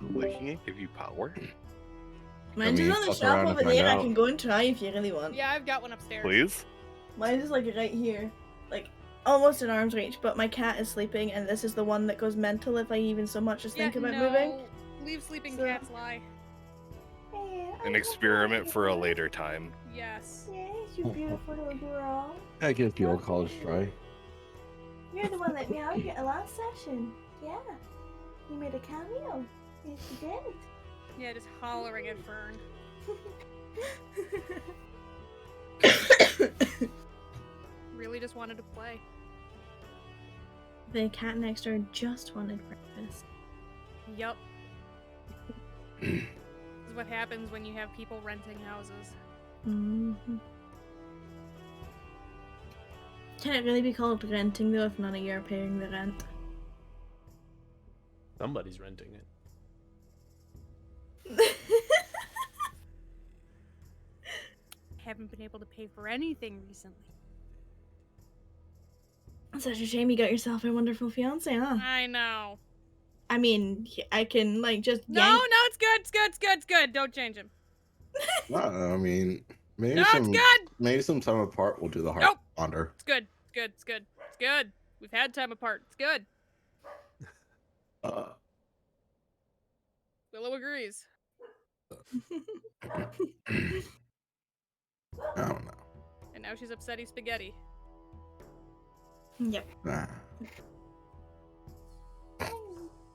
Liking it give you power? Mine's just on the fuck shelf around and over find there. I out. can go and try if you really want. Yeah, I've got one upstairs. Please? Mine's is like right here. Like almost in arm's reach, but my cat is sleeping and this is the one that goes mental if I even so much as think about moving. Leave sleeping So- cats lie. An experiment for a later time. Yes. Yes, you beautiful little girl. I give the old college try. You're the one that meowed at the last session. Yeah. You made a cameo. Yes, you did. Yeah, just hollering at Fern. Really just wanted to play. The cat next door just wanted breakfast. Yup. This is what happens when you have people renting houses. Mm-hmm. Can it really be called renting though if none of you are paying the rent? Somebody's renting it. Haven't been able to pay for anything recently. Such a shame you got yourself a wonderful fiance, huh? I know. I mean, I can like just No, yank- no, it's good, it's good, it's good, it's good. Don't change him. I mean, maybe No, it's good! maybe some time apart we'll do the heart Nope. wander. It's good, it's good, it's good, it's good. We've had time apart. It's good. Willow agrees. I don't know. And now she's upsetty spaghetti. Yep. Nah.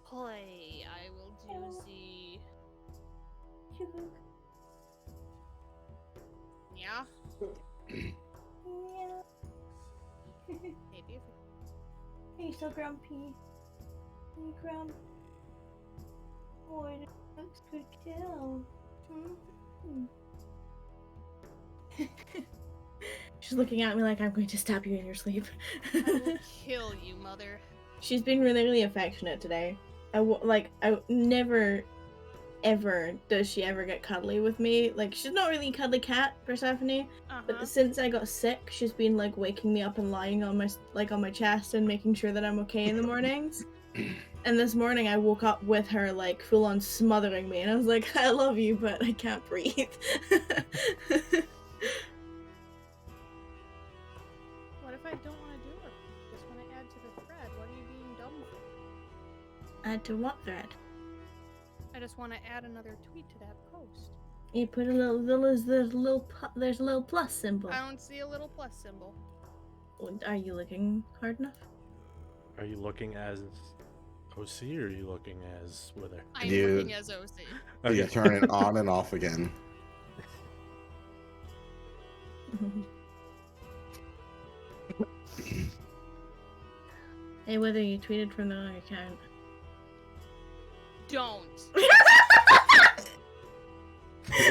Play, I will do the... Yeah? Yeah. Maybe. Are you so grumpy? Are you grumpy? Oh, it looks good kill. She's looking at me like I'm going to stab you in your sleep. I will kill you, mother. She's been really, really affectionate today. I never, ever does she ever get cuddly with me. Like, she's not really a cuddly cat, Persephone. But since I got sick, she's been like waking me up and lying on my chest and making sure that I'm okay in the mornings. And this morning I woke up with her like full on smothering me, and I was like, I love you, but I can't breathe. What if I don't want to do it? Just want to add to the thread. What are you being dumb for? Add to what thread? I just want to add another tweet to that post. You put a there's a little plus symbol. I don't see a little plus symbol. Are you looking hard enough? Are you looking as OC or are you looking as Wither? I'm Dude. looking as OC. You turn it on and off again. Hey, whether you tweeted from the wrong account. Don't.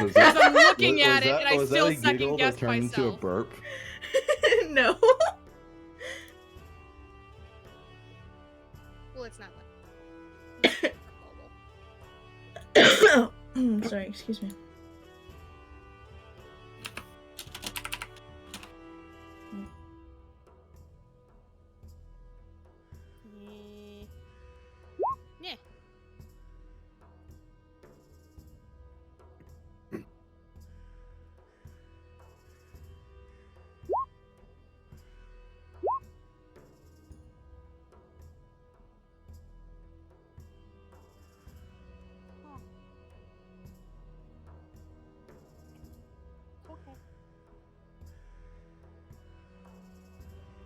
Was Because I'm looking was at it that- and I was that still a second giggle guess that turned into a myself. burp? No. Well, it's not like... Sorry, excuse me. Yeah. Okay.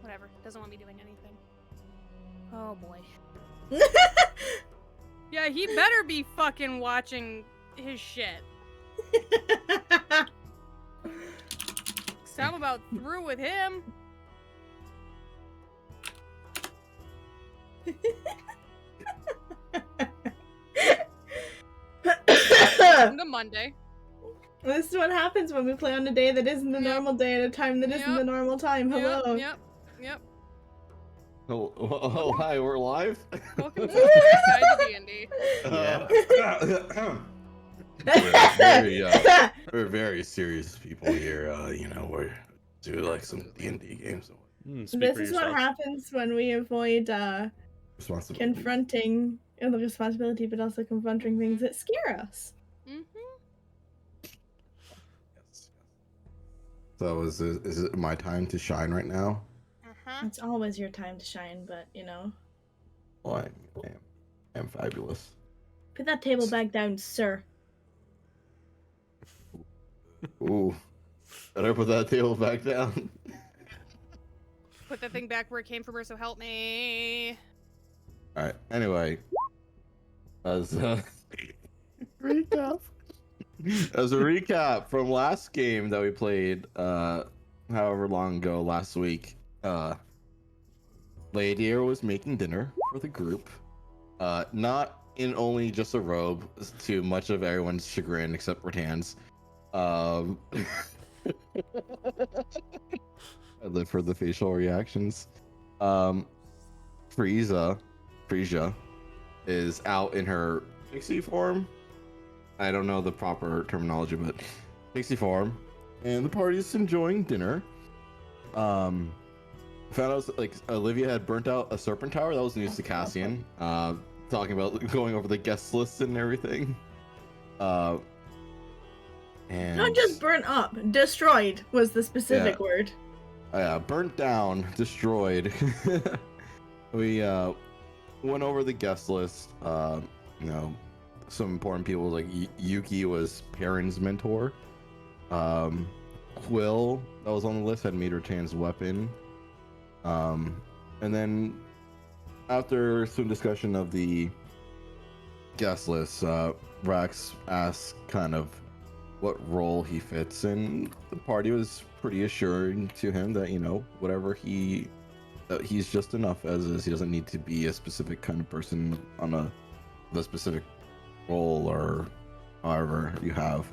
Whatever. Doesn't want me doing anything. Oh boy. Yeah, he better be fucking watching his shit. So I'm about through with him. Welcome to Monday. This is what happens when we play on a day that isn't the normal day at a time that isn't the normal time. Hello. Yep. Oh, hi, we're live? Welcome to Guide to D&D. We're very serious people here. We're do like some D&D games. This is what happens when we avoid Responsibility. confronting and the responsibility, but also confronting things that scare us. Yes. So is it my time to shine right now? It's always your time to shine, but you know. Well, I am fabulous. Put that table back down, sir. Ooh, better put that table back down. Put that thing back where it came from, so help me. All right. Anyway, as recap. As a recap from last game that we played, however long ago last week, Lady was making dinner for the group. Not in only just a robe, to much of everyone's chagrin except Ratan's. I live for the facial reactions. Frisia is out in her pixie form. I don't know the proper terminology, but pixie form, and the party's enjoying dinner. Found out like Olivia had burnt out a serpent tower. That was news to Cassian. Talking about going over the guest list and everything. And Not just burnt up, destroyed was the specific word. Burnt down, destroyed. We went over the guest list. You know, some important people like Yuki was Perrin's mentor. Quill, that was on the list, had made Ratan's weapon. And then after some discussion of the guest list, Rax asked kind of what role he fits, and the party was pretty assuring to him that, you know, whatever he's just enough as is. He doesn't need to be a specific kind of person on the specific role or however you have.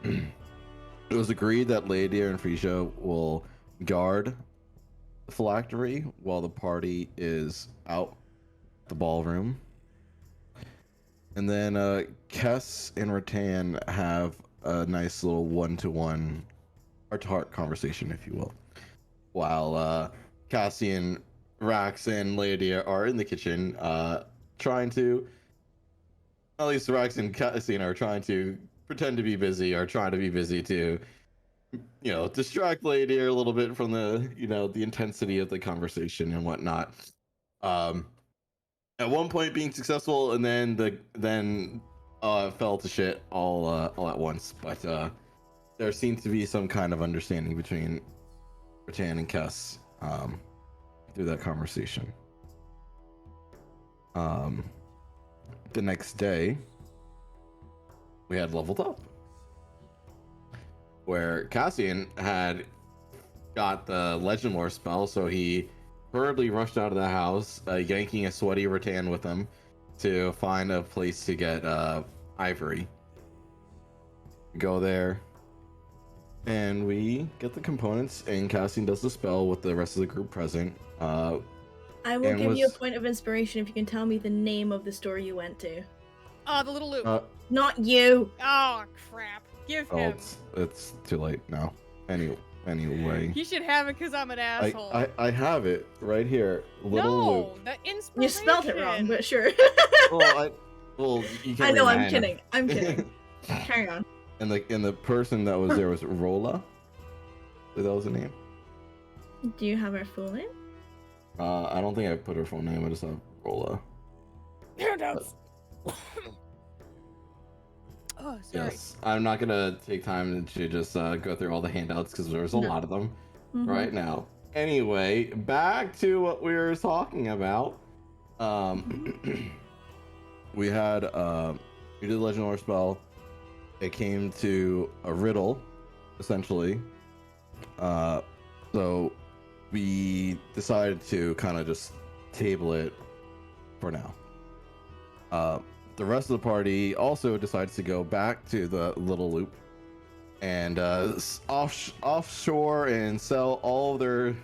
It was agreed that Lady and Frisia will guard the phylactery while the party is out the ballroom. And then Kess and Ratan have a nice little one-to-one heart-to-heart conversation, if you will. While Cassian, Rax, and Lady are in the kitchen trying to, at least Rax and Cassian are trying to pretend to be busy, or trying to be busy to, you know, distract Lady a little bit from the, you know, the intensity of the conversation and whatnot. At one point being successful, and then fell to shit all at once. But there seemed to be some kind of understanding between Ratan and Kess through that conversation. The next day, we had leveled up, where Cassian had got the Legend Lore spell, so he hurriedly rushed out of the house, yanking a sweaty Ratan with him to find a place to get ivory. Go there, and we get the components, and Cassian does the spell with the rest of the group present. I will give you a point of inspiration if you can tell me the name of the store you went to. The little loop. Not you! Oh, crap. Give him. It's too late now. Anyway. He should have it because I'm an asshole. I have it right here. Little loop. The inspiration. You spelled it wrong, but sure. You can't I know, read I'm mine. kidding. I'm kidding. Carry on. And the person that was there was Rolla. That was the name. Do you have her full name? I don't think I put her full name. I just have Rolla. Handouts. Oh, sorry. Yes, I'm not gonna take time to just go through all the handouts because there's a lot of them right now. Anyway, back to what we were talking about. We had we did the Legend Lore spell. It came to a riddle, essentially. So we decided to kind of just table it for now. The rest of the party also decides to go back to the little loop and offshore and sell all of their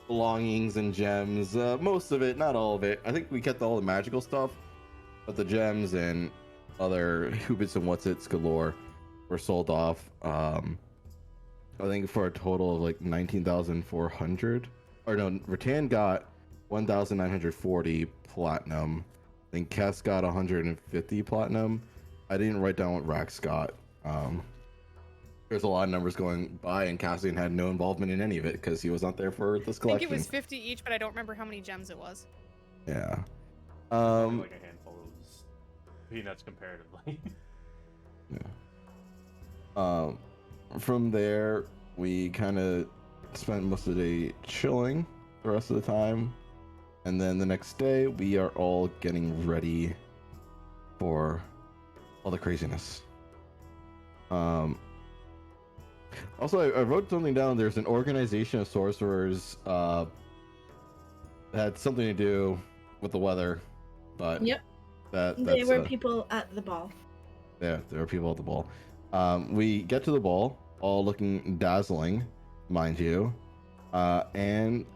belongings and gems. Most of it, not all of it. I think we kept all the magical stuff, but the gems and other who-bits and what's-its galore were sold off. I think for a total of like 19,400. Or no, Ratan got 1,940 platinum. I think Cass got 150 platinum. I didn't write down what Rax got. There's a lot of numbers going by, and Cassian had no involvement in any of it because he was not there for this I collection. think it was 50 each, but I don't remember how many gems it was. Yeah. Probably like a handful of peanuts comparatively. Yeah. From there, we kind of spent most of the day chilling the rest of the time. And then the next day, we are all getting ready for all the craziness. Also, I wrote something down. There's an organization of sorcerers that had something to do with the weather, but Yep. that's They were people at the ball. Yeah, there are people at the ball. We get to the ball, all looking dazzling, mind you, and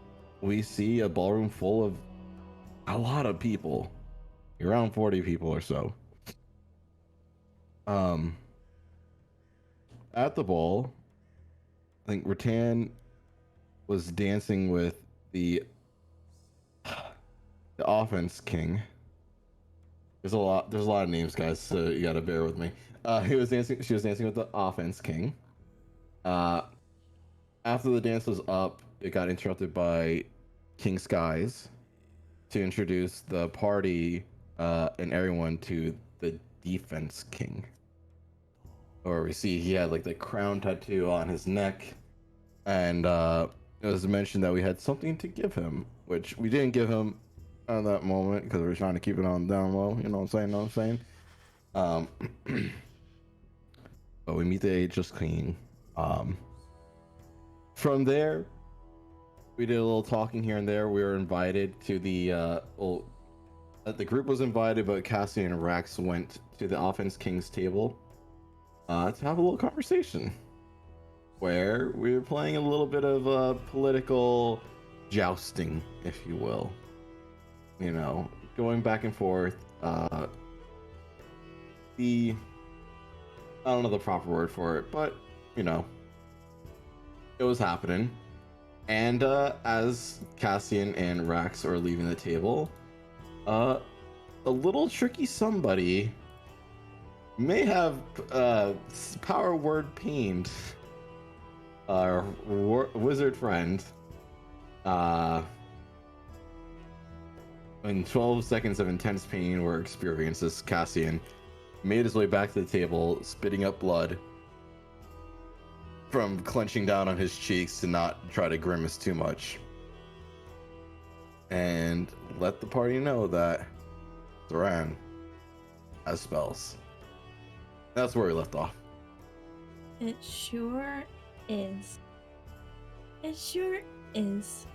we see a ballroom full of a lot of people, around 40 people or so. At the ball, I think Rattan was dancing with the offense king. There's a lot of names, guys, so you gotta bear with me. She was dancing with the offense king. After the dance was up, it got interrupted by King Skies to introduce the party and everyone to the defense king. Or we see he had like the crown tattoo on his neck, and it was mentioned that we had something to give him, which we didn't give him at that moment because we were trying to keep it on down low. You know what I'm saying? But we meet the Ageless Queen. From there, we did a little talking here and there. We were invited to the the group was invited, but Cassie and Rax went to the Offense King's table to have a little conversation where we were playing a little bit of political jousting, if you will. You know, going back and forth. I don't know the proper word for it, but you know, it was happening. And as Cassian and Rax are leaving the table, a little tricky somebody may have power word pained our wizard friend in 12 seconds of intense pain were experienced as Cassian made his way back to the table, spitting up blood from clenching down on his cheeks to not try to grimace too much, and let the party know that Thoran has spells. That's where we left off. It sure is. It sure is.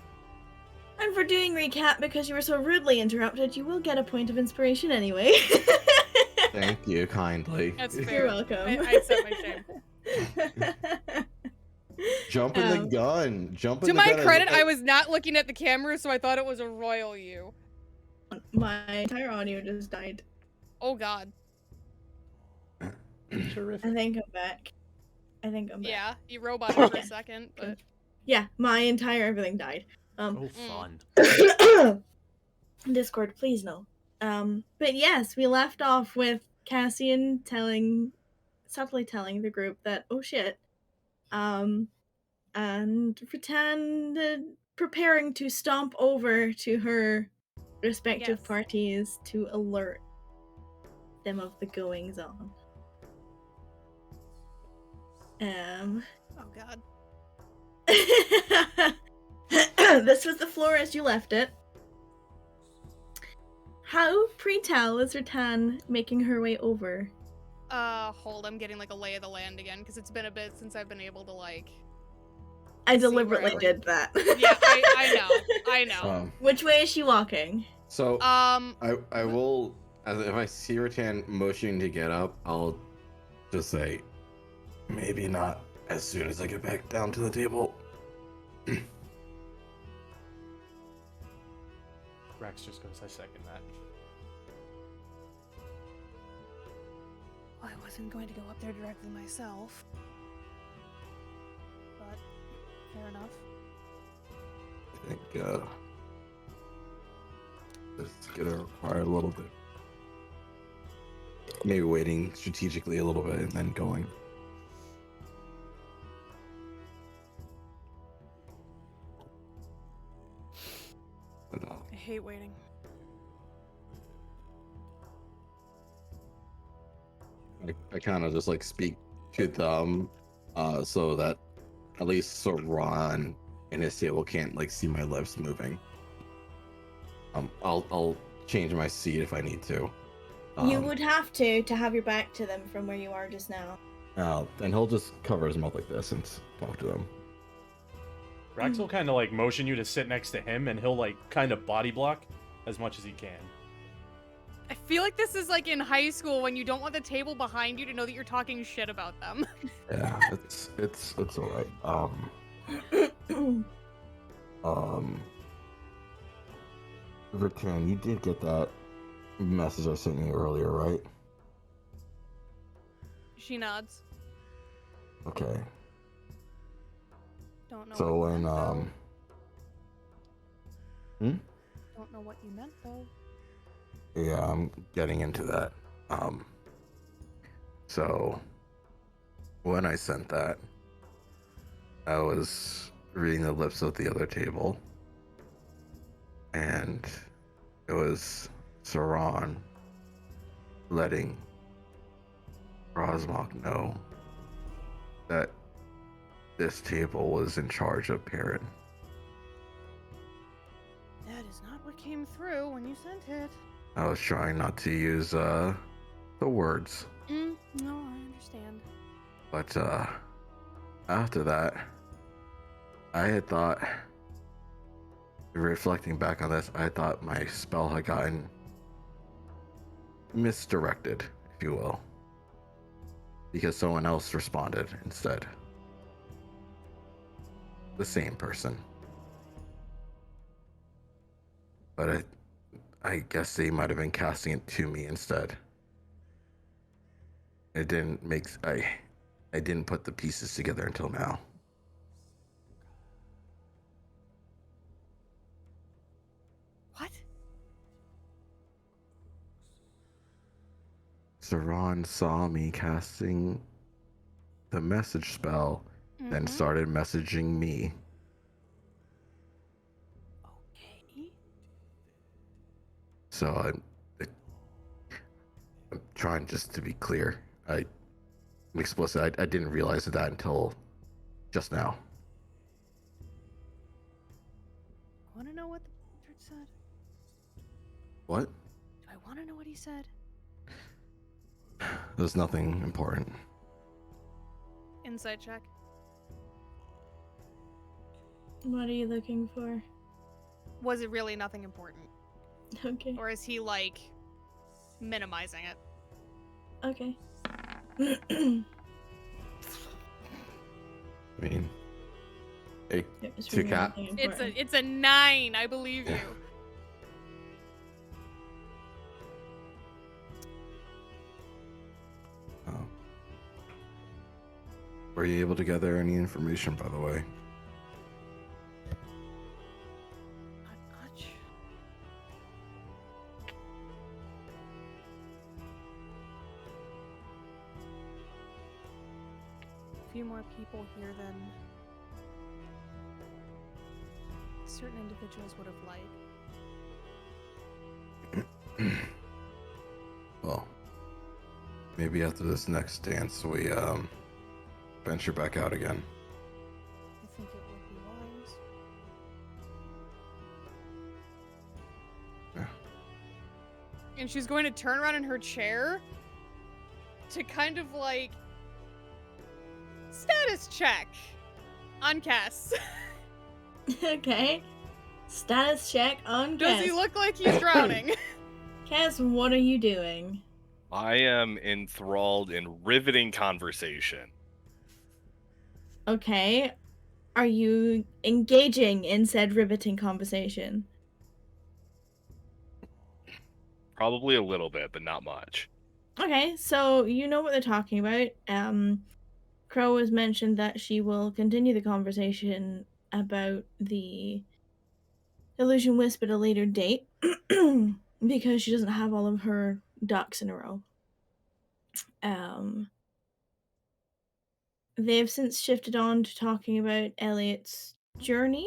And for doing recap, because you were so rudely interrupted, you will get a point of inspiration anyway. Thank you kindly. That's fair. You're welcome. I accept my shame. Jumping the gun. Jumping To the my gun. credit, I was not looking at the camera, so I thought it was a royal you. My entire audio just died. Oh god. Terrific. I think I'm back. Yeah, you roboted for a second, but Yeah, my entire everything died. Oh, fun. Discord, please no. But yes, we left off with Cassian subtly telling the group that, oh shit, and Rattan preparing to stomp over to her respective Yes. parties to alert them of the goings on. oh god. This was the floor as you left it. How pre-tell is Rattan making her way over? Hold, I'm getting like a lay of the land again, because it's been a bit since I've been able to like... I see deliberately wherever. did that. Yeah, I know. Which way is she walking? So Um, I will, if I see Rattan motioning to get up, I'll just say, maybe not as soon as I get back down to the table. Rex just goes, I second that. I wasn't going to go up there directly myself. But, fair enough. I think It's gonna require a little bit. Maybe waiting strategically a little bit and then going. But, I hate waiting. I kind of just like speak to them, so that at least Saran and his table can't like see my lips moving. I'll change my seat if I need to. You would have to have your back to them from where you are just now. And he'll just cover his mouth like this and talk to them. Rax will kind of like motion you to sit next to him, and he'll like kind of body block as much as he can. I feel like this is like in high school when you don't want the table behind you to know that you're talking shit about them. Yeah, it's all right. Return, you did get that message I sent you earlier, right? She nods. Okay. Don't know. So what you when meant, though. Don't know what you meant though. Yeah, I'm getting into that. So when I sent that, I was reading the lips of the other table, and it was Saran letting Rosmok know that this table was in charge of Perrin. That is not what came through when you sent it. I was trying not to use the words, No, I understand. but after that, I had thought, reflecting back on this, I thought my spell had gotten misdirected, if you will, because someone else responded instead. The same person. But I guess they might have been casting it to me instead. It didn't make I didn't put the pieces together until now. What? Saran saw me casting the message spell, then started messaging me. Okay. So I'm trying just to be clear. I'm explicit. I didn't realize that until just now. Want to know what the bastard said? What? Do I want to know what he said? There's nothing important. Insight check. What are you looking for? Was it really nothing important? Okay. Or is he, like, minimizing it? Okay. I mean, It was to really cat. nothing It's important. a 9, I believe you. Oh. Were you able to gather any information, by the way? Not much. A few more people here than certain individuals would have liked. Well, maybe after this next dance, we venture back out again. I think it would be wise. Yeah. And she's going to turn around in her chair to kind of like status check on Cass. Okay. Status check on Does Cass. he look like he's drowning? Cass, what are you doing? I am enthralled in riveting conversation. Okay. Are you engaging in said riveting conversation? Probably a little bit, but not much. Okay, so you know what they're talking about. Crow has mentioned that she will continue the conversation about the Illusion Wisp at a later date because she doesn't have all of her ducks in a row. They've since shifted on to talking about Elliot's journey,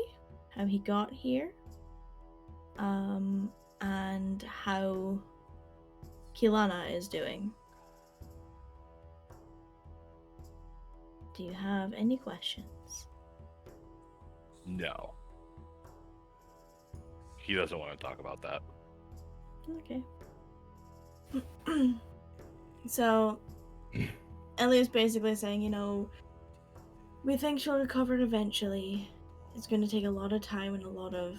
how he got here, and how Kilana is doing. Do you have any questions? No. He doesn't want to talk about that. Okay. So, Elliot's basically saying, you know, we think she'll recover eventually. It's going to take a lot of time and a lot of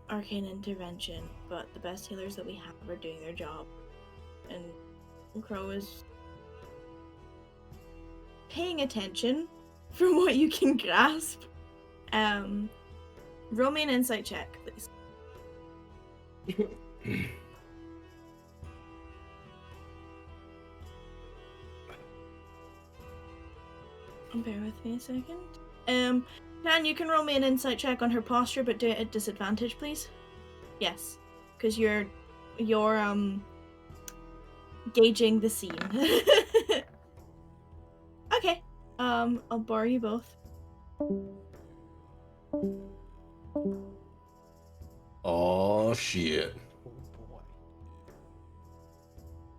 arcane intervention, but the best healers that we have are doing their job. And Crow is paying attention from what you can grasp. Roll me an insight check, please. Bear with me a second. Dan, you can roll me an insight check on her posture, but do it at disadvantage, please. Yes, because you're gauging the scene. Okay. I'll borrow you both. Oh shit. Oh boy.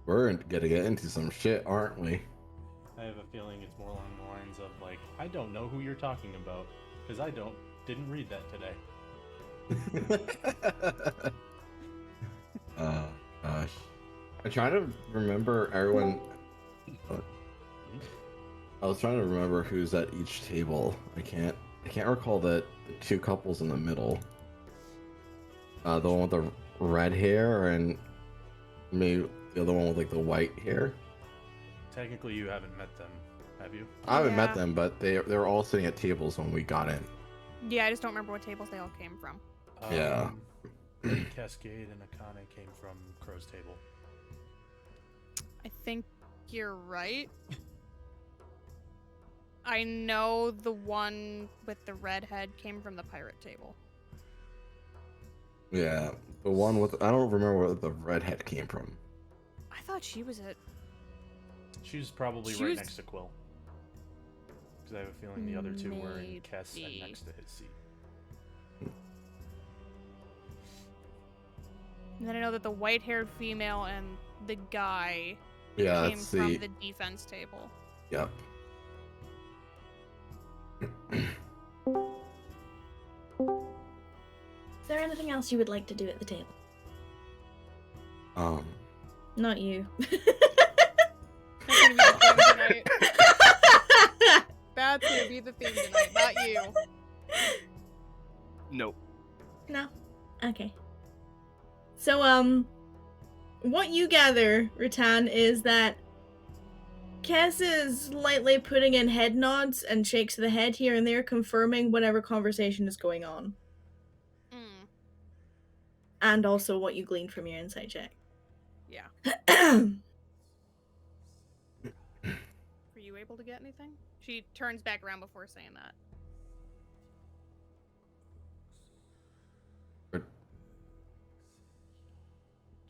We're gonna get into some shit, aren't we? I have a feeling it's more along the lines of like, I don't know who you're talking about because I didn't read that today. Gosh. I'm trying to remember everyone. I was trying to remember who's at each table. I can't recall the two couples in the middle. The one with the red hair and maybe the other one with like the white hair. Technically, you haven't met them, have you? I haven't met Yeah. them, but they were all sitting at tables when we got in. Yeah, I just don't remember what tables they all came from. Yeah. Cascade and Akane came from Crow's table. I think you're right. I know the one with the red head came from the pirate table. Yeah, the one with I don't remember where the redhead came from. I thought she was at. She was probably She right was- next to Quill. Because I have a feeling the other two were in Kess and Maybe. next to his seat. And then I know that the white-haired female and the guy Yeah, came that's from the the defense table. yep. Is there anything else you would like to do at the table? Not you. That's gonna be the theme tonight. That's gonna be the theme tonight, not you. Nope. No? Okay. So, what you gather, Ratan, is that Kess is lightly putting in head nods and shakes the head here and there, confirming whatever conversation is going on. Mm, And also what you gleaned from your insight check. yeah. Were you able to get anything? She turns back around before saying that.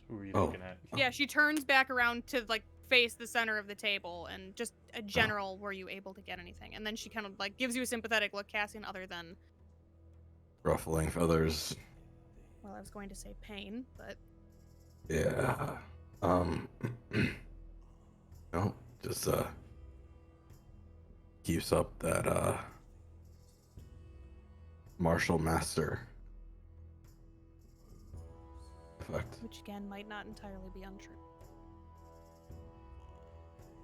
Who are you Oh. looking at? Yeah, she turns back around to like face the center of the table and just a general, were you able to get anything? And then she kind of like gives you a sympathetic look, Cassian, other than, Ruffling feathers. well, I was going to say pain, but Yeah. No, just keeps up that martial master effect. which again might not entirely be untrue.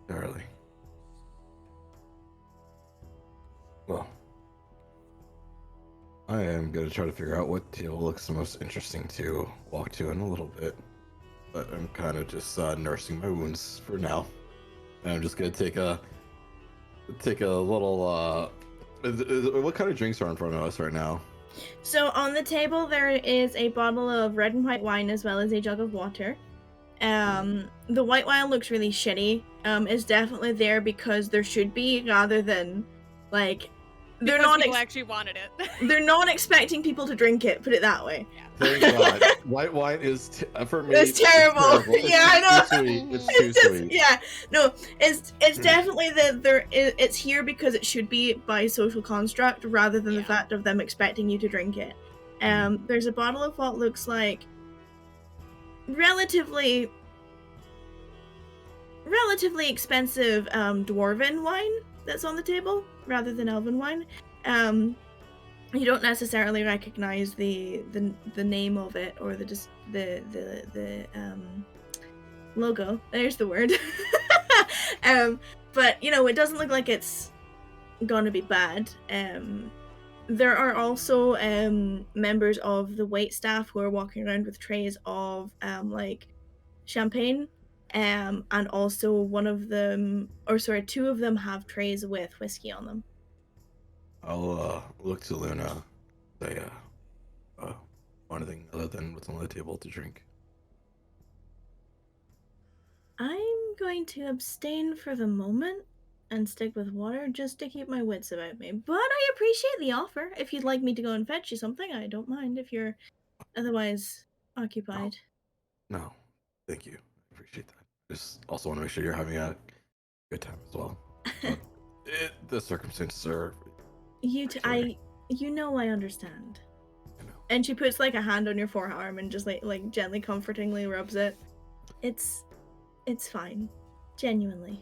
Barely. Well, I am gonna try to figure out what table looks the most interesting to walk to in a little bit, but I'm kind of just nursing my wounds for now. And I'm just gonna take a little. What kind of drinks are in front of us right now? So on the table there is a bottle of red and white wine as well as a jug of water. The white wine looks really shitty. It's definitely there because there should be, rather than like they're because not people actually wanted it. they're not expecting people to drink it. Put it that way. Thank God. White wine is for me. It's terrible. It's Yeah, I know. too sweet. It's too It's just, sweet. yeah, no, it's definitely that it's here because it should be by social construct rather than the Yeah. fact of them expecting you to drink it. There's a bottle of what looks like relatively expensive dwarven wine that's on the table rather than elven wine. You don't necessarily recognize the name of it or the logo. There's the word. But you know, it doesn't look like it's gonna be bad. There are also members of the wait staff who are walking around with trays of like champagne. And also two of them have trays with whiskey on them. I'll look to Luna. Say anything other than what's on the table to drink. I'm going to abstain for the moment and stick with water just to keep my wits about me. But I appreciate the offer. If you'd like me to go and fetch you something, I don't mind if you're otherwise occupied. No, thank you. I appreciate that. Just also want to make sure you're having a good time as well. The circumstances are. You know I understand. I know. And she puts like a hand on your forearm and just like gently comfortingly rubs it. It's fine. Genuinely.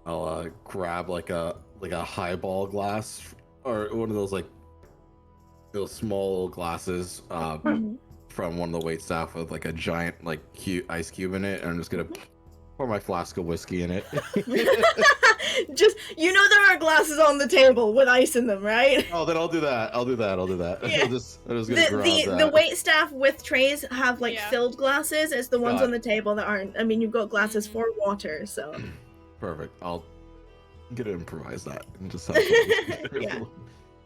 I'll grab like a highball glass or one of those like those small glasses Mhm. from one of the wait staff with like a giant like ice cube in it, and I'm just gonna pour my flask of whiskey in it. Just there are glasses on the table with ice in them, right? Oh, then I'll do that. Yeah. I'm just gonna grab that. The wait staff with trays have like Yeah. filled glasses. It's the ones Got on the table that aren't. I mean, you've got glasses for water, so. Perfect. I'll get to improvise that and just have some Yeah.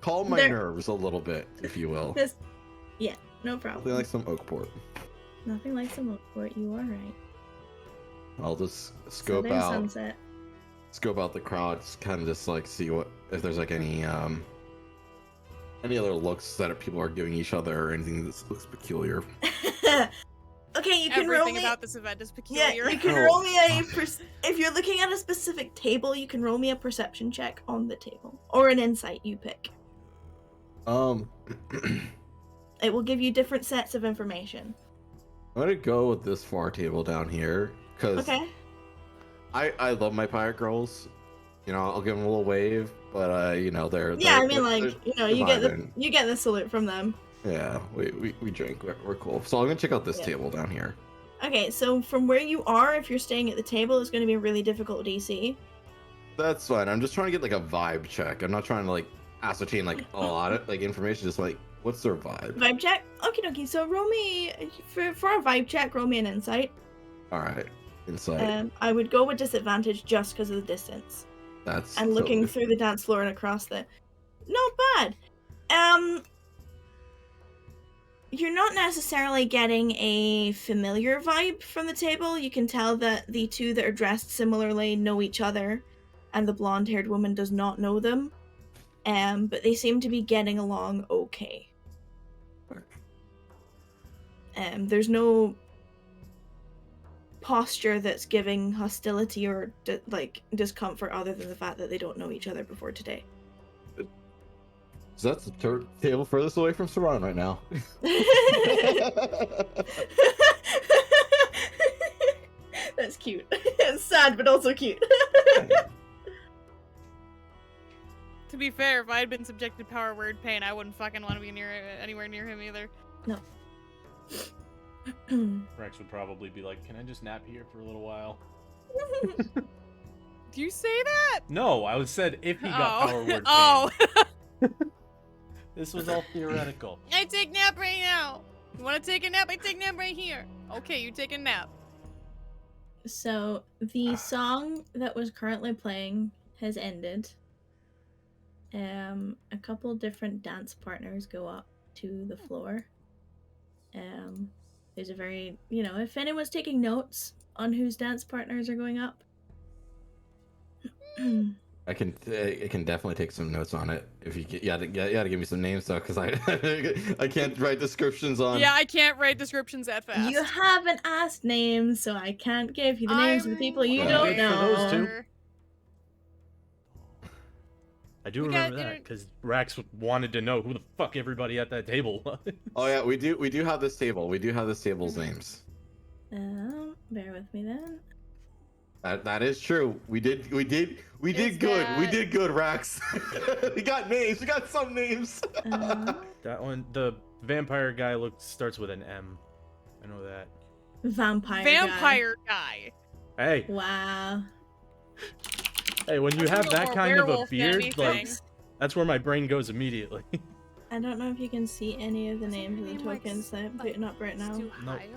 calm my There- nerves a little bit, if you will. Yeah, no Something problem. like some oak port. Nothing like some oak port. You are right. I'll just scope Southern out sunset. the crowd, kind of just like see if there's like any other looks that people are giving each other or anything that looks peculiar. Okay, you can roll Everything me. about this event is Yeah, peculiar. you can Oh. roll me if you're looking at a specific table, you can roll me a perception check on the table or an insight you pick. I'm It will give you different sets of information. gonna go with this far table down here because Okay. I love my pirate girls. You know, I'll give them a little wave, but they're Yeah, I they're- mean, like, they're you get vibing. the salute from them. Yeah, we drink. We're cool. So I'm gonna check out this Yeah. table down here. Okay, so from where you are, if you're staying at the table, it's going to be a really difficult DC. That's fine. I'm just trying to get like a vibe check. I'm not trying to like ascertain like a lot of like information. Just like what's their vibe. Vibe check? Okie dokie, so roll me, for a vibe check, roll me an insight. All right, insight. I would go with disadvantage just because of the distance. That's And looking totally- through the dance floor and across the... Not bad! You're not necessarily getting a familiar vibe from the table. You can tell that the two that are dressed similarly know each other, and the blonde-haired woman does not know them. But they seem to be getting along okay. There's no posture that's giving hostility or discomfort other than the fact that they don't know each other before today. So that's the table furthest away from Saran right now. That's cute. It's sad, but also cute. To be fair, if I had been subjected to power word pain, I wouldn't fucking want to be anywhere near him either. Rex would probably be like, "Can I just nap here for a little while?" Do you say that? No, I would said if he got power word pain. Oh. This was all theoretical. I take nap right now. You want to take a nap? I take nap right here. Okay, you take a nap. So the song that was currently playing has ended. A couple different dance partners go up to the floor. There's a very, if anyone's taking notes on whose dance partners are going up, I can definitely take some notes on it if you you gotta give me some names though, because I I can't write descriptions on. Yeah, I can't write descriptions that fast. You haven't asked names, so I can't give you the names of the people you I'm don't good know. for those two. I do We remember got that inter- because Rax wanted to know who the fuck everybody at that table was. Oh yeah, we do have this table. We do have this table's Mhm. names. Bear with me then. That is true. We did good. We that- did good, Rax. We got names. We got some names. That one, the vampire guy starts with an M. I know that. Vampire guy. Hey, Wow. hey, when you That's a have little that more kind of a werewolf than beard, like anything. that's where my brain goes immediately. I don't know if you can see any of the Isn't names her of the name, like, tokens that I'm putting up right now. Nope.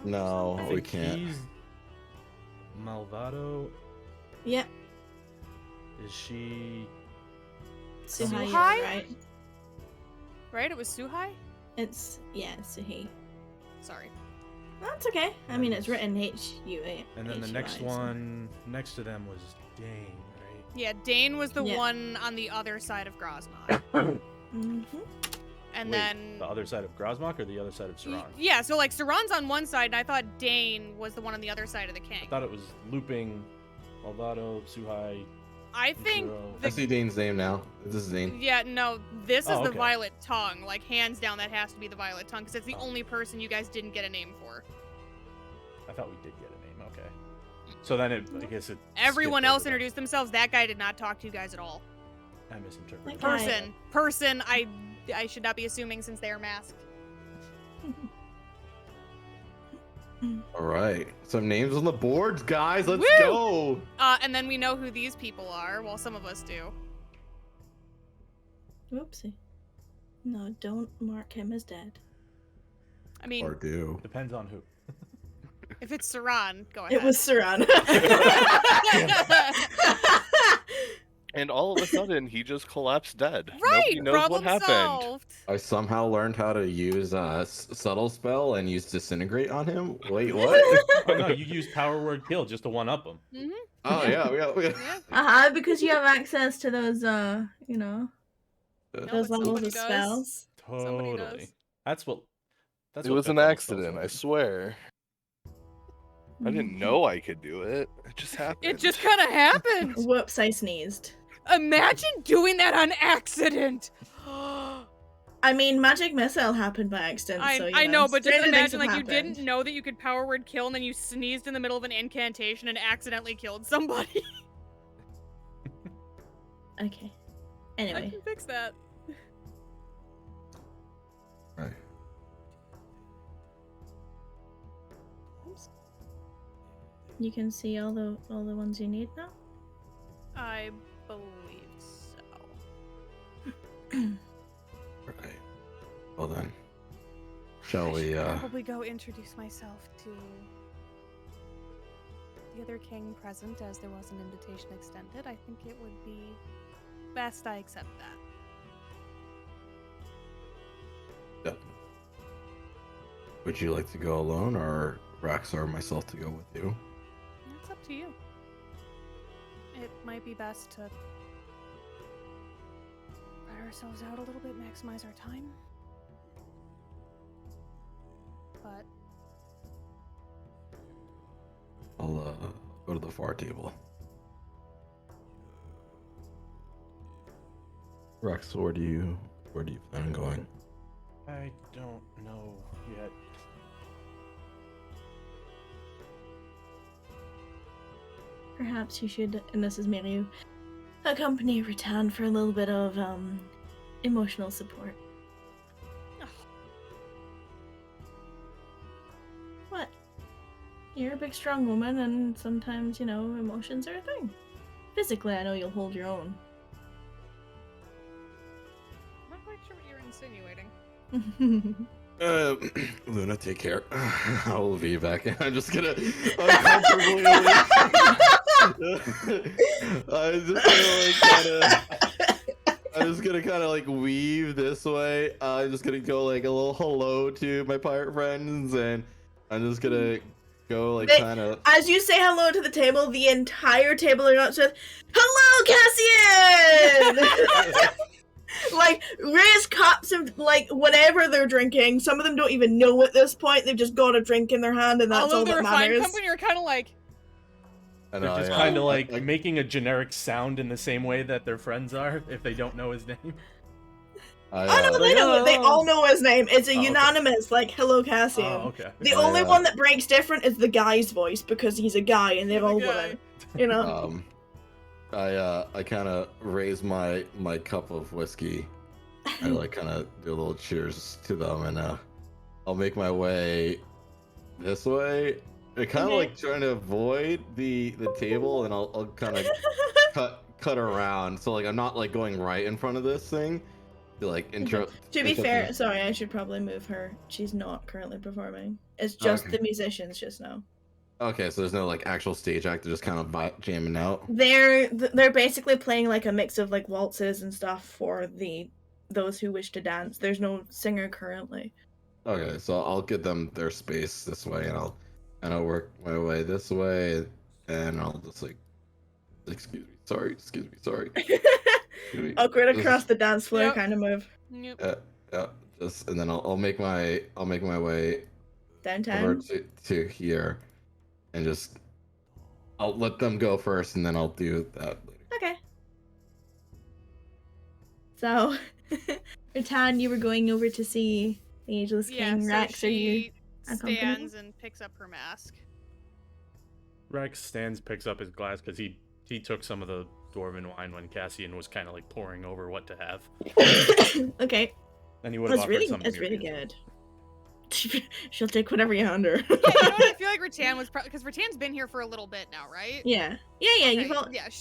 No. I we think can't. he's Malvado. Yep. Is she? Suhai, you're Suhai? right. Right? It was Suhai? It's Suhai. Sorry. That's okay. I mean, it's written H-U-A. And then the next H-U-I, so- one next to them was Dane, right? Yeah, Dane was the Yeah. one on the other side of Grosmont. Mhm. And Wait, then the other side of Grosmok or the other side of Saran? yeah, so like Saran's on one side, and I thought Dane was the one on the other side of the I king. thought it was looping Malvado, Suhai. I think Ichiro. I see Dane's name now. This is Dane. yeah, no, this is Oh, the okay. Violet Tongue. Like hands down, that has to be the Violet Tongue because it's the only person you guys didn't get a name for. I thought we did get a name. Okay. So then I guess it. Everyone skipped else over that. introduced themselves. That guy did not talk to you guys at all. I misinterpreted. Okay. Person. I should not be assuming since they are masked. All right, some names on the boards, guys. Let's Woo! go. And then we know who these people are. Well, some of us do. Whoopsie. No, don't mark him as dead. I mean, Or do. Depends on who. if it's Saran, go ahead. It was Saran. And all of a sudden, he just collapsed dead. right. Nobody knows Problem what happened. solved. I somehow learned how to use subtle spell and use disintegrate on him. Wait, what? Oh no, you use power word kill just to one up them. Oh yeah, we got. Yeah. Because you have access to those, No, those but levels somebody of does. spells. Somebody Totally. does. That's what. That's It what was an Bethany spells accident, I are. swear. I didn't know I could do it. It just happened. It just kind of happened. Whoops, I sneezed. Imagine doing that on accident. I mean, magic missile happened by accident, so, I know, but just stranger things imagine have like you happened. didn't know that you could power word kill and then you sneezed in the middle of an incantation and accidentally killed somebody. Okay. I Anyway. can fix that. Right. You can see all the ones you need now? I believe so. Right. Well then, shall I we? should probably go introduce myself to the other king present, as there was an invitation extended. I think it would be best I accept that. Yeah. Would you like to go alone, or Rax or myself to go with you? It's up to you. It might be best to spread ourselves out a little bit, maximize our time. But I'll go to the far table. Rax, where do you plan on going? I don't know yet. Perhaps you should, and this is Mary, accompany Rattan for a little bit of emotional support. What? You're a big, strong woman, and sometimes, emotions are a thing. Physically, I know you'll hold your own. I'm not quite sure what you're insinuating. Luna, take care. I will be back. I'm just gonna uncomfortably. I'm just gonna kind of like weave this way. I'm just gonna go like a little hello to my pirate friends, and I'm just gonna go like They- kind of. As you say hello to the table, the entire table are not says, "Hello, Cassian!" Like, raise cups of, like, whatever they're drinking. Some of them don't even know at this point. They've just got a drink in their hand, and that's Although all the that refined matters. company are kind of like, And They're just I, kind of like I- making a generic sound in the same way that their friends are if they don't know his name. I, Oh no, they know it. They all know his name. It's a Oh, okay. unanimous, like, hello, Cassian. Oh, okay. The I, only one that breaks different is the guy's voice, because he's a guy and they're He's a all guy. women. You know? I kind of raise my cup of whiskey. I like kind of do a little cheers to them, and I'll make my way this way. I kind of Okay. like trying to avoid the table, and I'll kind of cut around, so like I'm not like going right in front of this thing. To like intro. To be interrupt fair, them. sorry, I should probably move her. She's not currently performing. It's just Okay. the musicians just now. Okay, so there's no like actual stage act. They're just kind of jamming out. They're basically playing like a mix of like waltzes and stuff for those who wish to dance. There's no singer currently. Okay, so I'll give them their space this way, and I'll work my way this way, and I'll just like, excuse me, sorry. Excuse me. Awkward This across is- the dance floor Yep. kind of move. yep. Yeah, just and then I'll make my way over Downtown. to here, and just I'll let them go first, and then I'll do that later. Okay. So, Ratan, you were going over to see the Ageless Yeah, King. so Rex, are you she accompanying? stands and picks up her mask. Rex stands, picks up his glass because he took some of the dwarven wine when Cassian was kind of like pouring over what to have. Okay, And he would have that's offered really some. that's really good. She'll take whatever you hand her. Yeah, you know what? I feel like Rattan was probably because Rattan's been here for a little bit now, right? Yeah. Okay,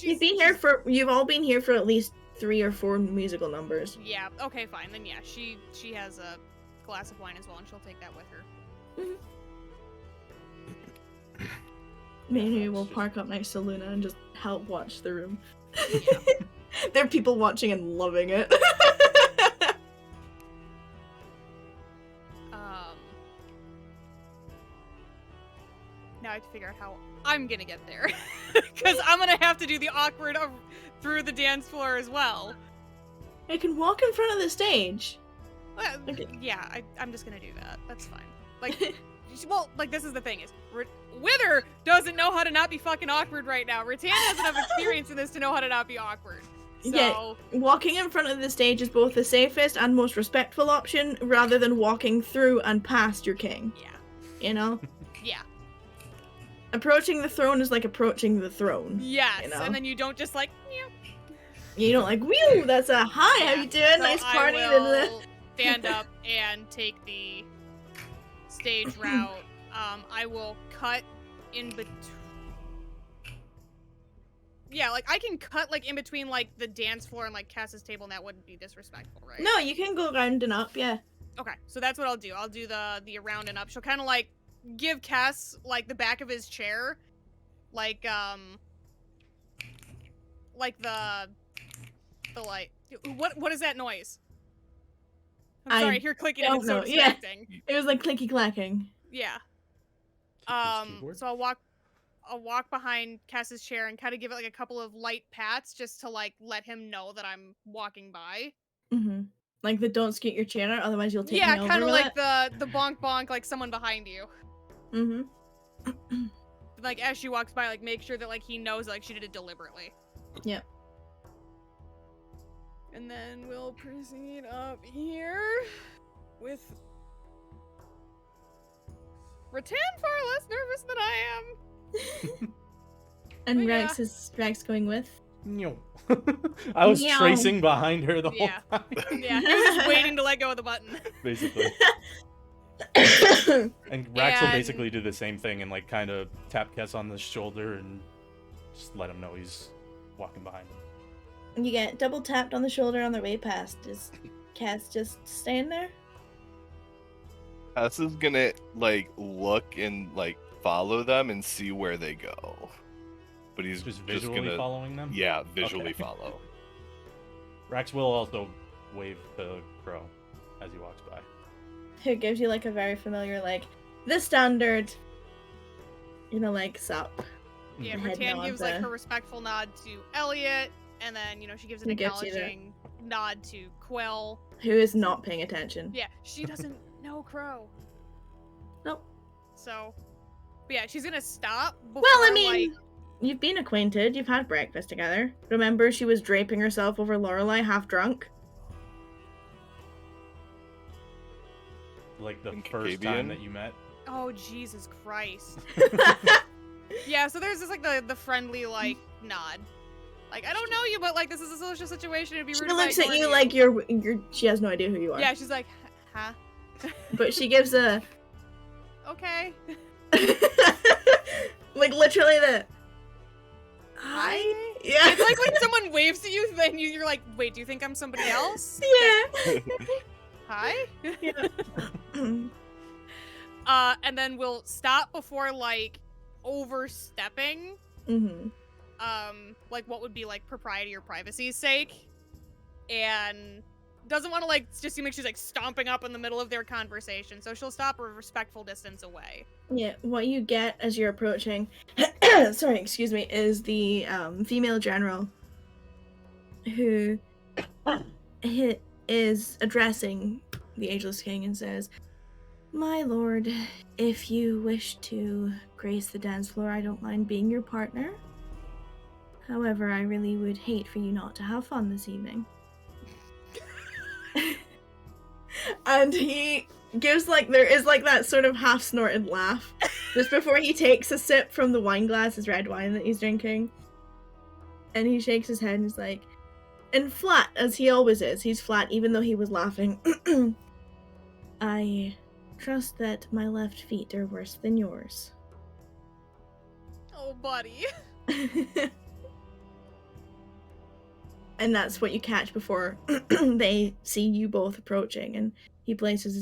You've been here for. You've all been here for at least 3 or 4 musical numbers. Yeah. Okay. Fine. Then yeah, she has a glass of wine as well, and she'll take that with her. Maybe we'll park up next to Luna and just help watch the room. Yeah. There are people watching and loving it. Now I have to figure out how I'm gonna get there, because I'm gonna have to do the awkward through the dance floor as well. I can walk in front of the stage. Well, Okay. yeah, I'm just gonna do that. That's fine. Like, well, like this is the thing is, Wither doesn't know how to not be fucking awkward right now. Rattan doesn't have experience in this to know how to not be awkward. So, Yeah. Walking in front of the stage is both the safest and most respectful option, rather than walking through and past your king. yeah, You know? yeah, Approaching the throne is like approaching the throne. yes, You know? and then you don't just like, meow. You don't like, whew, that's a hi, how Yeah. you doing? So Nice I party. will stand up and take the stage route. I will cut in between. Yeah, like I can cut like in between like the dance floor and like Cass's table, and that wouldn't be disrespectful, right? No, you can go round and up, yeah. Okay, so that's what I'll do. I'll do the around and up. She'll kind of like give Cass like the back of his chair, like the like what is that noise? I'm sorry, I hear clicking and don't it's so know. Yeah. distracting. It was like clicky clacking. Yeah. keyboard? So I'll walk behind Cass's chair and kind of give it like a couple of light pats just to like let him know that I'm walking by. Mm-hmm. Like the don't scoot your chair out, otherwise you'll take Yeah, me over kind of with like the bonk bonk, like someone behind you. it. Mm-hmm. Like as she walks by, like make sure that like he knows like she did it deliberately. Yep. And then we'll proceed up here with Rattan far less nervous than I am. And Oh, yeah. Rex going with. Meow. I was Meow. tracing behind her the Yeah. whole time, Yeah, he was just waiting to let go of the button. basically. And Rax will And- basically do the same thing and like kind of tap Cass on the shoulder and just let him know he's walking behind him. You get double tapped on the shoulder on the way past. Is Cass just staying there? Cass is gonna like look and like follow them and see where they go. But he's Just just visually gonna following them. yeah, visually Okay. follow. Rax will also wave to Crow as he walks by. Who gives you like a very familiar, like, the standard. like sup. Yeah, The head Rattan nod gives like there. her respectful nod to Elliot, and then she gives an He gives you the- acknowledging nod to Quill. Who is not paying attention. Yeah, she doesn't know Crow. Nope. So, but yeah, she's gonna stop before, Well, I mean, you've been acquainted. You've had breakfast together. Remember, she was draping herself over Lorelei, half drunk. Like the In first time Kabian? that you met. oh Jesus Christ. Yeah, so there's just like the friendly like nod. Like, I don't know you, but like this is a social situation. It'd be She rude if I looks at ignored you like you're. She has no idea who you are. Yeah, she's like, huh? But she gives a Okay. like literally the Hi. Yeah. It's like when someone waves to you, then you're like, wait, do you think I'm somebody else? Yeah. Hi. Yeah. And then we'll stop before like overstepping. Mm-hmm. Like what would be like propriety or privacy's sake, and doesn't want to like just seem like she's like stomping up in the middle of their conversation, so she'll stop a respectful distance away. Yeah. What you get as you're approaching, sorry, excuse me, is the female general who is addressing the Ageless King and says, "My lord, if you wish to grace the dance floor, I don't mind being your partner. However, I really would hate for you not to have fun this evening." And he gives there is that sort of half snorted laugh just before he takes a sip from the wine glass, his red wine that he's drinking. And he shakes his head and he's like, and flat as he always is, he's flat even though he was laughing. "I trust that my left feet are worse than yours." Oh, buddy. And that's what you catch before they see you both approaching, and he places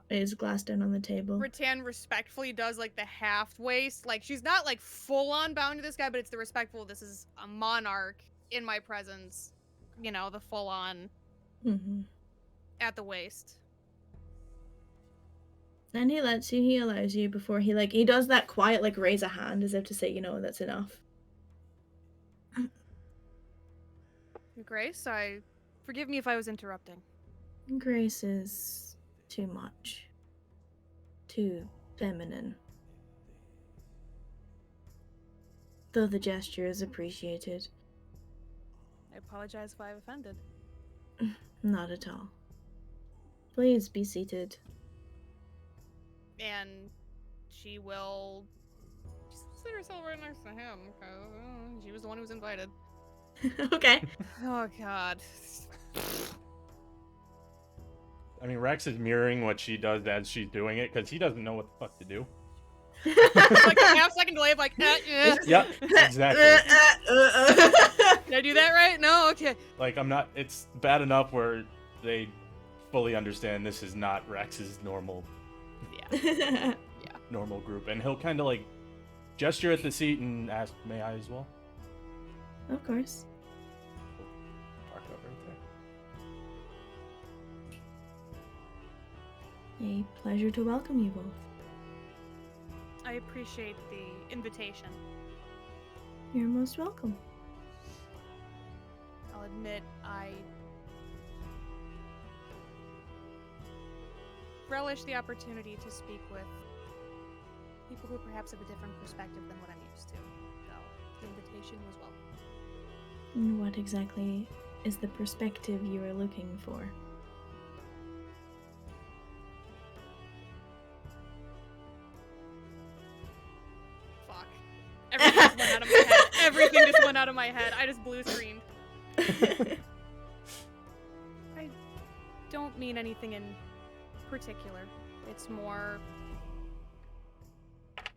his glass down on the table. Rattan respectfully does like the half waist, like she's not like full on bound to this guy, but it's the respectful, this is a monarch in my presence, the full on Mm-hmm. at the waist. And he allows you before he does that quiet raise a hand as if to say, that's enough. Grace, forgive me if I was interrupting. Grace is too much. Too feminine. Though the gesture is appreciated. I apologize if I've offended. Not at all. Please be seated. And she will just sit herself right next to him, because she was the one who was invited. Okay. Oh, God. I mean, Rex is mirroring what she does as she's doing it because he doesn't know what the fuck to do. Like a half-second delay of like, yeah. Yep, exactly. Did I do that right? No? Okay. Like, it's bad enough where they fully understand this is not Rex's normal group. And he'll kind of like gesture at the seat and ask, "May I as well?" Of course. Park up right there. A pleasure to welcome you both. I appreciate the invitation. You're most welcome. I'll admit, I relish the opportunity to speak with people who perhaps have a different perspective than what I'm used to. So, the invitation was welcome. And what exactly is the perspective you are looking for? Fuck. Everything just went out of my head. Everything just went out of my head. I just blue screened. I don't mean anything in particular. It's more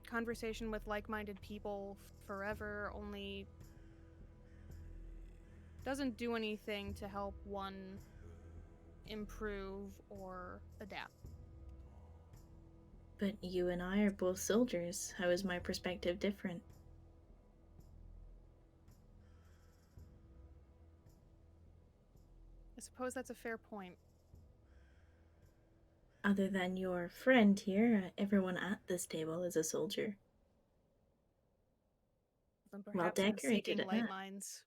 conversation with like-minded people forever, only doesn't do anything to help one improve or adapt. But you and I are both soldiers. How is my perspective different? I suppose that's a fair point. Other than your friend here, everyone at this table is a soldier. Then Well perhaps I'm decorated seeking at light that. minds.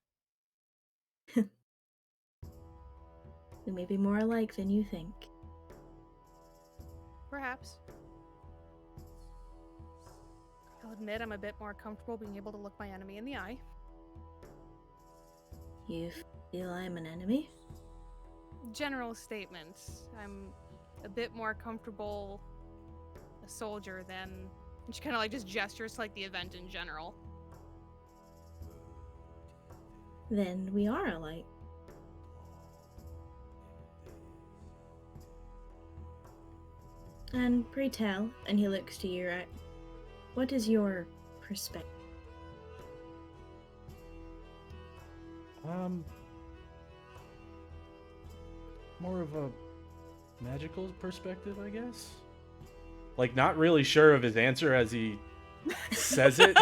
We may be more alike than you think. Perhaps. I'll admit I'm a bit more comfortable being able to look my enemy in the eye. You feel I'm an enemy? General statement. I'm a bit more comfortable a soldier than... And she kind of like just gestures to like the event in general. Then we are alike. And pray tell, and he looks to you, right? What is your perspective? More of a magical perspective, I guess. Like, not really sure of his answer as he says it.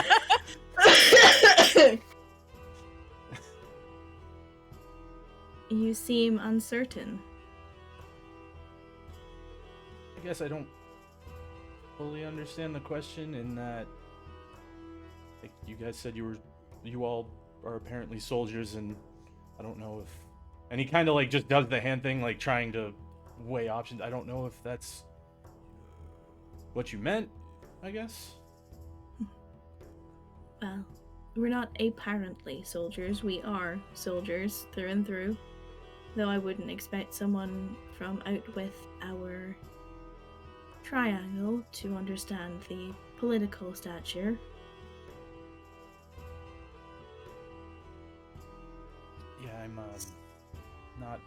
You seem uncertain. I guess I don't fully understand the question in that, like, you guys said you all are apparently soldiers, and I don't know if, and he kind of like just does the hand thing, like trying to weigh options. I don't know if that's what you meant, I guess. Well, we're not apparently soldiers. We are soldiers through and through. Though I wouldn't expect someone from out with our triangle to understand the political stature. Yeah, I'm not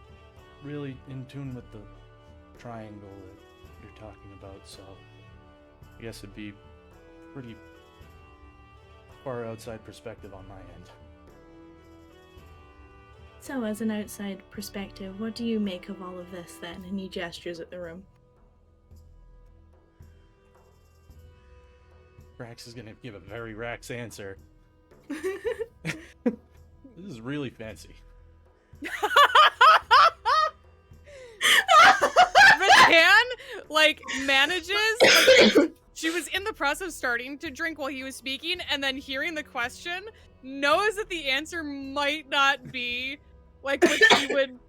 really in tune with the triangle that you're talking about, so I guess it'd be pretty far outside perspective on my end. So, as an outside perspective, what do you make of all of this then? And he gestures at the room. Rax is gonna give a very Rax answer. This is really fancy. Rattan, like, manages... Like, she was in the process of starting to drink while he was speaking, and then hearing the question, knows that the answer might not be, like, what she would,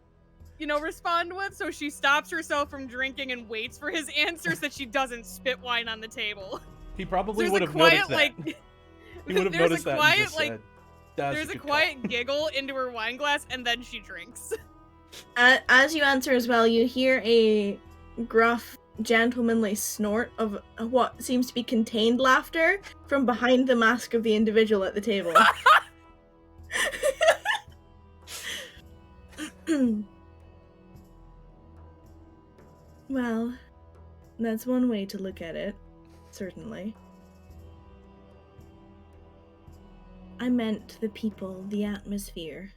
you know, respond with, so she stops herself from drinking and waits for his answer so that she doesn't spit wine on the table. He probably There's would a have quiet, noticed that. like... He would have there's noticed a that quiet, and just like, said, "That's there's a good quiet call." giggle into her wine glass, and then she drinks. As you answer as well, you hear a gruff, gentlemanly snort of what seems to be contained laughter from behind the mask of the individual at the table. Well, that's one way to look at it, certainly. I meant the people, the atmosphere.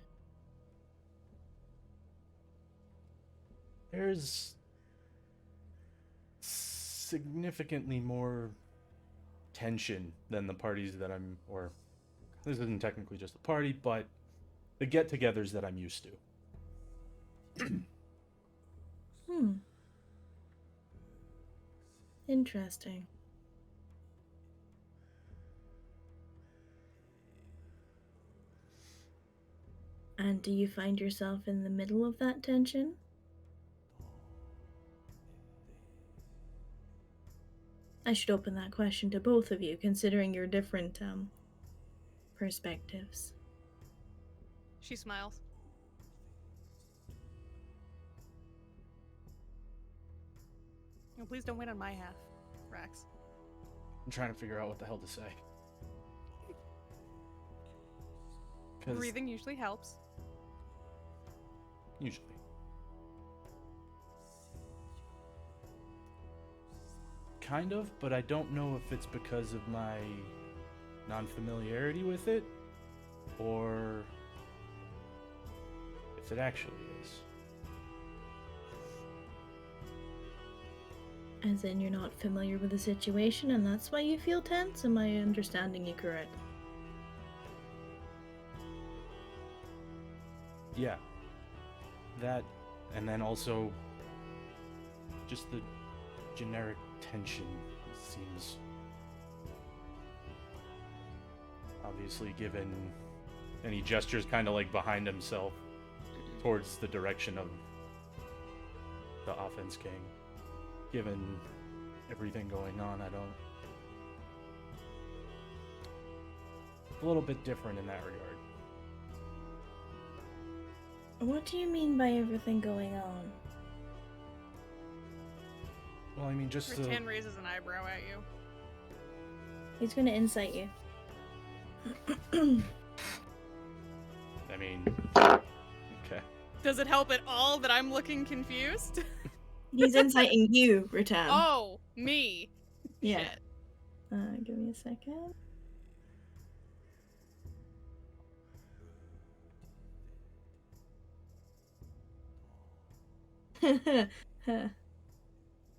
There's significantly more tension than the parties that I'm, or this isn't technically just a party, but the get-togethers that I'm used to. Interesting. And do you find yourself in the middle of that tension? I should open that question to both of you, considering your different, perspectives. She smiles. Oh, please don't wait on my half, Rax. I'm trying to figure out what the hell to say. 'Cause Breathing usually helps. usually. Kind of, but I don't know if it's because of my non-familiarity with it, or if it actually is. As in, you're not familiar with the situation, and that's why you feel tense? Am I understanding you correct? Yeah. That, and then also just the generic tension seems obviously given, and he gestures kind of like behind himself towards the direction of the offense king. Given everything going on, I don't... a little bit different in that regard. What do you mean by everything going on? Well, I mean, just Rattan raises an eyebrow at you. He's gonna insight you. I mean, okay. Does it help at all that I'm looking confused? He's inciting you, Rattan. Oh, me. Yeah. Shit. Give me a second.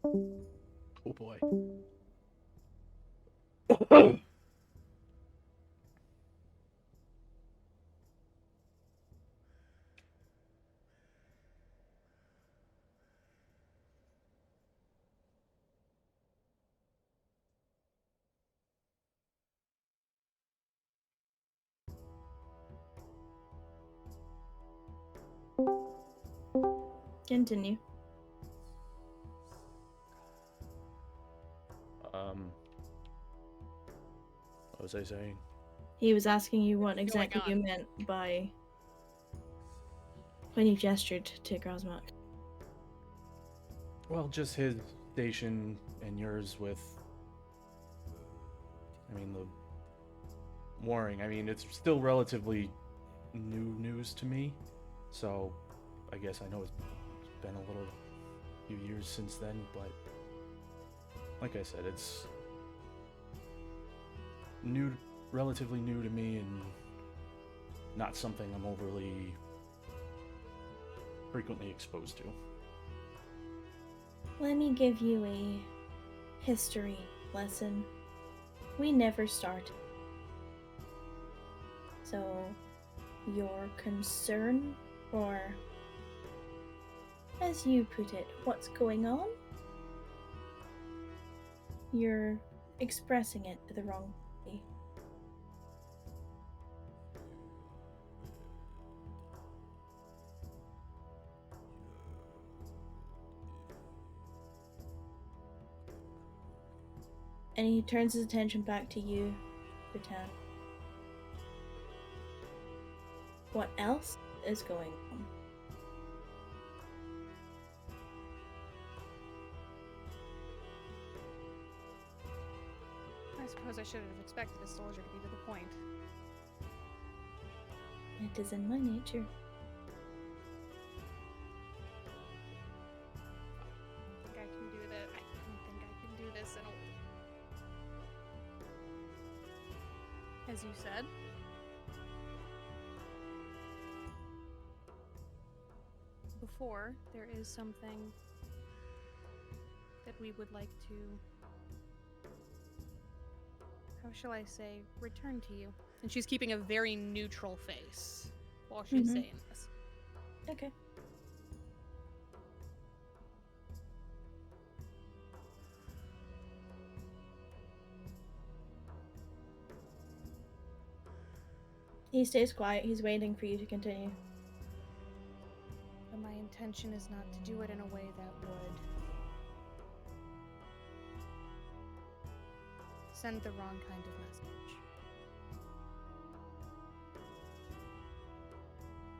Oh boy. Continue. What was I saying? He was asking you what What's exactly going you meant by when you gestured to Grosmark. Well, just his station and yours with, I mean, the warring. I mean, it's still relatively new news to me, so I guess I know it's been a little few years since then, but like I said, it's new, relatively new to me, and not something I'm overly frequently exposed to. Let me give you a history lesson. We never started. So, your concern, or as you put it, what's going on? You're expressing it to the wrong party. And he turns his attention back to you, Rattan. What else is going on? I suppose I should have expected a soldier to be to the point. It is in my nature. I think I can do that. I don't think I can do this as you said. Before, there is something that we would like to, how shall I say, return to you. And she's keeping a very neutral face while she's saying this. Okay. He stays quiet. He's waiting for you to continue. But my intention is not to do it in a way that would send the wrong kind of message.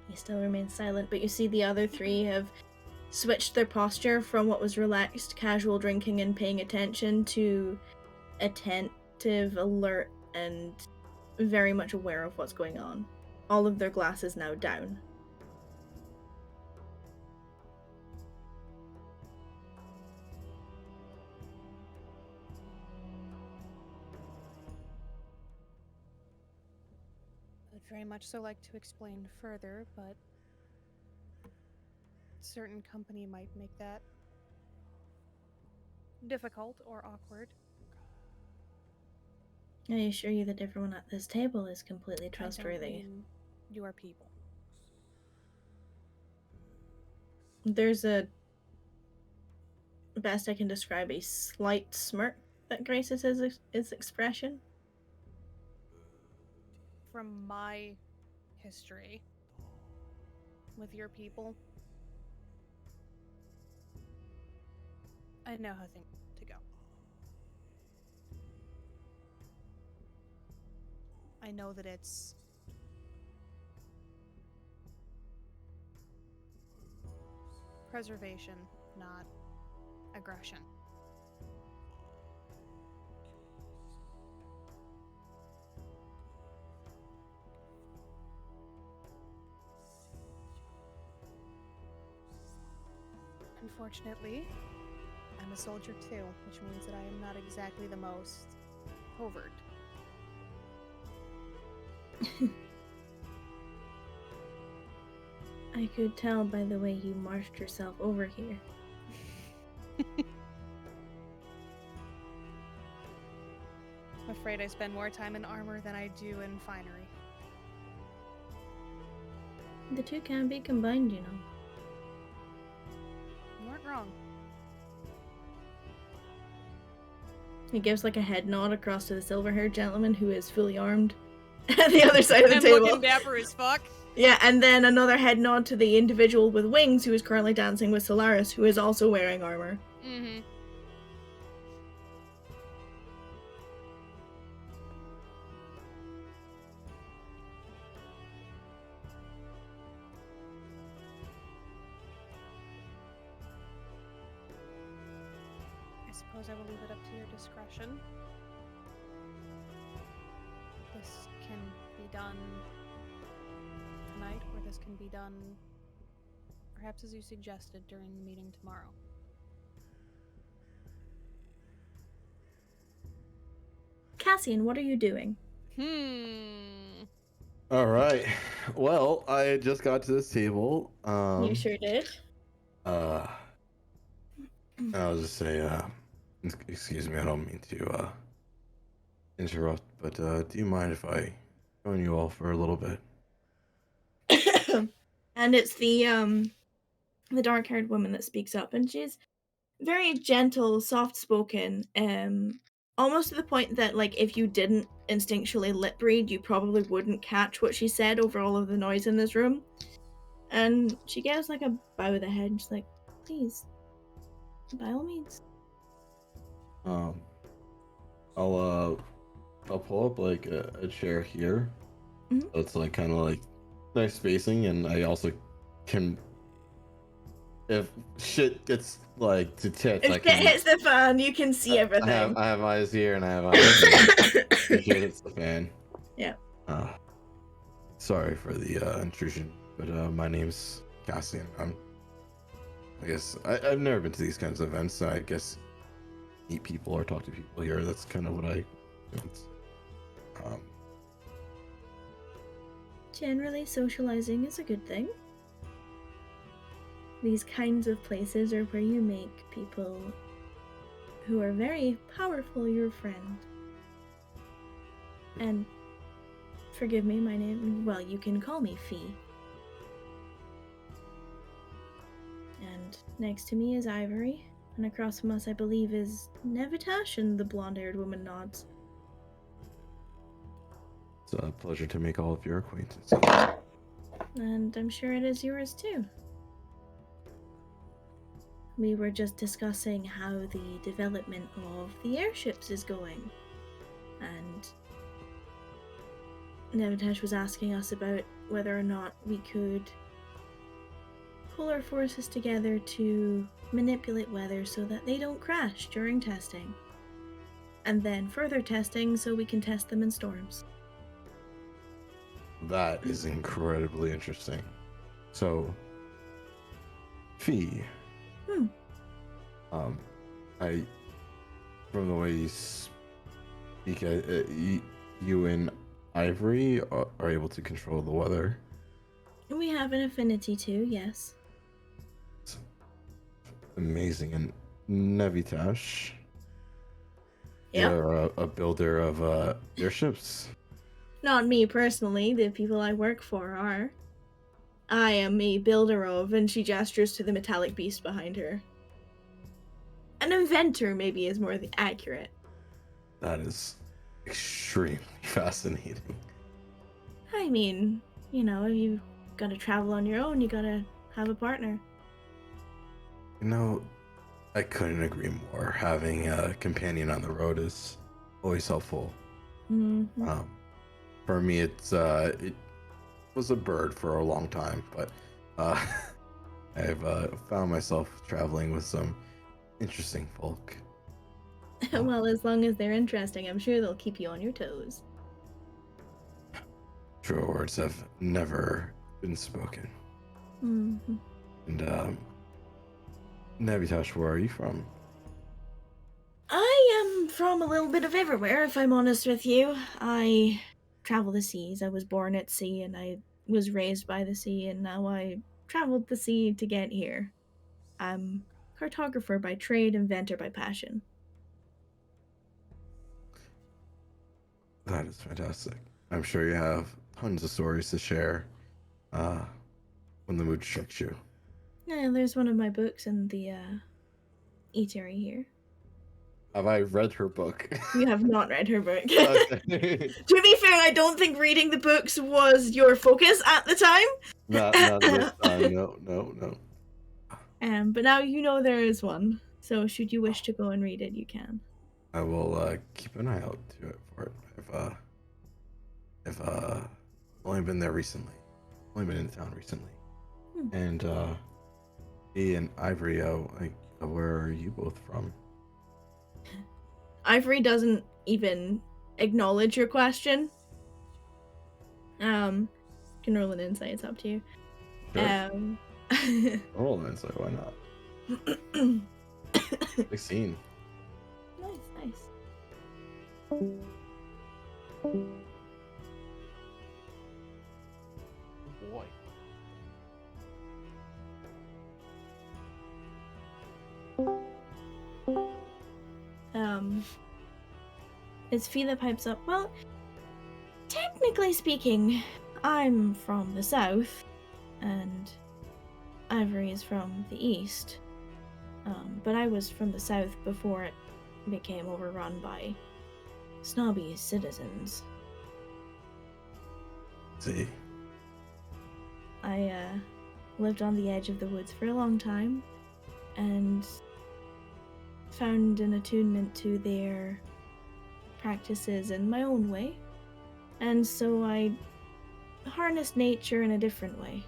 He still remains silent, but you see the other three have switched their posture from what was relaxed, casual drinking and paying attention to attentive, alert, and very much aware of what's going on. All of their glasses now down. I'd very much so like to explain further, but a certain company might make that difficult or awkward. I assure you that everyone at this table is completely I don't trustworthy. mean your people. There's best I can describe, a slight smirk that graces his expression. from my history with your people, I know how things to go. I know that it's preservation, not aggression. Unfortunately, I'm a soldier too, which means that I am not exactly the most covert. I could tell by the way you marched yourself over here. I'm afraid I spend more time in armor than I do in finery. The two can be combined, you know. You weren't wrong. He gives like a head nod across to the silver-haired gentleman who is fully armed at the other side of the And table. looking dapper as fuck. Yeah, and then another head nod to the individual with wings who is currently dancing with Solaris, who is also wearing armor. Mm-hmm. I suppose I will leave it up to your discretion. This can be done tonight, or this can be done perhaps as you suggested during the meeting tomorrow. Cassian, what are you doing? All right. Well, I just got to this table. You sure did. I'll just say, excuse me, I don't mean to interrupt, but do you mind if I join you all for a little bit? And it's the dark-haired woman that speaks up, and she's very gentle, soft-spoken, almost to the point that, like, if you didn't instinctually lip read, you probably wouldn't catch what she said over all of the noise in this room. And she gives like a bow of the head, and she's like, please, by all means. I'll pull up like a chair here. Mhm. So it's like kind of like nice spacing, and I also can, if shit gets like to tits, If I it can. hits the fan, you can see everything. I have eyes here and I have eyes here. In case it's the fan. Yeah. Sorry for the intrusion, but my name's Cassian. I guess I've never been to these kinds of events, so I guess meet people or talk to people here. That's kind of what I. Generally, socializing is a good thing. These kinds of places are where you make people who are very powerful your friend. And forgive me, my name, well, you can call me Fee. And next to me is Ivory, and across from us, I believe, is Nevitash, and the blonde-haired woman nods. It's a pleasure to make all of your acquaintances. And I'm sure it is yours too. We were just discussing how the development of the airships is going. And Nevitash was asking us about whether or not we could pull our forces together to manipulate weather so that they don't crash during testing. And then further testing so we can test them in storms. That is incredibly interesting. So, Fee. I, from the way you speak, you and Ivory are able to control the weather. We have an affinity too, yes. It's amazing. And Nevitash, Yep. you're a builder of airships. Not me personally, the people I work for are. I am a builder of, and she gestures to the metallic beast behind her. An inventor, maybe, is more accurate. That is extremely fascinating. I mean, if you gotta travel on your own, you gotta have a partner. You know, I couldn't agree more. Having a companion on the road is always helpful. Mm-hmm. For me, it was a bird for a long time, but uh, I've found myself traveling with some interesting folk. Well, as long as they're interesting, I'm sure they'll keep you on your toes. Truer words have never been spoken. Mm-hmm. And Nabitash, where are you from? I am from a little bit of everywhere, if I'm honest with you. I travel the seas. I was born at sea and I was raised by the sea, and now I traveled the sea to get here. I'm cartographer by trade, inventor by passion. That is fantastic. I'm sure you have tons of stories to share uh, when the mood strikes you. Yeah, there's one of my books in the eatery here. Have I read her book? You have not read her book. Okay. To be fair, I don't think reading the books was your focus at the time. Not this time. No. But now you know there is one. So should you wish to go and read it, you can. I will keep an eye out for it. I've only been there recently. Only been in town recently. And he and Ivory, where are you both from? Ivory doesn't even acknowledge your question. Can roll an insight, it's up to you. Sure. Roll an insight, why not? 16. Nice. Boy. It's Fee that pipes up. Well, technically speaking, I'm from the south, and Ivory is from the east. But I was from the south before it became overrun by snobby citizens. See. I lived on the edge of the woods for a long time, and found an attunement to their practices in my own way. And so I harnessed nature in a different way.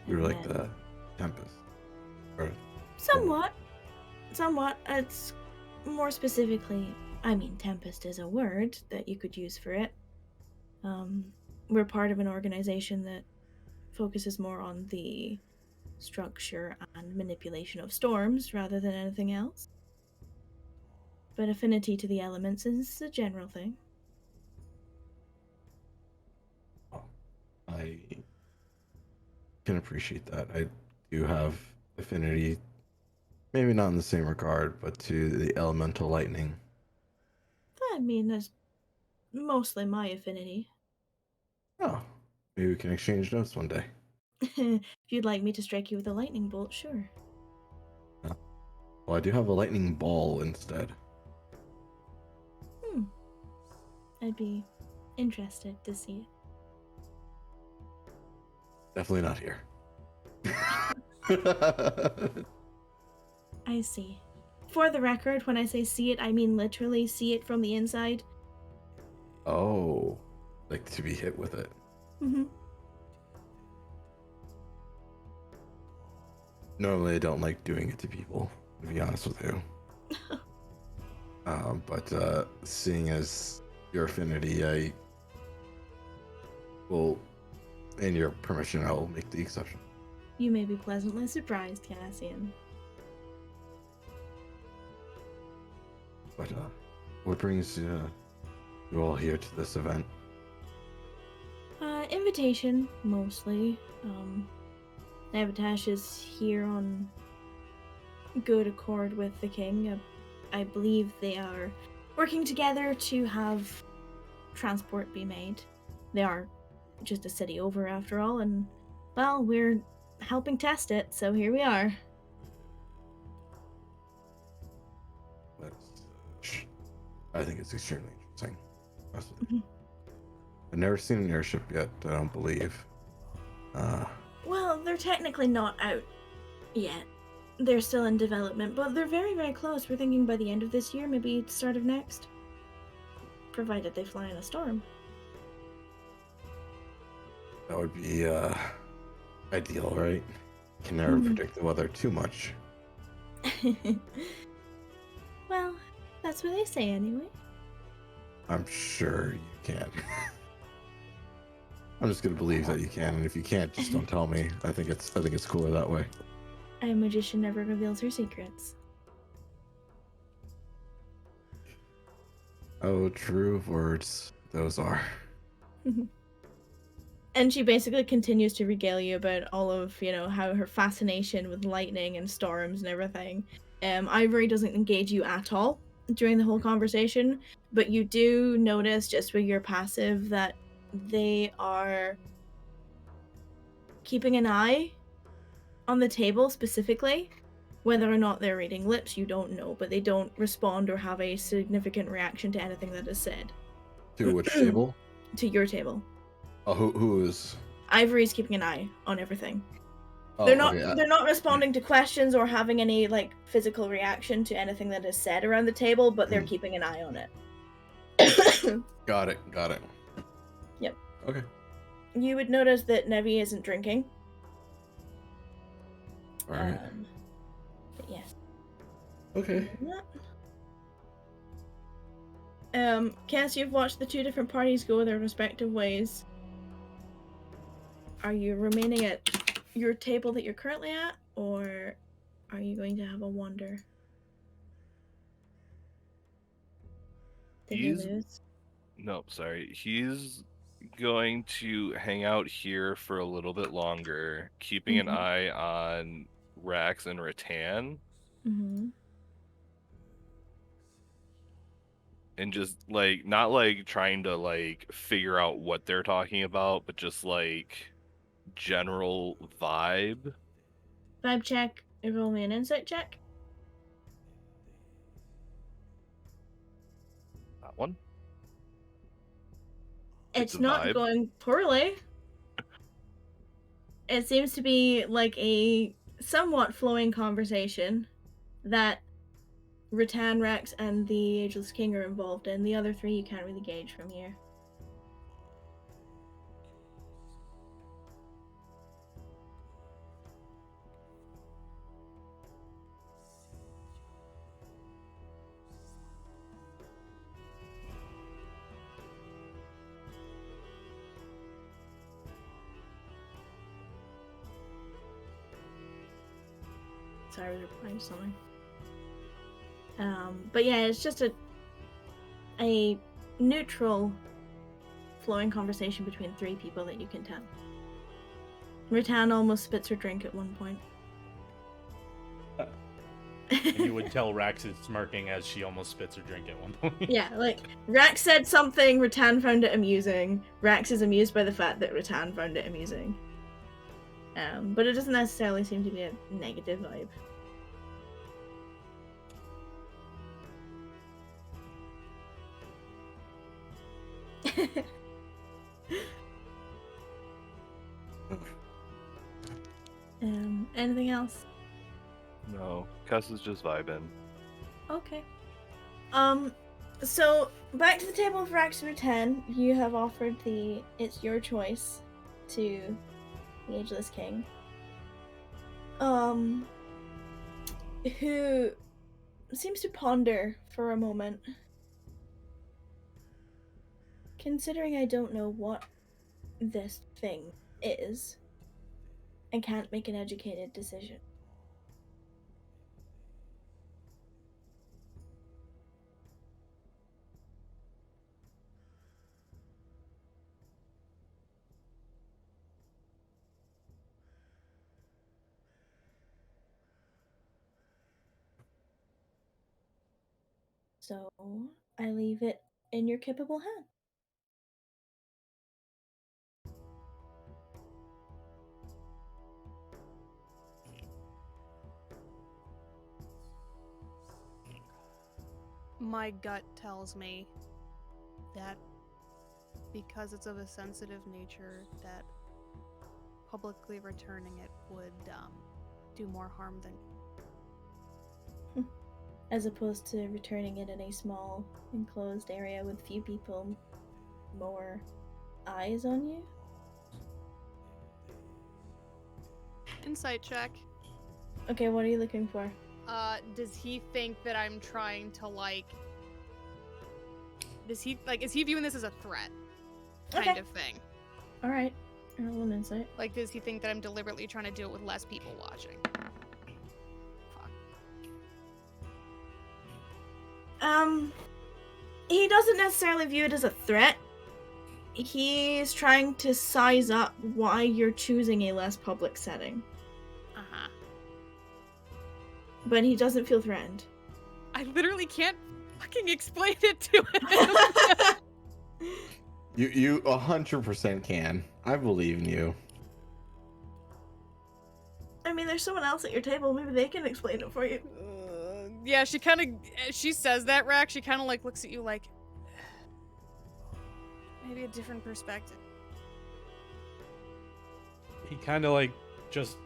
You were And like then- the Tempest. Or, Somewhat. It's more specifically, I mean, Tempest is a word that you could use for it. We're part of an organization that focuses more on the structure and manipulation of storms rather than anything else. But affinity to the elements is a general thing. I can appreciate that. I do have affinity, maybe not in the same regard, but to the elemental lightning. I mean, that's mostly my affinity. Oh, maybe we can exchange notes one day. If you'd like me to strike you with a lightning bolt, sure. Well, I do have a lightning ball instead. I'd be interested to see it. Definitely not here. I see. For the record, when I say see it, I mean literally see it from the inside. Oh, like to be hit with it. Mm-hmm. Normally, I don't like doing it to people, to be honest with you. But seeing as your affinity, I will, and your permission, I will make the exception. You may be pleasantly surprised, Cassian. But what brings you all here to this event? Invitation, mostly. Navitash is here on good accord with the king. I believe they are working together to have transport be made. They are just a city over after all, and, well, we're helping test it, so here we are. I think it's extremely interesting. I've never seen an airship yet, I don't believe. Well, they're technically not out yet. They're still in development, but they're very, very close. We're thinking by the end of this year, maybe start of next. Provided they fly in a storm. That would be ideal, right? Can never predict the weather too much. Well, that's what they say anyway. I'm sure you can. I'm just gonna believe that you can, and if you can't, just don't tell me. I think it's cooler that way. A magician never reveals her secrets. Oh, true words those are. And she basically continues to regale you about all of, how her fascination with lightning and storms and everything. Ivory doesn't engage you at all during the whole conversation, but you do notice just with your passive that they are keeping an eye on the table specifically. Whether or not they're reading lips, you don't know, but they don't respond or have a significant reaction to anything that is said. To which table? To your table. Oh, who is? Ivory's keeping an eye on everything. Oh, They're not okay, they're not responding to questions or having any physical reaction to anything that is said around the table, but they're keeping an eye on it. Got it. Yep. Okay. You would notice that Nevi isn't drinking. All right. But yes. Okay. Cass, you've watched the two different parties go their respective ways. Are you remaining at your table that you're currently at, or are you going to have a wander? Did you lose? Nope, sorry. He's going to hang out here for a little bit longer, keeping an eye on Rax and Rattan. Mm-hmm. And just not trying to figure out what they're talking about, but just general vibe. Vibe check. Roll me an insight check. That one. It's a not vibe. going poorly. It seems to be a somewhat flowing conversation that Rattan, Rex, and the Ageless King are involved in. The other three you can't really gauge from here. Sorry, I was replying to something. But yeah, it's just a neutral flowing conversation between three people that you can tell. Rattan almost spits her drink at one point. And you would tell Rax is smirking as she almost spits her drink at one point. Yeah, Rax said something, Rattan found it amusing. Rax is amused by the fact that Rattan found it amusing. But it doesn't necessarily seem to be a negative vibe. Anything else? No, Cuss is just vibing. Okay. So back to the table of Rax and Rattan. You have offered the "it's your choice" to the Ageless King. Who seems to ponder for a moment. Considering I don't know what this thing is, I can't make an educated decision. So I leave it in your capable hand. My gut tells me that because it's of a sensitive nature that publicly returning it would do more harm than. As opposed to returning it in a small, enclosed area with few people, more eyes on you? Insight check. Okay, what are you looking for? Does he think that I'm trying to is he viewing this as a threat? Kind of thing. Alright. Roll an insight. Like, does he think that I'm deliberately trying to do it with less people watching? He doesn't necessarily view it as a threat. He's trying to size up why you're choosing a less public setting. Uh-huh. But he doesn't feel threatened. I literally can't fucking explain it to him. You 100% can. I believe in you. I mean, there's someone else at your table. Maybe they can explain it for you. Yeah, she says that, Rack. She kind of like looks at you like, maybe a different perspective. He kind of like just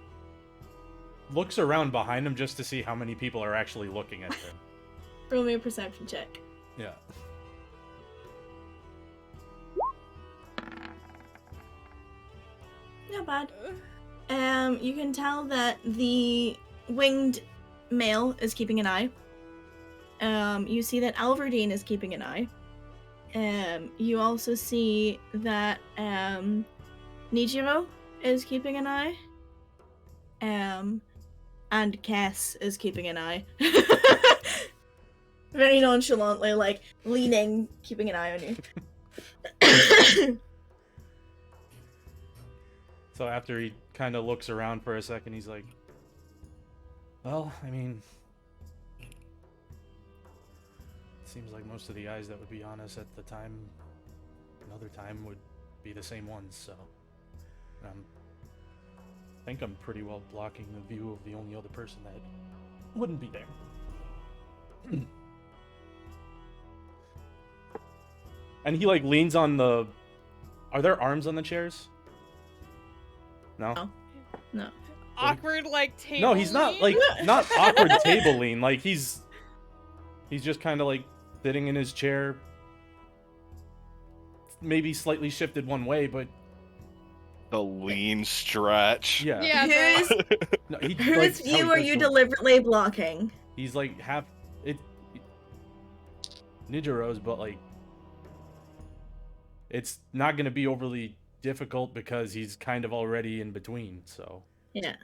looks around behind him just to see how many people are actually looking at him. Roll me a perception check. Yeah. Not bad. You can tell that the winged male is keeping an eye. You see that Alverdine is keeping an eye. You also see that Nijiro is keeping an eye. And Cass is keeping an eye. Very nonchalantly, like, leaning, keeping an eye on you. So after he kind of looks around for a second, he's like, well, I mean, it seems like most of the eyes that would be on us at the time, another time, would be the same ones, so I think I'm pretty well blocking the view of the only other person that wouldn't be there. And he, like, leans on the... Are there arms on the chairs? No? No. Awkward, like, table No, he's not, like, not awkward table lean. Like, he's just kind of, like, sitting in his chair. Maybe slightly shifted one way, but... The lean stretch. Yeah. Yeah, No, Whose view are you deliberately blocking? He's, like, half... Nijiro's, but, like... It's not going to be overly difficult because he's kind of already in between, so... Yeah.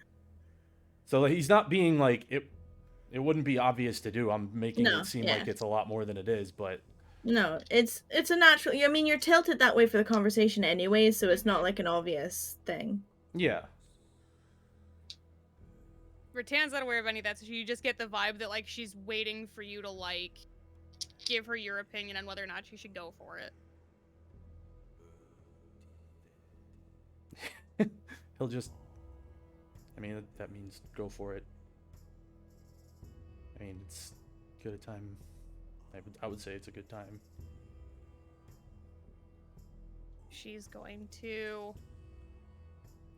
So he's not being, like... It wouldn't be obvious to do. I'm making it seem yeah. like it's a lot more than it is, but... No, it's a natural... I mean, you're tilted that way for the conversation anyway, so it's not like an obvious thing. Yeah. Rattan's not aware of any of that, so you just get the vibe that, like, she's waiting for you to, like, give her your opinion on whether or not she should go for it. He'll just... I mean, that means go for it. I mean, it's good a time... I would say it's a good time. She's going to...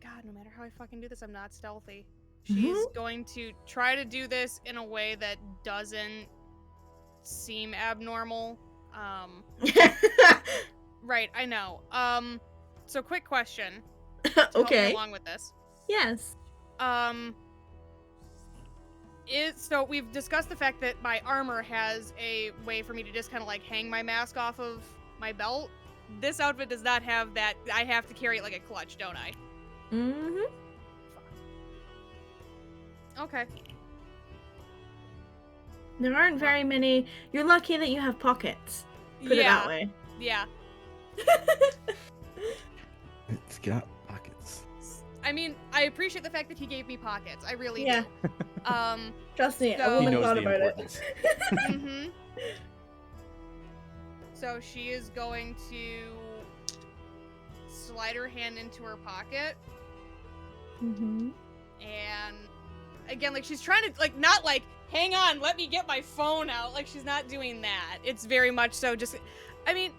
God, no matter how I fucking do this, I'm not stealthy. She's going to try to do this in a way that doesn't seem abnormal. Right, I know. So quick question. To help me along with this. Yes. So we've discussed the fact that my armor has a way for me to just kind of like hang my mask off of my belt. This outfit does not have that. I have to carry it like a clutch, don't I? Mm-hmm. Okay. There aren't very many. You're lucky that you have pockets. Put it that way. Yeah. It's got pockets. I mean, I appreciate the fact that he gave me pockets. I really do. Trust me, so- a woman He knows thought the about importance. Mm-hmm. So she is going to slide her hand into her pocket. Mm-hmm. And again, like, she's trying to, like, not like, hang on, let me get my phone out. Like, she's not doing that. It's very much so just, I mean,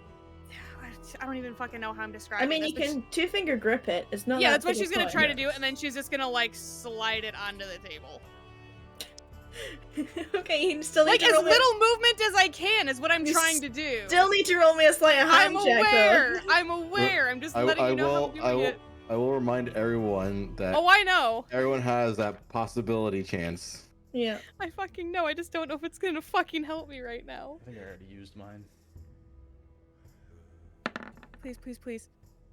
I don't even fucking know how I'm describing I mean, this, you but can two-finger grip it. It's not yeah, that that's what big a she's gonna toy. try to do, and then she's just gonna, like, slide it onto the table. Okay, you still need Like, to as roll little movement as I can is what I'm You trying to do. Still need to roll me a sleight of hand I'm check, aware! though. I'm aware! I'm just letting you know how I'm doing it. I will remind everyone that Oh, I know. everyone has that possibility chance. Yeah. I fucking know. I just don't know if it's gonna fucking help me right now. I think I already used mine. Please, please, please.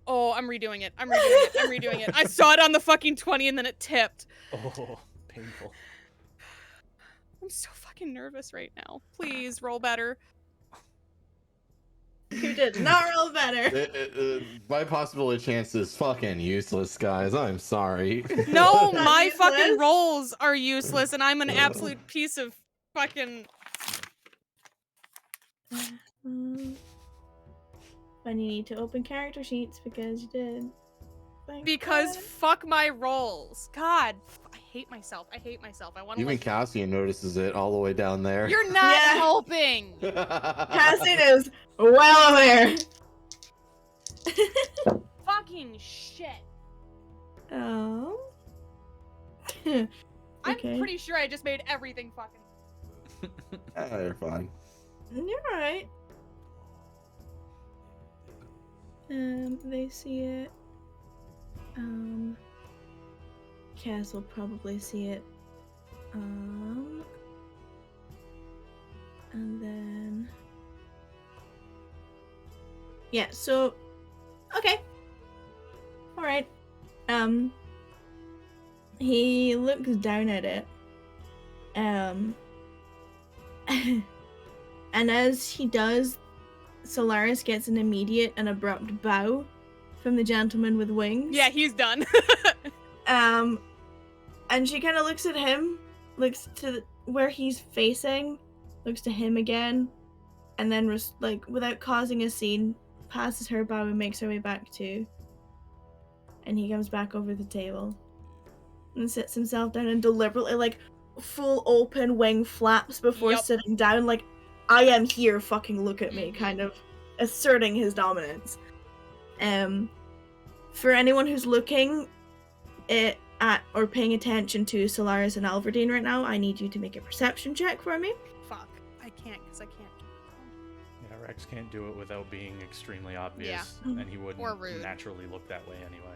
Oh, I'm redoing it. I'm redoing it. I'm redoing it. I saw it on the fucking 20 and then it tipped. Oh, painful. I'm so fucking nervous right now. Please roll better. You did not roll better. My possibility chance is fucking useless, guys. I'm sorry. No, Not my useless? fucking rolls are useless and I'm an absolute piece of fucking... When you need to open character sheets because you did. Thank Because God. fuck my rolls. God, I hate myself. I hate myself. I want to Even like... Cassian notices it all the way down there. You're not Yeah. helping! Cassian is well aware. Fucking shit. Oh. I'm Okay. pretty sure I just made everything fucking... You're fine. You're right. They see it. Cass will probably see it. And then... Yeah, so... Okay. Alright. He looks down at it. And as he does, Solaris gets an immediate and abrupt bow from the gentleman with wings. Yeah, he's done. And she kind of looks at him, looks to where he's facing, looks to him again, and then like without causing a scene, passes her bow and makes her way back to. And he comes back over the table and sits himself down and deliberately, like, full open wing flaps before Yup. sitting down, like, I am here, fucking look at me, kind of asserting his dominance. For anyone who's looking at or paying attention to Solaris and Alverdine right now, I need you to make a perception check for me. Fuck. I can't, because I can't. Yeah, Rex can't do it without being extremely obvious, Yeah. and he Or wouldn't rude. naturally look that way anyway.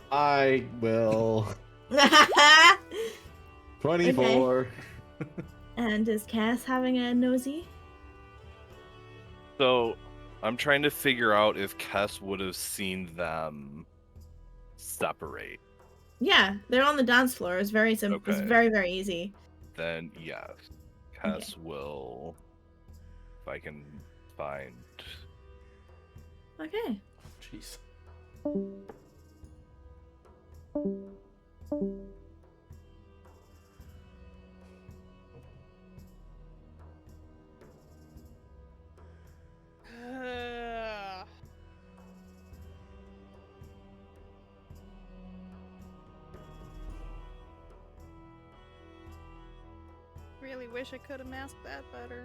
I will. 24. And is Cass having a nosy? So, I'm trying to figure out if Kess would have seen them separate. Yeah, they're on the dance floor. It's very simple. It's Okay. very, very easy. Then yes, Kess will. If I can find. Okay. Jeez. Really wish I could have masked that better.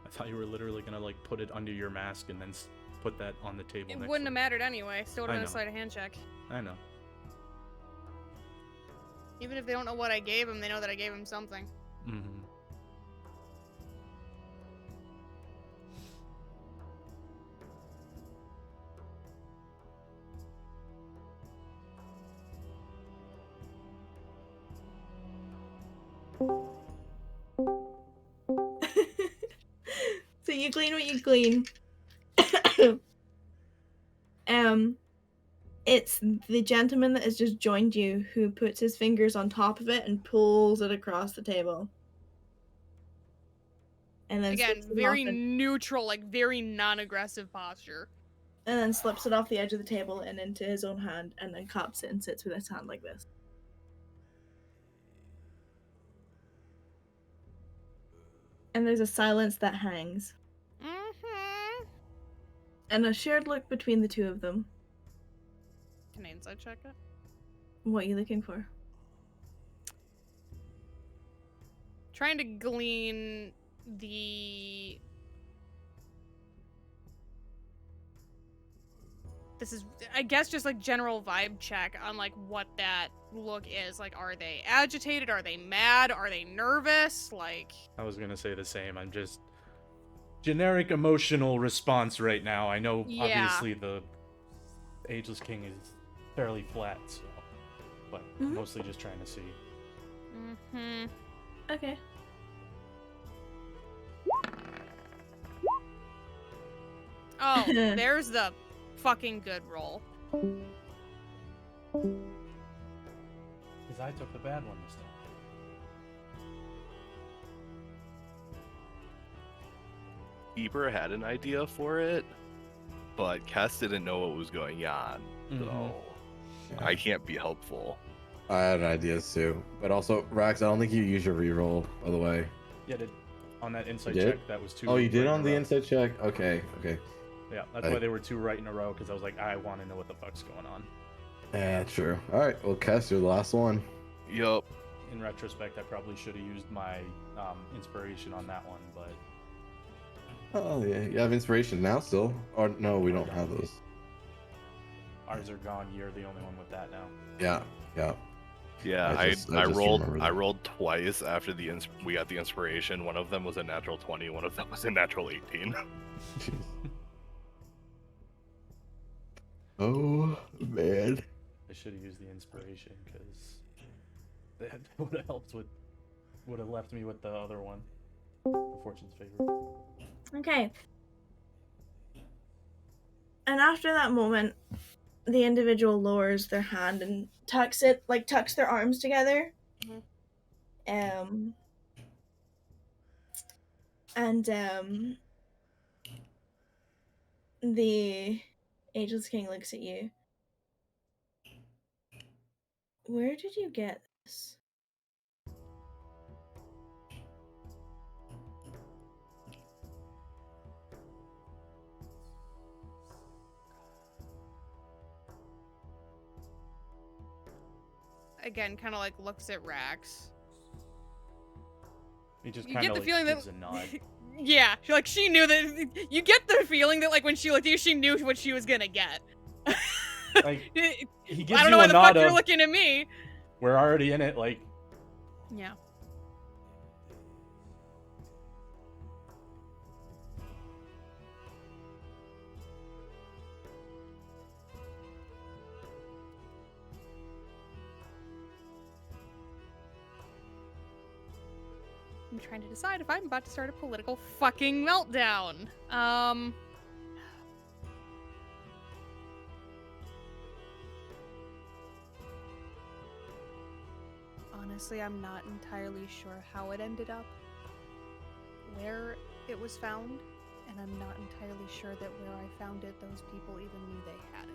I thought you were literally gonna like put it under your mask and then put that on the table. It next wouldn't to have mattered anyway. Still would I have been a know. sleight of hand check. I know. Even if they don't know what I gave him, they know that I gave him something. Mm-hmm. So you glean what you glean. It's the gentleman that has just joined you who puts his fingers on top of it and pulls it across the table. And then Again, slips it very off neutral, like very non-aggressive posture. and then slips it off the edge of the table and into his own hand, and then cups it and sits with his hand like this. And there's a silence that hangs, Mm-hmm. and a shared look between the two of them. Can I inside check it? What are you looking for? Trying to glean the this is, I guess, just like general vibe check on like what that look is. Like, are they agitated? Are they mad? Are they nervous? Like, I was gonna say the same. I'm just generic emotional response right now. I know Yeah. obviously the Ageless King is fairly flat, so, but mostly just trying to see. Okay. Oh, there's the fucking good roll. Because I took the bad one this time. Eber had an idea for it, but Cass didn't know what was going on, so I can't be helpful. I had ideas too, but also Rax, I don't think you used your reroll, by the way. Yeah, on that insight You did? check, that was 2. Oh, you did right on in a the row. inside check? Okay. Yeah, that's why they were 2 right in a row, because I was like, I want to know what the fuck's going on. Yeah, true. All right, well, Cass, you're the last one. Yup. In retrospect, I probably should have used my inspiration on that one, but... Oh, yeah, you have inspiration now still? Or no, we don't have those. Ours are gone. You're the only one with that now. Yeah. Yeah, I I just rolled remember I that. rolled twice after we got the inspiration. One of them was a natural 20, one of them was a natural 18. Oh, man. I should have used the inspiration, because that would have helped with... would have left me with the other one. The Fortune's Favor. Okay. And after that moment, the individual lowers their hand and tucks their arms together. The Ageless King looks at you. Where did you get this? Again, kind of like looks at Rax. He just You kind get of the like feeling that gives a nod. yeah, she knew that. You get the feeling that like when she looked at you, she knew what she was gonna get. Like, he gives I don't you know why a the fuck nod you're of, looking at me. we're already in it, like... Yeah. I'm trying to decide if I'm about to start a political fucking meltdown. Honestly, I'm not entirely sure how it ended up, where it was found, and I'm not entirely sure that where I found it, those people even knew they had it.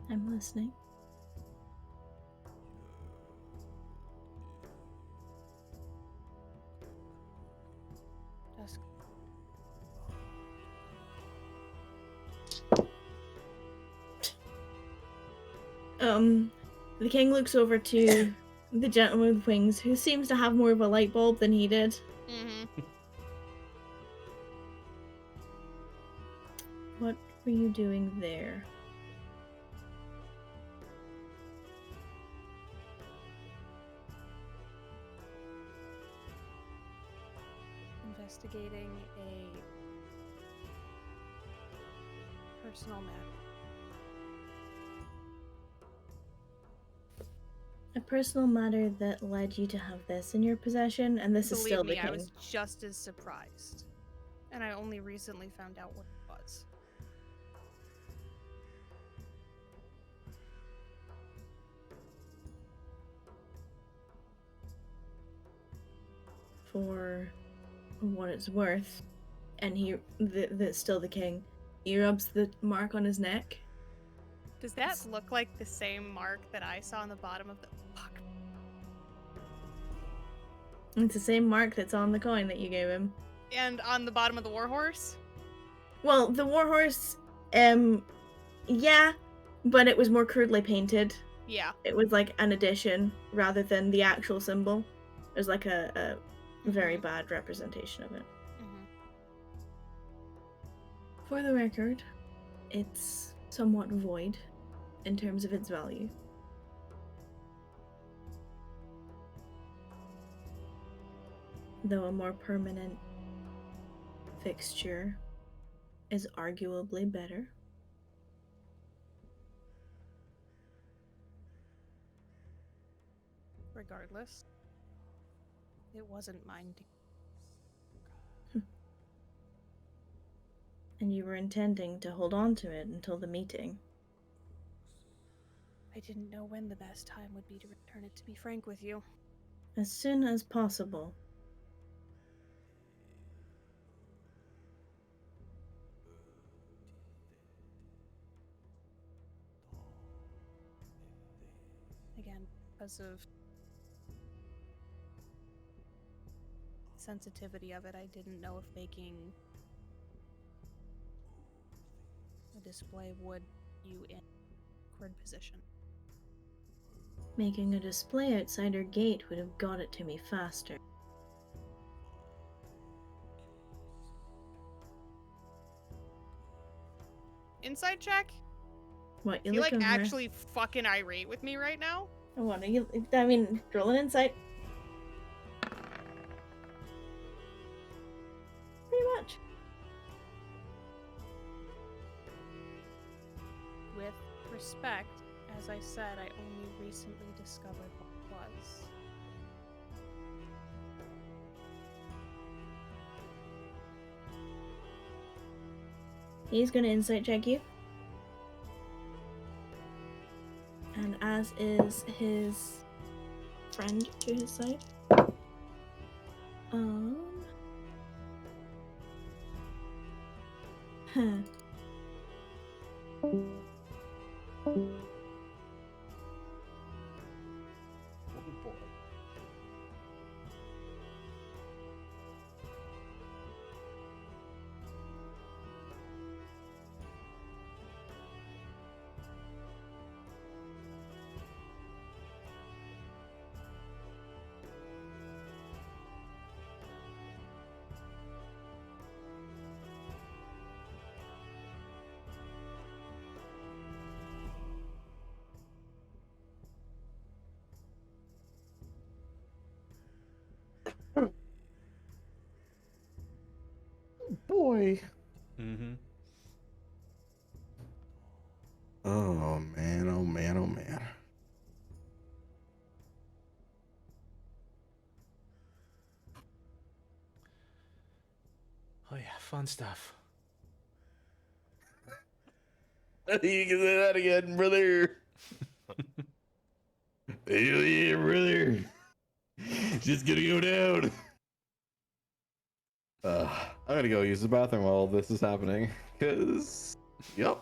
I'm listening. Just The king looks over to the gentleman with wings, who seems to have more of a light bulb than he did. What were you doing there? investigating a personal matter. A personal matter that led you to have this in your possession, and this is Believe still me, the king. I was just as surprised. And I only recently found out what it was. For what it's worth, and that's still the king. He rubs the mark on his neck. Does that look like the same mark that I saw on the bottom of the... Fuck. It's the same mark that's on the coin that you gave him. And on the bottom of the warhorse? Well, the warhorse, yeah, but it was more crudely painted. Yeah. It was like an addition rather than the actual symbol. It was like a very bad representation of it. Mhm. For the record, it's somewhat void in terms of its value. Though a more permanent fixture is arguably better. Regardless, it wasn't mine. And you were intending to hold on to it until the meeting. I didn't know when the best time would be to return it, to be frank with you. As soon as possible. Again, because of sensitivity of it, I didn't know if making a display would you in awkward position. Making a display outside her gate would have got it to me faster. Insight check? What, you You looking like for? actually fucking irate with me right now? What are you? I mean, roll an insight. Pretty much. With respect, as I said, I only recently discovered what it was. He's gonna insight check you. And as is his friend to his side. Huh. Oh boy. Boy. Mm-hmm. Oh man, oh man, oh man. Oh yeah, fun stuff. You can say that again, brother. Hell yeah, brother. Just gonna go down. I'm gonna go use the bathroom while this is happening. Cause, yep.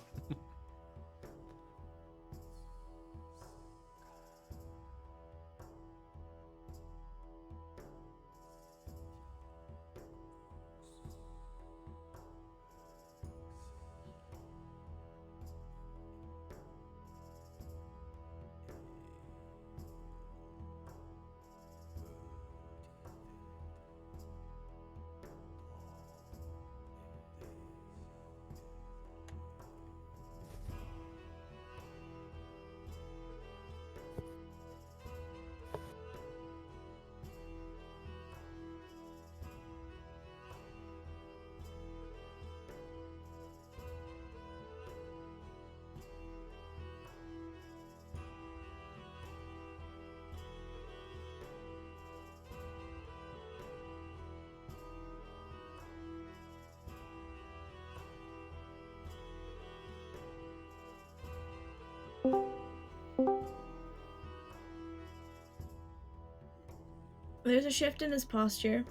There's a shift in his posture,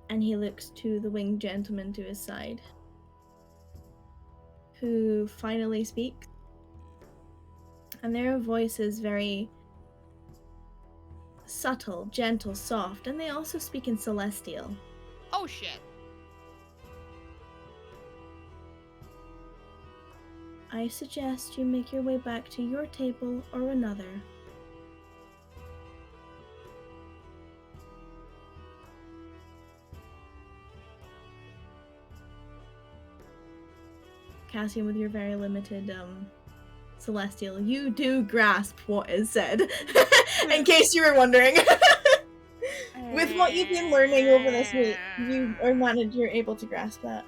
and he looks to the winged gentleman to his side, who finally speaks. And their voice is very subtle, gentle, soft, and they also speak in Celestial. Oh shit. I suggest you make your way back to your table or another. Cassian, with your very limited celestial, you do grasp what is said. In case you were wondering. With what you've been learning over this week, you're able to grasp that.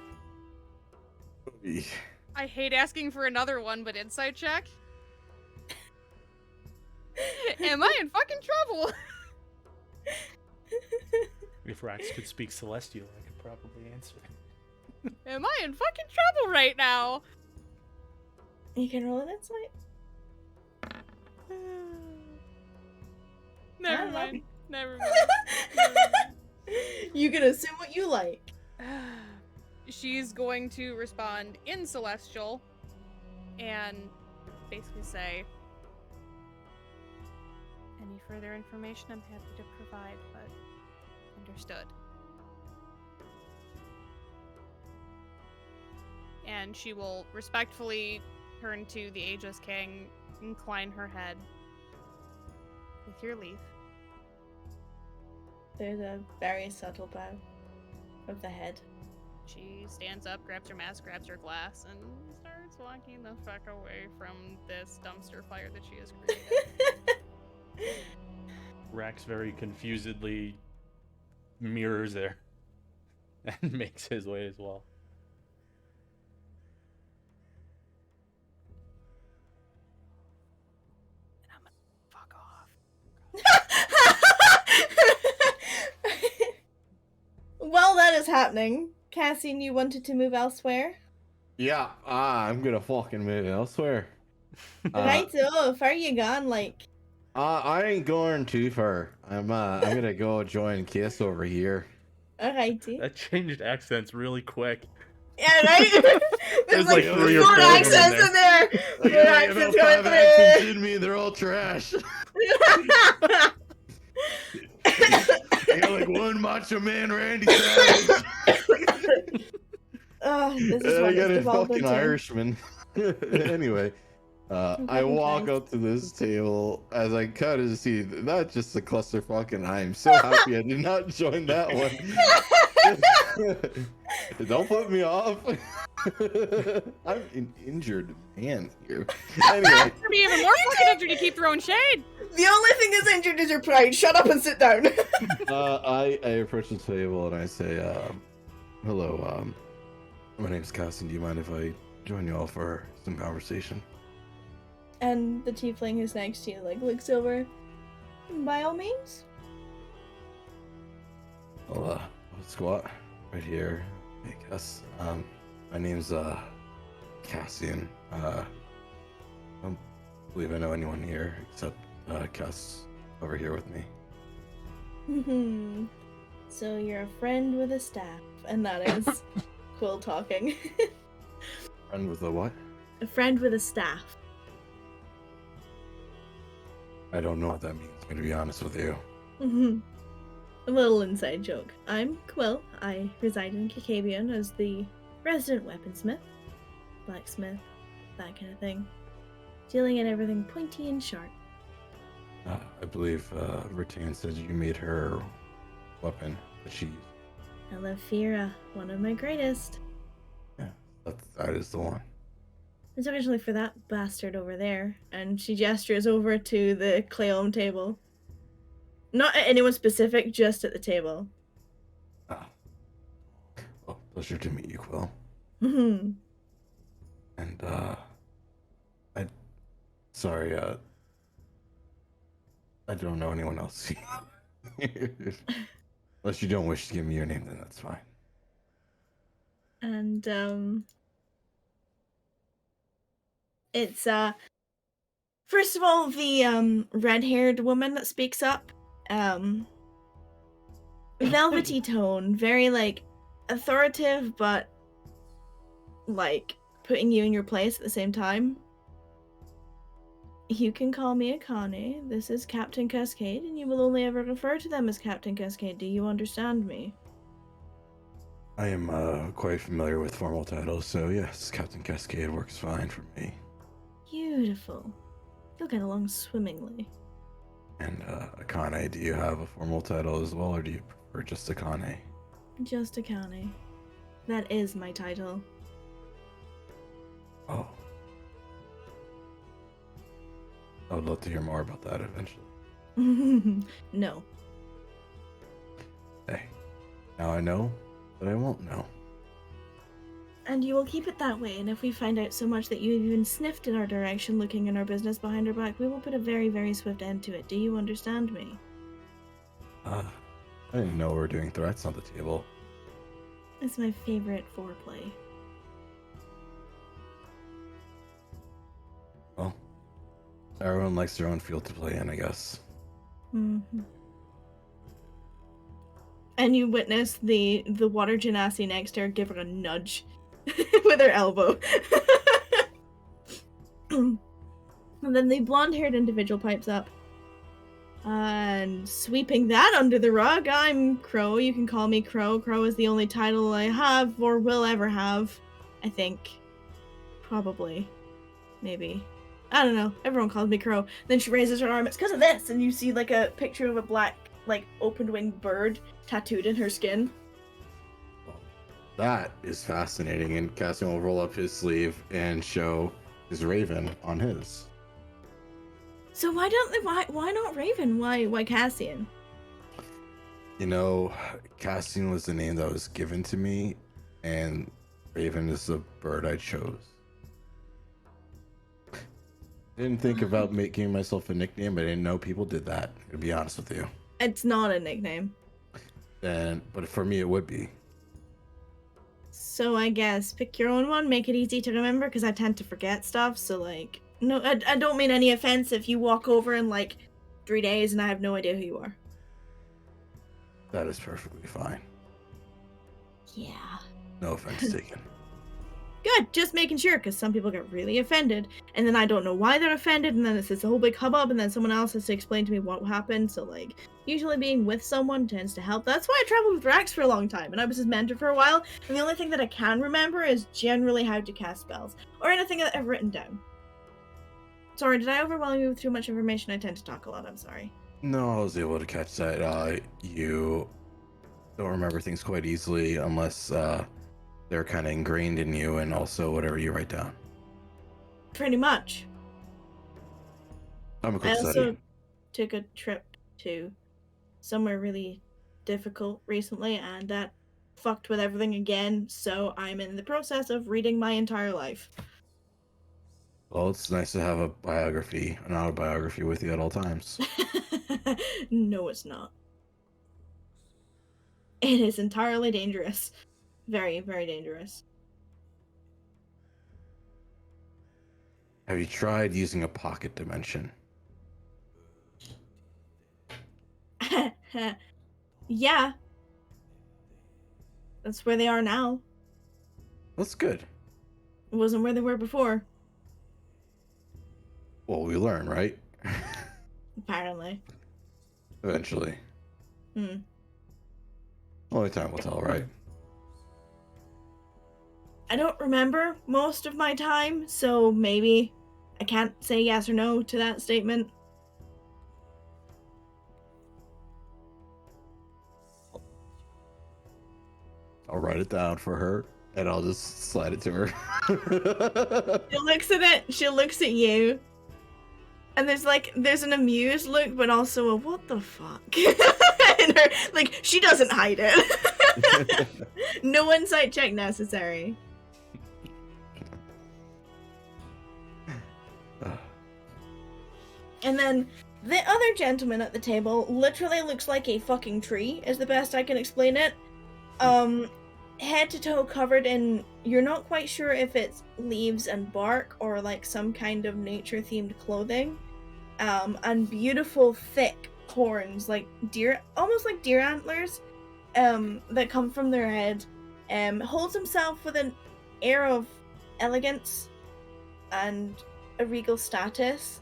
I hate asking for another one, but insight check. Am I in fucking trouble? If Rax could speak Celestial, I could probably answer. Am I in fucking trouble right now? You can roll an insight. Never mind. Never mind. You can assume what you like. She's going to respond in Celestial and basically say, any further information I'm happy to provide, but understood. And she will respectfully turn to the Ageless King, incline her head. With your leave. There's a very subtle bow of the head. She stands up, grabs her mask, grabs her glass, and starts walking the fuck away from this dumpster fire that she has created. Rax very confusedly mirrors there and makes his way as well. And I'm gonna fuck off. While that is happening, Cassian, you wanted to move elsewhere? Yeah, I'm gonna fucking move elsewhere. Right, so far you gone, like? I ain't going too far. I'm gonna go join Kiss over here. Alrighty. That changed accents really quick. Yeah, right? There's like 3 or 4 four of them accents in there. I got like about 5 accents in me, they're all trash. I got like one Macho Man Randy Savage. This is And I what got it's a evolved fucking into. Irishman. Anyway, I walk up to this table as I cut and see not just a clusterfuck, and I am so happy I did not join that one. Don't put me off. I'm an injured man here. Anyway, It's gonna be even more fucking injured to keep throwing shade. The only thing that's injured is your pride. Shut up and sit down. I approach the table and I say, hello, my name's Cassian. Do you mind if I join you all for some conversation? And the tiefling who's next to you, like, looks over. By all means. I'll squat right here, I guess. My name's, Cassian. I don't believe I know anyone here except, Cass over here with me. So you're a friend with a staff, and that is Quill talking. Friend with a what? A friend with a staff. I don't know what that means, to be honest with you. A little inside joke. I'm Quill. I reside in Kakabian as the resident weaponsmith, blacksmith, that kind of thing. Dealing in everything pointy and sharp. I believe, Rattan said you made her weapon that she used. I love Fira, one of my greatest. Yeah, that is the one. It's originally for that bastard over there, and she gestures over to the Cleome table. Not at anyone specific, just at the table. Well, pleasure to meet you, Quill. And Sorry, I don't know anyone else. Unless you don't wish to give me your name, then that's fine. It's first of all the red-haired woman that speaks up. Velvety tone, very like authoritative, but like putting you in your place at the same time. You can call me Akane. This is Captain Cascade, and you will only ever refer to them as Captain Cascade. Do you understand me? I am quite familiar with formal titles, so yes, Captain Cascade works fine for me. Beautiful. You'll get along swimmingly. And Akane, do you have a formal title as well, or do you prefer just Akane? Just Akane. That is my title. Oh. I would love to hear more about that eventually. No. Hey, now I know, but I won't know. And you will keep it that way, and if we find out so much that you even sniffed in our direction looking in our business behind our back, we will put a very, very swift end to it. Do you understand me? I didn't know we were doing threats on the table. It's my favorite foreplay. Well, everyone likes their own field to play in, I guess. Mm-hmm. And you witness the water genasi next to her give her a nudge with her elbow. And then the blonde-haired individual pipes up. And sweeping that under the rug, I'm Crow. You can call me Crow. Crow is the only title I have or will ever have. I think. Probably. Maybe. I don't know. Everyone calls me Crow. Then she raises her arm. It's because of this. And you see like a picture of a black, like, open-winged bird tattooed in her skin. That is fascinating, and Cassian will roll up his sleeve and show his raven on his. So why not Raven? Why Cassian? You know, Cassian was the name that was given to me, and Raven is the bird I chose. Didn't think about making myself a nickname, but I didn't know people did that, to be honest with you. It's not a nickname. But for me, it would be. So I guess pick your own one, make it easy to remember, because I tend to forget stuff, so like... No, I don't mean any offense if you walk over in like 3 days and I have no idea who you are. That is perfectly fine. Yeah. No offense taken. Good, just making sure, because some people get really offended, and then I don't know why they're offended, and then it's this whole big hubbub, and then someone else has to explain to me what happened, so like, usually being with someone tends to help. That's why I traveled with Rax for a long time, and I was his mentor for a while, and the only thing that I can remember is generally how to cast spells, or anything that I've written down. Sorry, did I overwhelm you with too much information? I tend to talk a lot, I'm sorry. No, I was able to catch that. You don't remember things quite easily unless they're kind of ingrained in you, and also whatever you write down. Pretty much. I'm a quick I also study. took a trip to somewhere really difficult recently, and that fucked with everything again, so I'm in the process of reading my entire life. Well, it's nice to have a biography, an autobiography with you at all times. No, it's not. It is entirely dangerous. Very, very dangerous. Have you tried using a pocket dimension? Yeah. That's where they are now. That's good. It wasn't where they were before, Well, we learn, right? apparently. Eventually. Hmm. Only time will tell, right? I don't remember most of my time, so maybe I can't say yes or no to that statement. I'll write it down for her, and I'll just slide it to her. She looks at it, she looks at you, and there's an amused look, but also a what the fuck? And her, like, she doesn't hide it. No insight check necessary. And then the other gentleman at the table literally looks like a fucking tree, is the best I can explain it. Head to toe covered in, you're not quite sure if it's leaves and bark or like some kind of nature themed clothing. And beautiful thick horns, like deer, almost like deer antlers, that come from their head. Holds himself with an air of elegance and a regal status.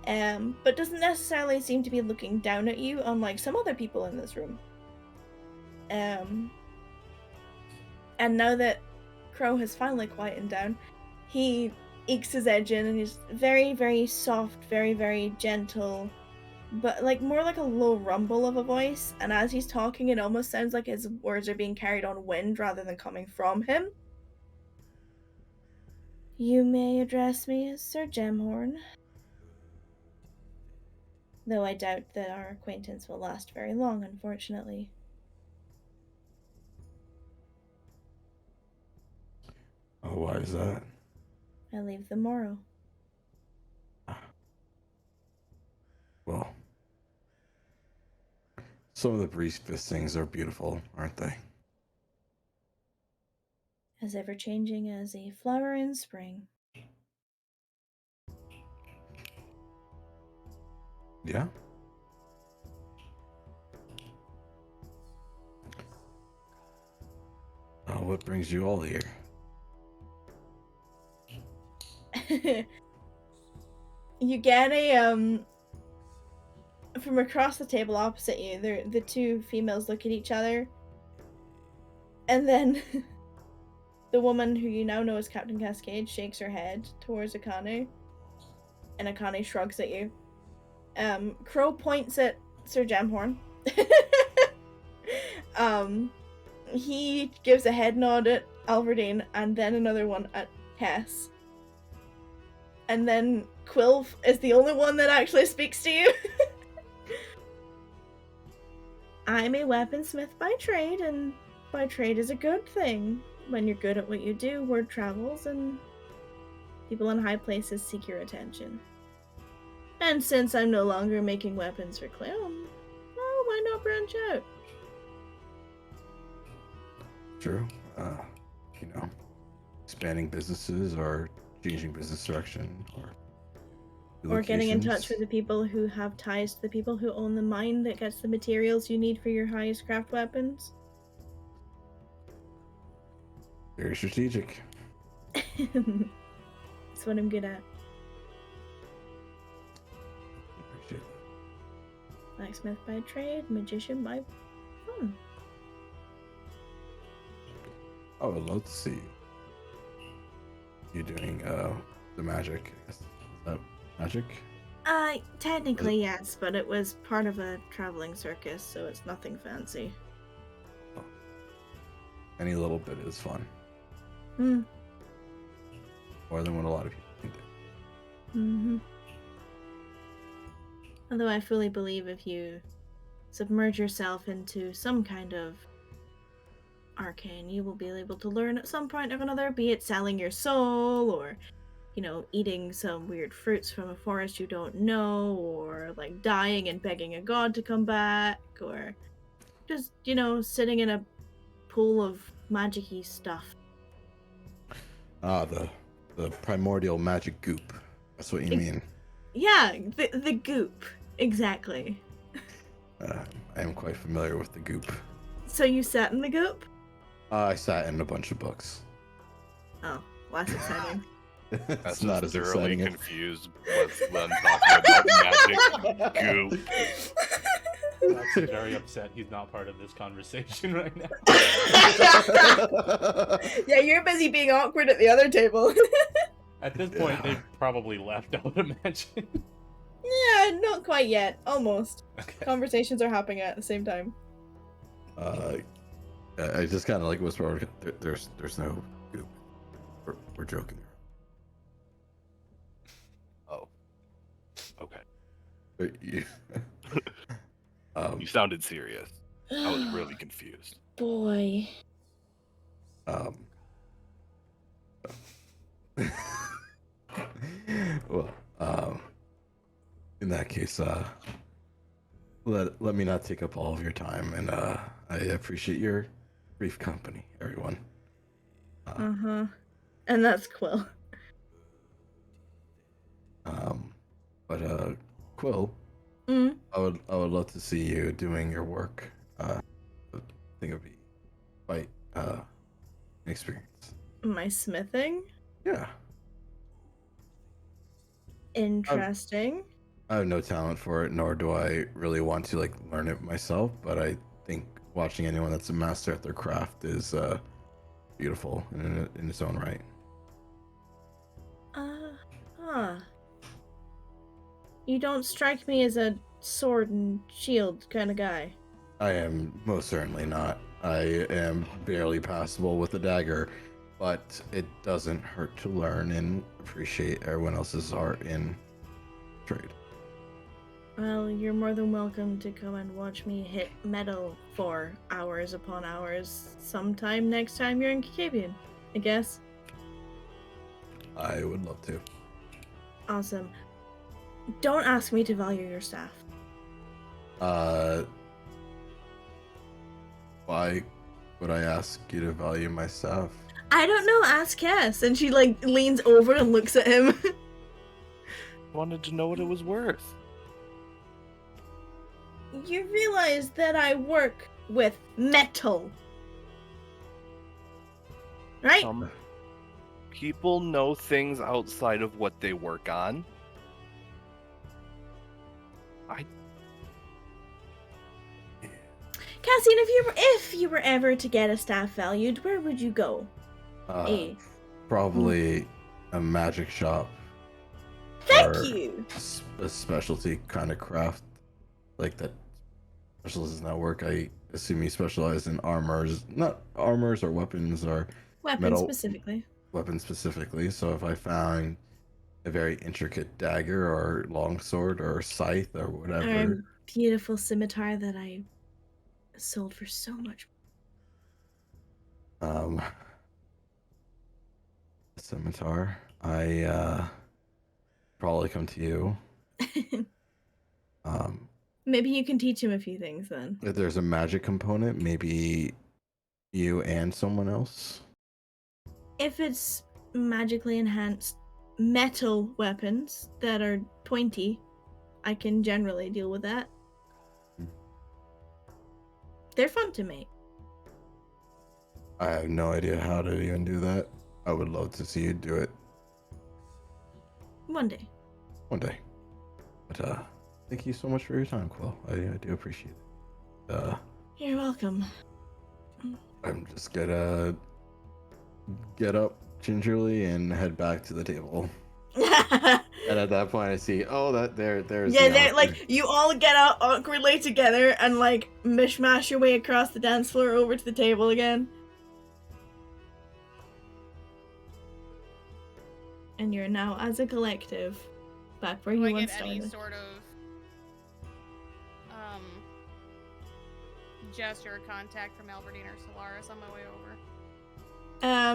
But doesn't necessarily seem to be looking down at you, unlike some other people in this room. And now that Crow has finally quietened down, he ekes his edge in and he's very, very soft, very, very gentle, but like more like a low rumble of a voice. And as he's talking, it almost sounds like his words are being carried on wind rather than coming from him. You may address me as Sir Gemhorn. Though I doubt that our acquaintance will last very long, unfortunately. Oh, why is that? I leave the morrow. Well, some of the briefest things are beautiful, aren't they? As ever-changing as a flower in spring. Yeah? What brings you all here? You get a, from across the table opposite you, the two females look at each other. And then the woman who you now know as Captain Cascade shakes her head towards Akane. And Akane shrugs at you. Crow points at Sir Gemhorn. He gives a head nod at Alverdine and then another one at Tess. And then Quilv is the only one that actually speaks to you. I'm a weaponsmith by trade, and by trade is a good thing. When you're good at what you do, word travels and people in high places seek your attention. And since I'm no longer making weapons for Cleon, well, why not branch out? True. Expanding businesses or changing business direction Or getting in touch locations. with the people who have ties to the people who own the mine that gets the materials you need for your highest craft weapons. Very strategic. That's what I'm good at. Appreciate it. Blacksmith by trade, magician by fun. I would love to see you doing the magic. Is that magic? Technically yes, but it was part of a traveling circus, so it's nothing fancy. Any little bit is fun. More than what a lot of people can do. Although I fully believe if you submerge yourself into some kind of arcane, you will be able to learn at some point or another, be it selling your soul, or, eating some weird fruits from a forest you don't know, or, like, dying and begging a god to come back, or just, sitting in a pool of magic-y stuff. Ah, the primordial magic goop. That's what you mean. Yeah, the goop. Exactly. I am quite familiar with the goop. So you sat in the goop? I sat in a bunch of books. Oh, less exciting. It's That's not as thoroughly exciting. confused when talking about magic goop. Max is very upset he's not part of this conversation right now. Yeah, you're busy being awkward at the other table. At this point, they've probably left, I would imagine. Yeah, not quite yet. Almost. Okay. Conversations are happening at the same time. I just kind of like whisper. There's no goop. We're joking. Oh. Okay. You, You sounded serious. I was really confused. Boy. Well, in that case, let me not take up all of your time, and I appreciate your brief company, everyone. And that's Quill. But Quill, I would love to see you doing your work. I think it'd be quite an experience. My smithing? Yeah. Interesting. I have no talent for it, nor do I really want to learn it myself. But I think watching anyone that's a master at their craft is beautiful in its own right. You don't strike me as a sword and shield kind of guy. I am most certainly not. I am barely passable with a dagger, but it doesn't hurt to learn and appreciate everyone else's art in trade. Well, you're more than welcome to come and watch me hit metal for hours upon hours sometime next time you're in Kabian, I guess. I would love to. Awesome. Don't ask me to value your staff. Why would I ask you to value my stuff? I don't know, ask Cass. And she like leans over and looks at him. Wanted to know what it was worth. You realize that I work with metal, right? People know things outside of what they work on. Cassian, if you were ever to get a staff valued, where would you go? Probably a magic shop. Thank or you. A specialty kind of craft like that specializes in that work. I assume you specialize in armors, not armors or weapons or Weapons metal specifically. weapons specifically. So if I found a very intricate dagger or longsword or scythe or whatever, Beautiful scimitar that I sold for so much. scimitar, I probably come to you. Maybe you can teach him a few things then. If there's a magic component, maybe you and someone else. If it's magically enhanced metal weapons that are pointy, I can generally deal with that. They're fun to make. I have no idea how to even do that. I would love to see you do it One day. one day. But thank you so much for your time, Quill. I do appreciate it. You're welcome. I'm just gonna get up gingerly and head back to the table. And at that point, I see, there's Yeah, the they're altar. like you all get out awkwardly together and like mishmash your way across the dance floor over to the table again. And you're now, as a collective, back where Do you I once get any started. sort of gesture or contact from Albertine or Solaris on my way over?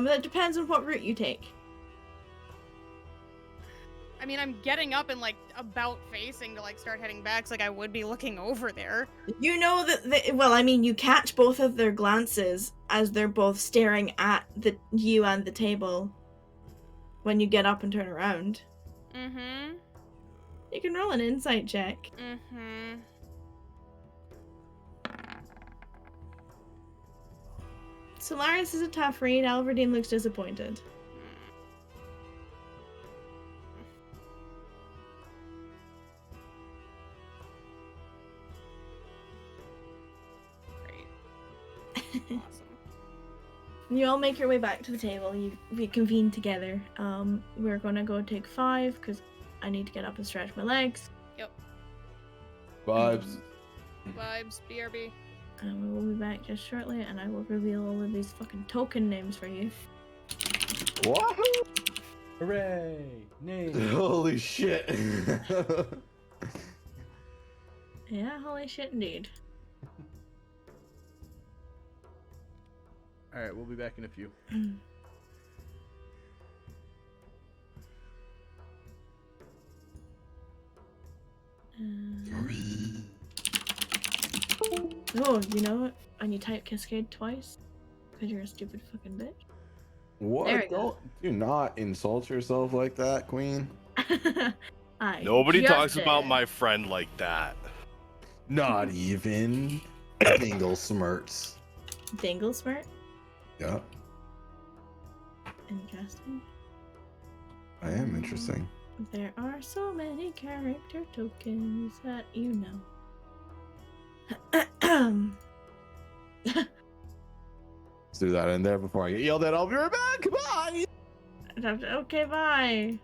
That depends on what route you take. I mean, I'm getting up and like about facing to like start heading back, so like I would be looking over there. You know that you catch both of their glances as they're both staring at you and the table when you get up and turn around. Mm-hmm. You can roll an insight check. Mm-hmm. Solaris is a tough read. Alverdine looks disappointed. Great. Awesome. You all make your way back to the table. You reconvene together. We're gonna go take 5 because I need to get up and stretch my legs. Yep. Vibes. Vibes. BRB. And we will be back just shortly, and I will reveal all of these fucking token names for you. What? Hooray! Name. Holy shit. Yeah, holy shit indeed. All right, we'll be back in a few. Oh, you know what? And you type Cascade twice? Because you're a stupid fucking bitch. What? There we go. Do not insult yourself like that, Queen. Nobody just talks about did. my friend like that. Not even Dingle smirts. Dingle Smart? Yeah, Interesting. I am interesting. There are so many character tokens that you know. Let's do that in there before I get yelled at. I'll be right back. Bye. Okay, bye.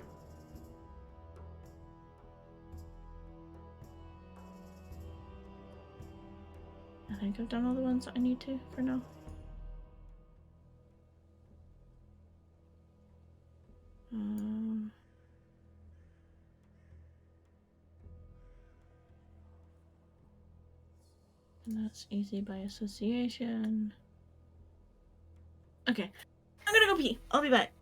I think I've done all the ones that I need to for now. And that's easy by association. Okay. I'm gonna go pee. I'll be back.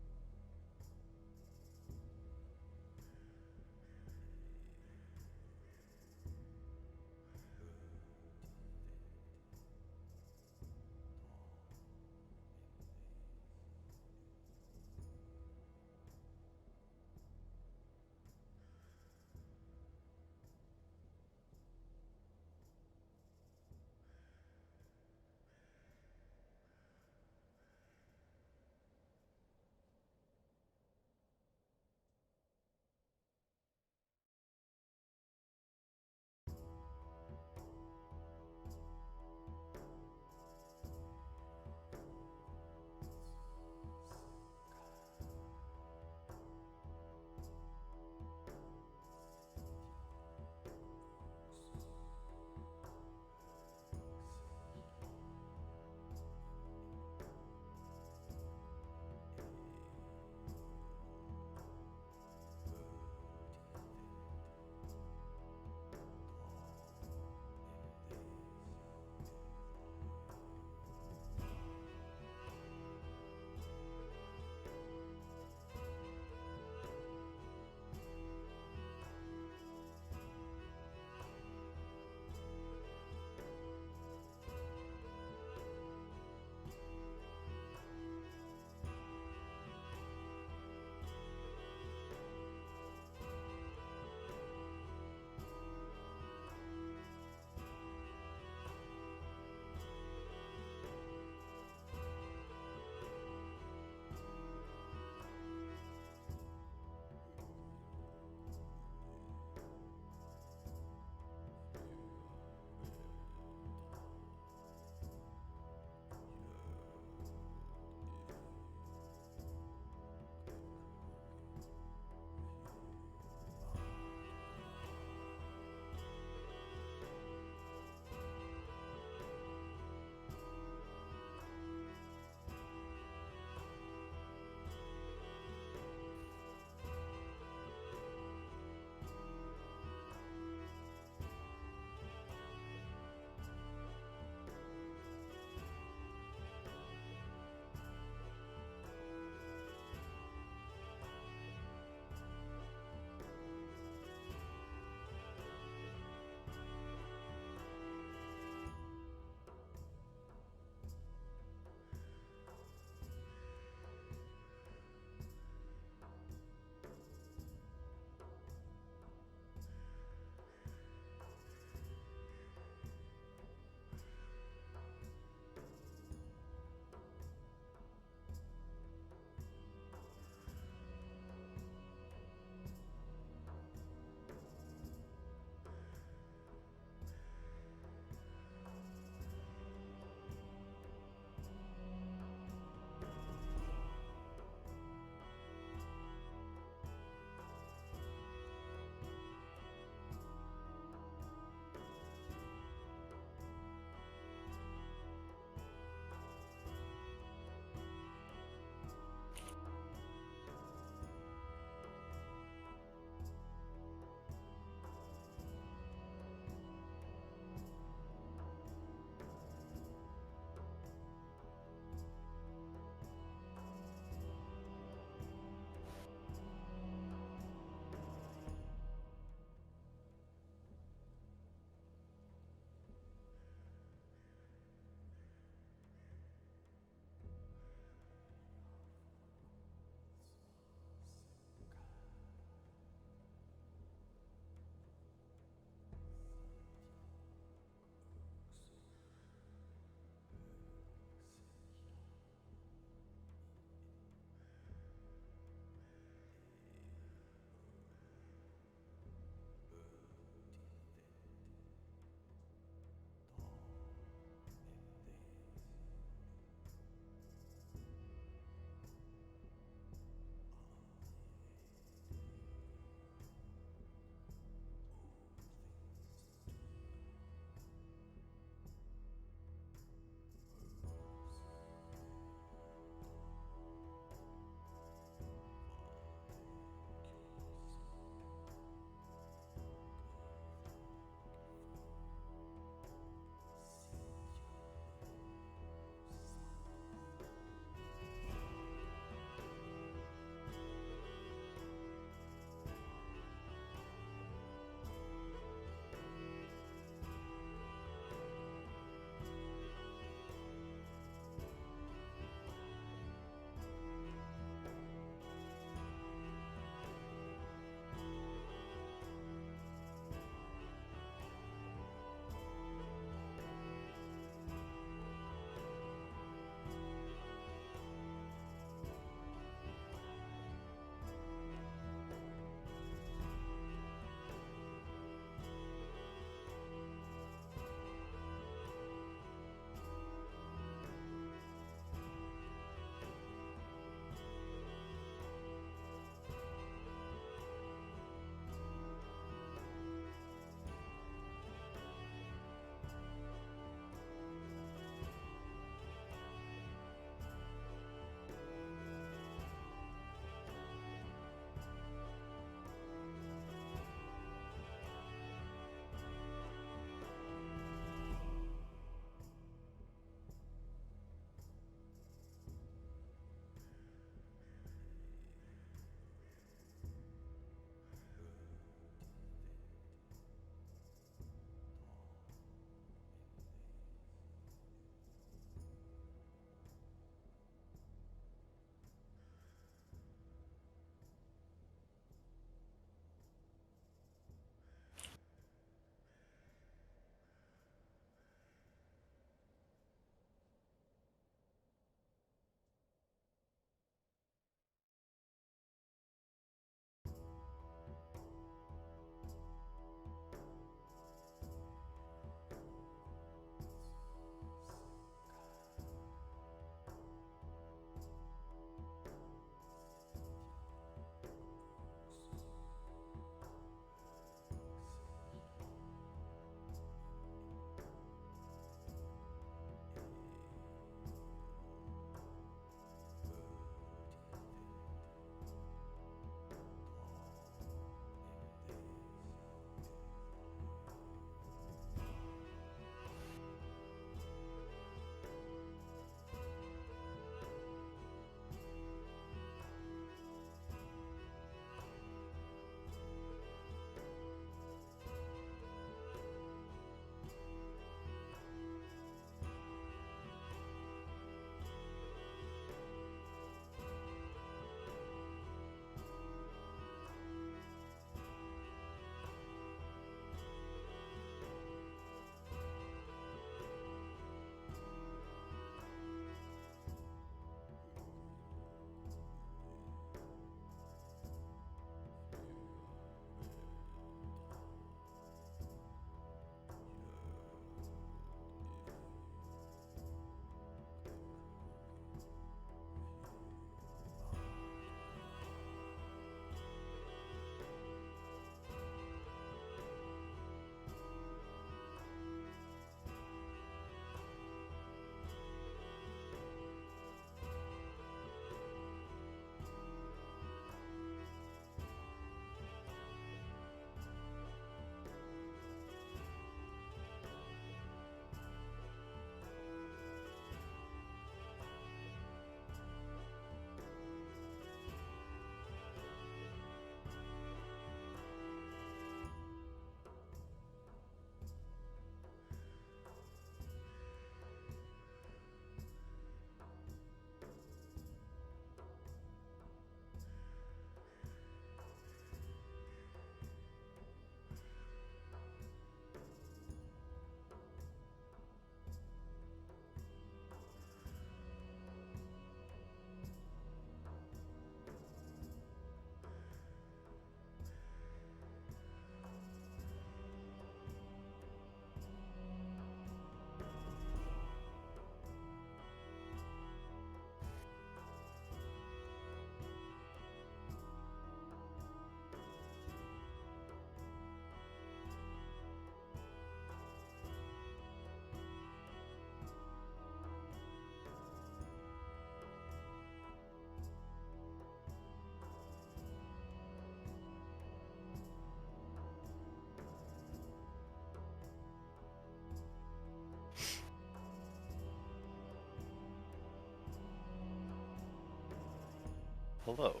Hello.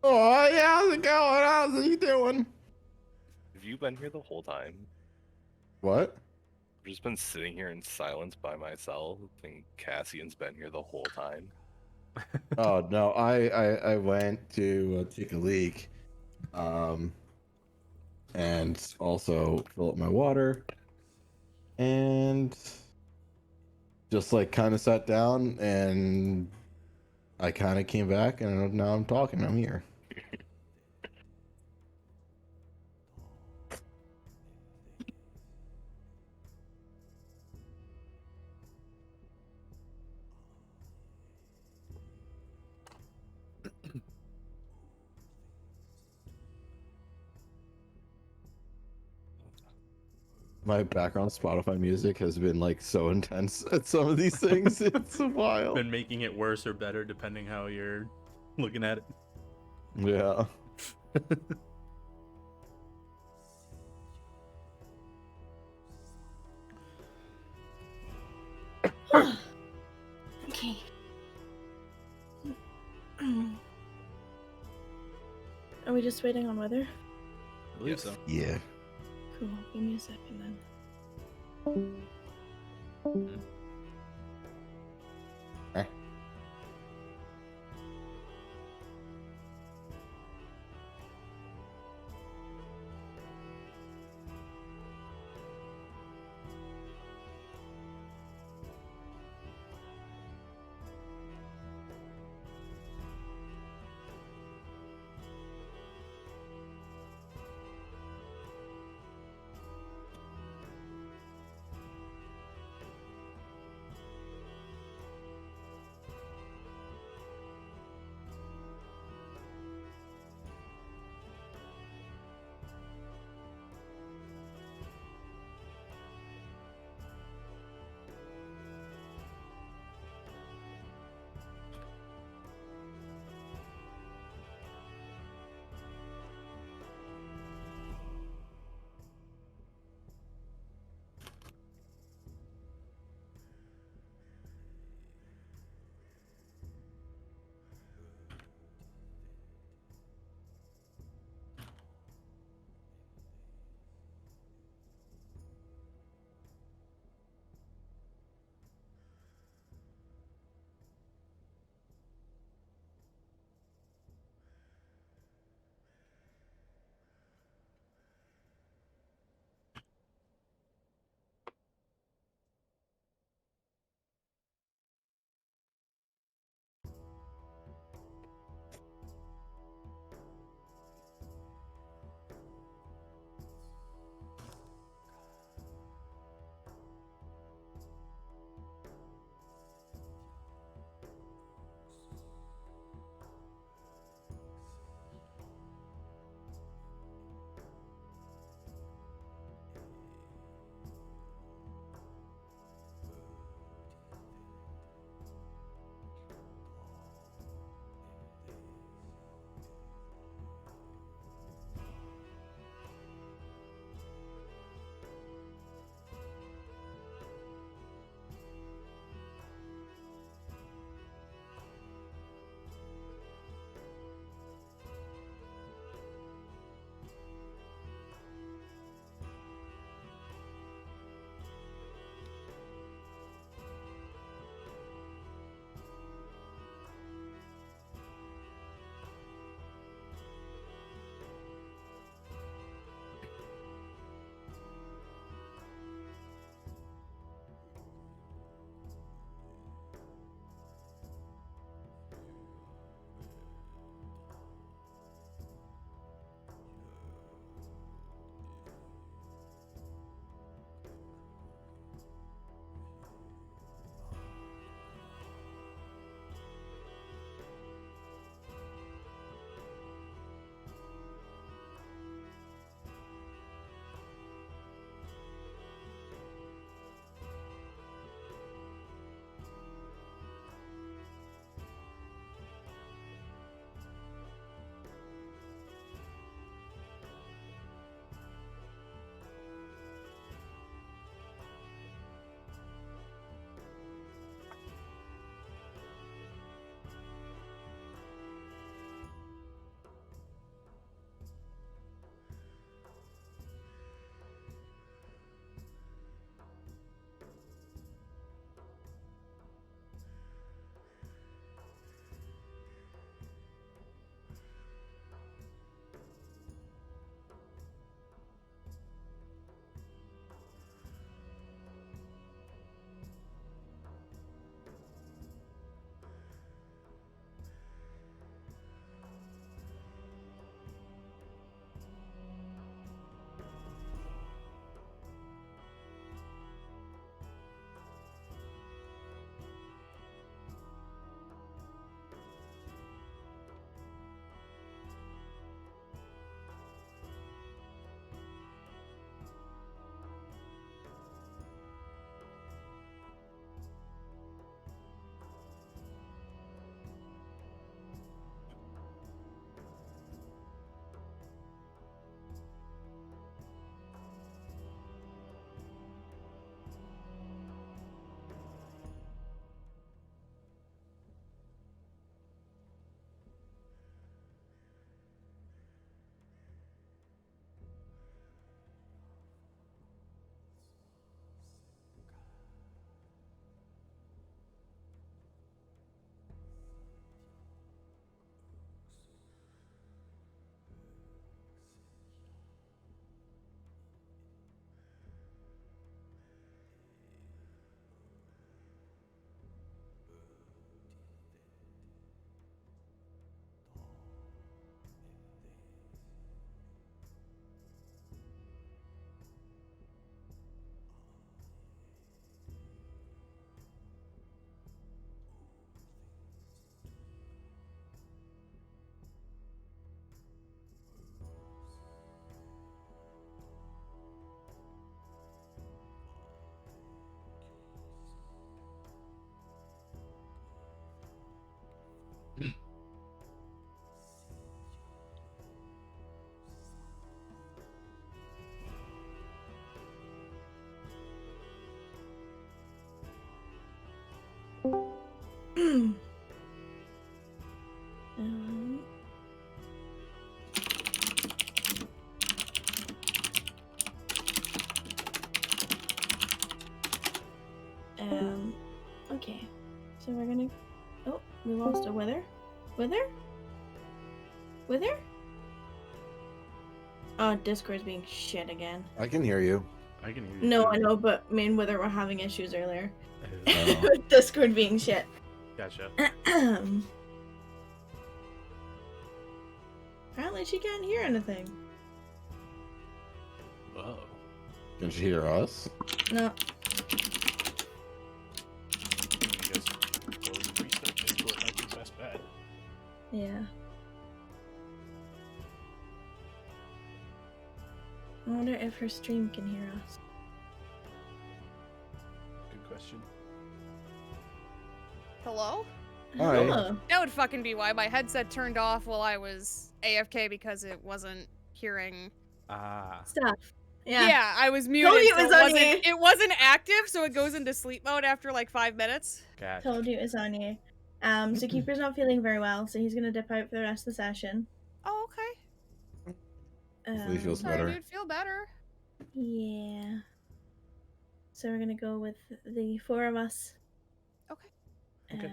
Oh, yeah, how's it going? How's you doing? Have you been here the whole time? What? I've just been sitting here in silence by myself, and Cassian's been here the whole time. Oh no, I went to take a leak, and also fill up my water, and just like kind of sat down, and I kind of came back, and now I'm talking. I'm here. My background Spotify music has been like so intense at some of these things. It's a while. Been making it worse or better depending how you're looking at it. Yeah. Okay. Are we just waiting on weather? I believe so. Yeah. Cool. Give me a second then. um, okay. So we're gonna. Oh, we lost a wither. Wither? Wither? Oh, Discord's being shit again. I can hear you. I can hear you. No, too. I know, but me and Wither were having issues earlier. Oh, With Discord being shit. gotcha. Apparently she can't hear anything. Whoa. Can she hear us? No. You guys close restart Discord. I think that's bad. Yeah. I wonder if her stream can hear us. Good question. Hello? Hi. Hello. That would fucking be why my headset turned off while I was AFK because it wasn't hearing. Ah. Stuff. Yeah. Yeah, I was muted. Told you so it was on you. it wasn't active, so it goes into sleep mode after like 5 minutes. Gotcha. Told you it was on you. So Keeper's not feeling very well, so he's gonna dip out for the rest of the session. Oh, okay. Hopefully he feels Sorry, better. dude. Feel better. Yeah. So we're gonna go with the 4 of us. Okay. Okay.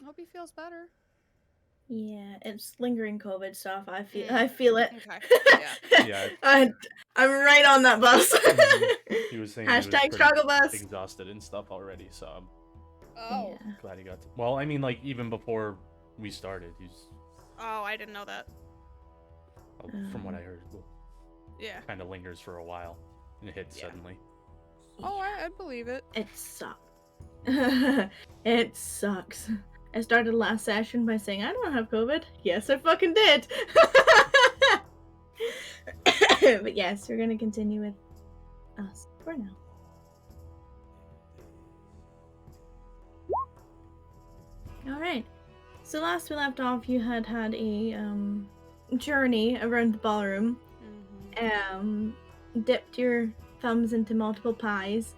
I hope he feels better. Yeah, it's lingering COVID stuff. I feel Mm. I feel it. Okay. Yeah. I'm right on that bus. He was saying he was Hashtag pretty struggle bus. exhausted and stuff already, so I'm Oh. Yeah. glad he got to. Well, I mean, like, even before we started, he's, Oh, I didn't know that. from what I heard, Yeah. kind of lingers for a while and it hits Yeah. suddenly. Oh, I believe it. It sucks. It sucks. I started last session by saying I don't have COVID. Yes, I fucking did. But yes, we're gonna continue with us for now. All right. So last we left off, you had a journey around the ballroom. Dipped your thumbs into multiple pies.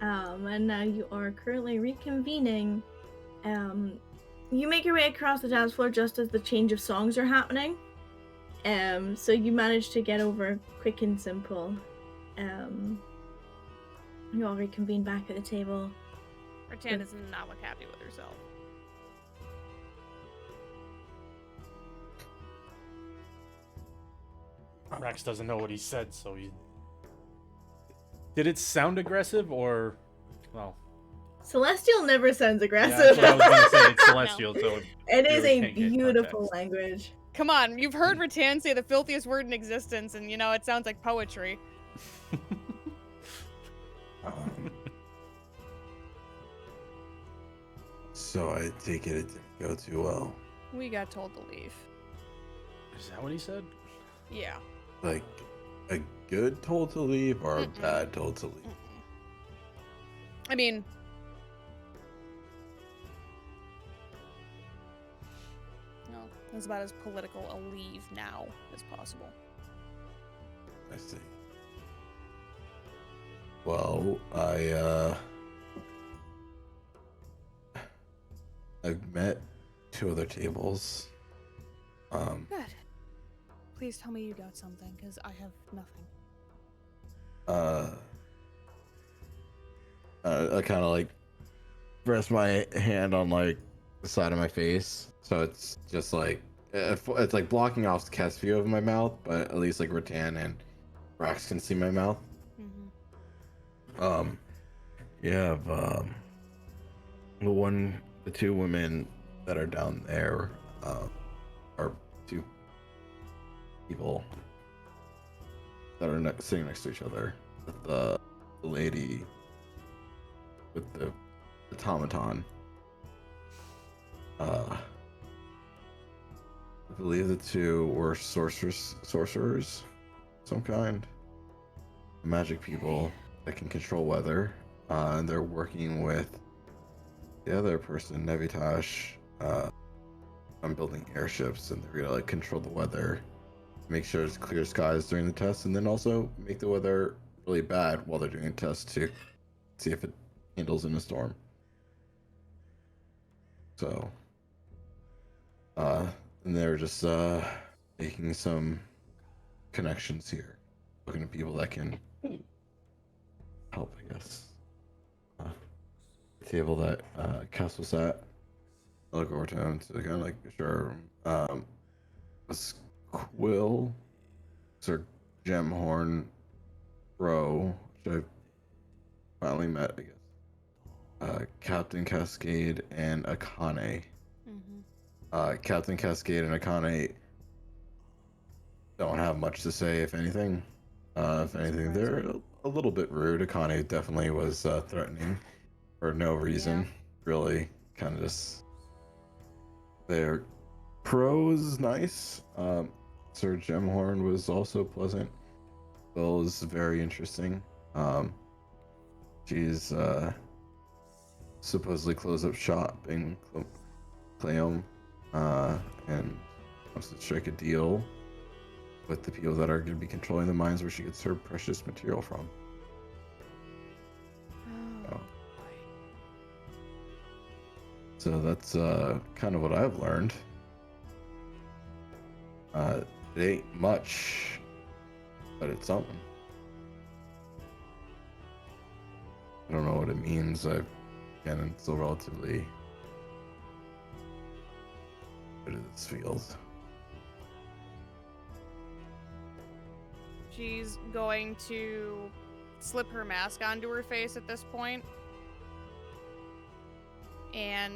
And now you are currently reconvening. You make your way across the dance floor just as the change of songs are happening. So you manage to get over quick and simple. You all reconvene back at the table. Rattan does not look happy with herself. Rax doesn't know what he said, so he. Did it sound aggressive or. Well. Celestial never sounds Yeah, aggressive. that's what I was gonna say. It's celestial, so. It is really a can't get beautiful context. language. Come on, you've heard Rattan say the filthiest word in existence, and you know, it sounds like poetry. So I take it didn't go too well. We got told to leave. Is that what he said? Yeah. Like a good told to leave or a Mm-mm. bad told to leave? I mean, no, that's about as political a leave now as possible. I see. Well, I've met 2 other tables. Good. Please tell me you got something, because I have nothing. I kind of like rest my hand on like the side of my face, so it's just like it's like blocking off the cat's view of my mouth, but at least like Rattan and Rax can see my mouth. Mm-hmm. You have the 2 women that are down there are 2 people that are sitting next to each other. The lady with the automaton. I believe the 2 were sorcerers, some kind, magic people that can control weather, and they're working with the other person, Nevitash, on building airships, and they're gonna like control the weather, make sure it's clear skies during the test, and then also make the weather really bad while they're doing a test to see if it handles in a storm. So, and they're just making some connections here, looking at people that can help, I guess. The table that Cass was at, I look over to him to kind of like, sure. Was Quill, Sir Gemhorn, Bro, which I finally met, I guess. Captain Cascade and Akane. Captain Cascade and Akane don't have much to say, if anything. If anything, they're a little bit rude. Akane definitely was threatening for no reason. Yeah. Really, kind of just. Their prose nice. Sir Gemhorn was also pleasant. Will is very interesting. She's supposedly closed up shop in Cleom, and wants to strike a deal with the people that are going to be controlling the mines where she gets her precious material from. Oh. So that's kind of what I've learned. It ain't much, but it's something. I don't know what it means. Again, I'm still relatively good at this field. She's going to slip her mask onto her face at this point and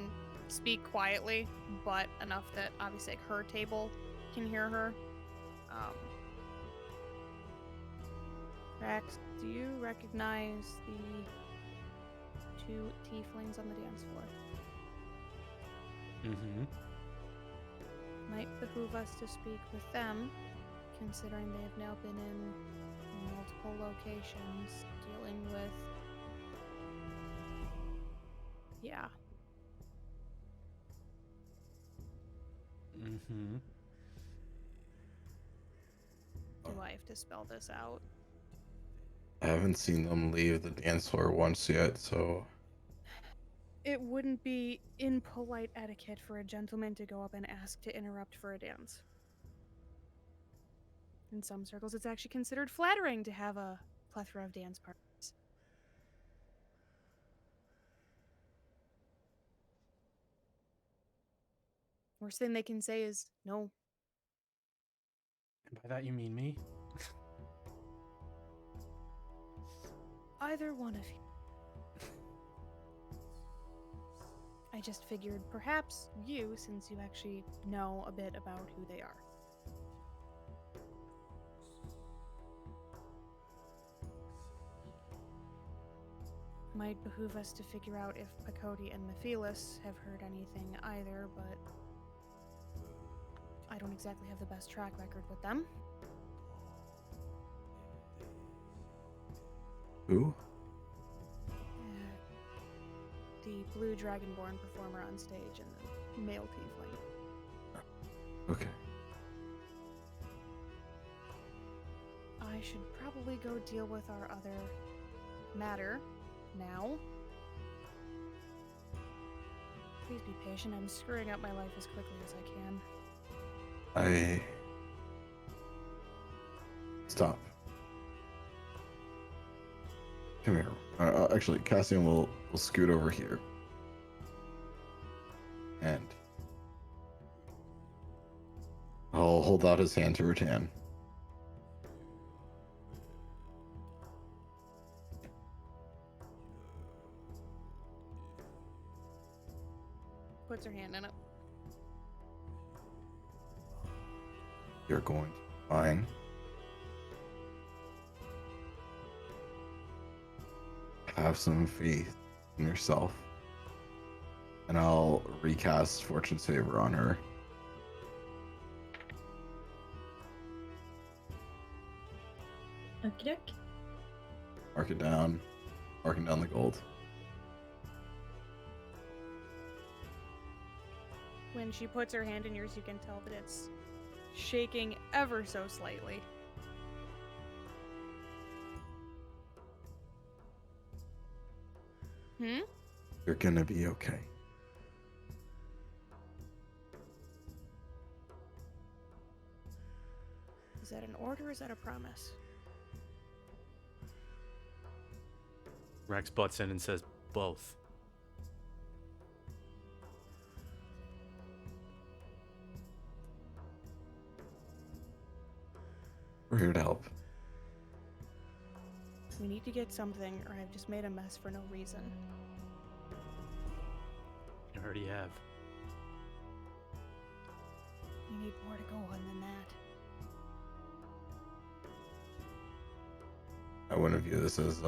speak quietly, but enough that obviously like, her table can hear her. Rex, do you recognize the 2 tieflings on the dance floor? Mm-hmm. Might behoove us to speak with them, considering they have now been in multiple locations dealing with... Yeah. Mm-hmm. Do I have to spell this out? I haven't seen them leave the dance floor once yet, so It wouldn't be impolite etiquette for a gentleman to go up and ask to interrupt for a dance. In some circles, it's actually considered flattering to have a plethora of dance partners. Worst thing they can say is no. And by that you mean me? Either one of you. I just figured perhaps you, since you actually know a bit about who they are. Might behoove us to figure out if Pakoti and Mephilis have heard anything either, but I don't exactly have the best track record with them. who? The blue dragonborn performer on stage and the male tiefling. Okay. I should probably go deal with our other matter now. Please be patient. I'm screwing up my life as quickly as I can. Stop. Come here. Actually, Cassian will scoot over here. And I'll hold out his hand to Rattan. Puts her hand in it. You're going to be fine. Have some faith in yourself. And I'll recast Fortune's Favor on her. Okie doke. Marking down the gold. When she puts her hand in yours, you can tell that it's shaking ever so slightly. You're gonna be okay. Is that an order or is that a promise? Rex butts in and says both. We're here to help. We need to get something, or I've just made a mess for no reason. You already have. We need more to go on than that. I wouldn't view this as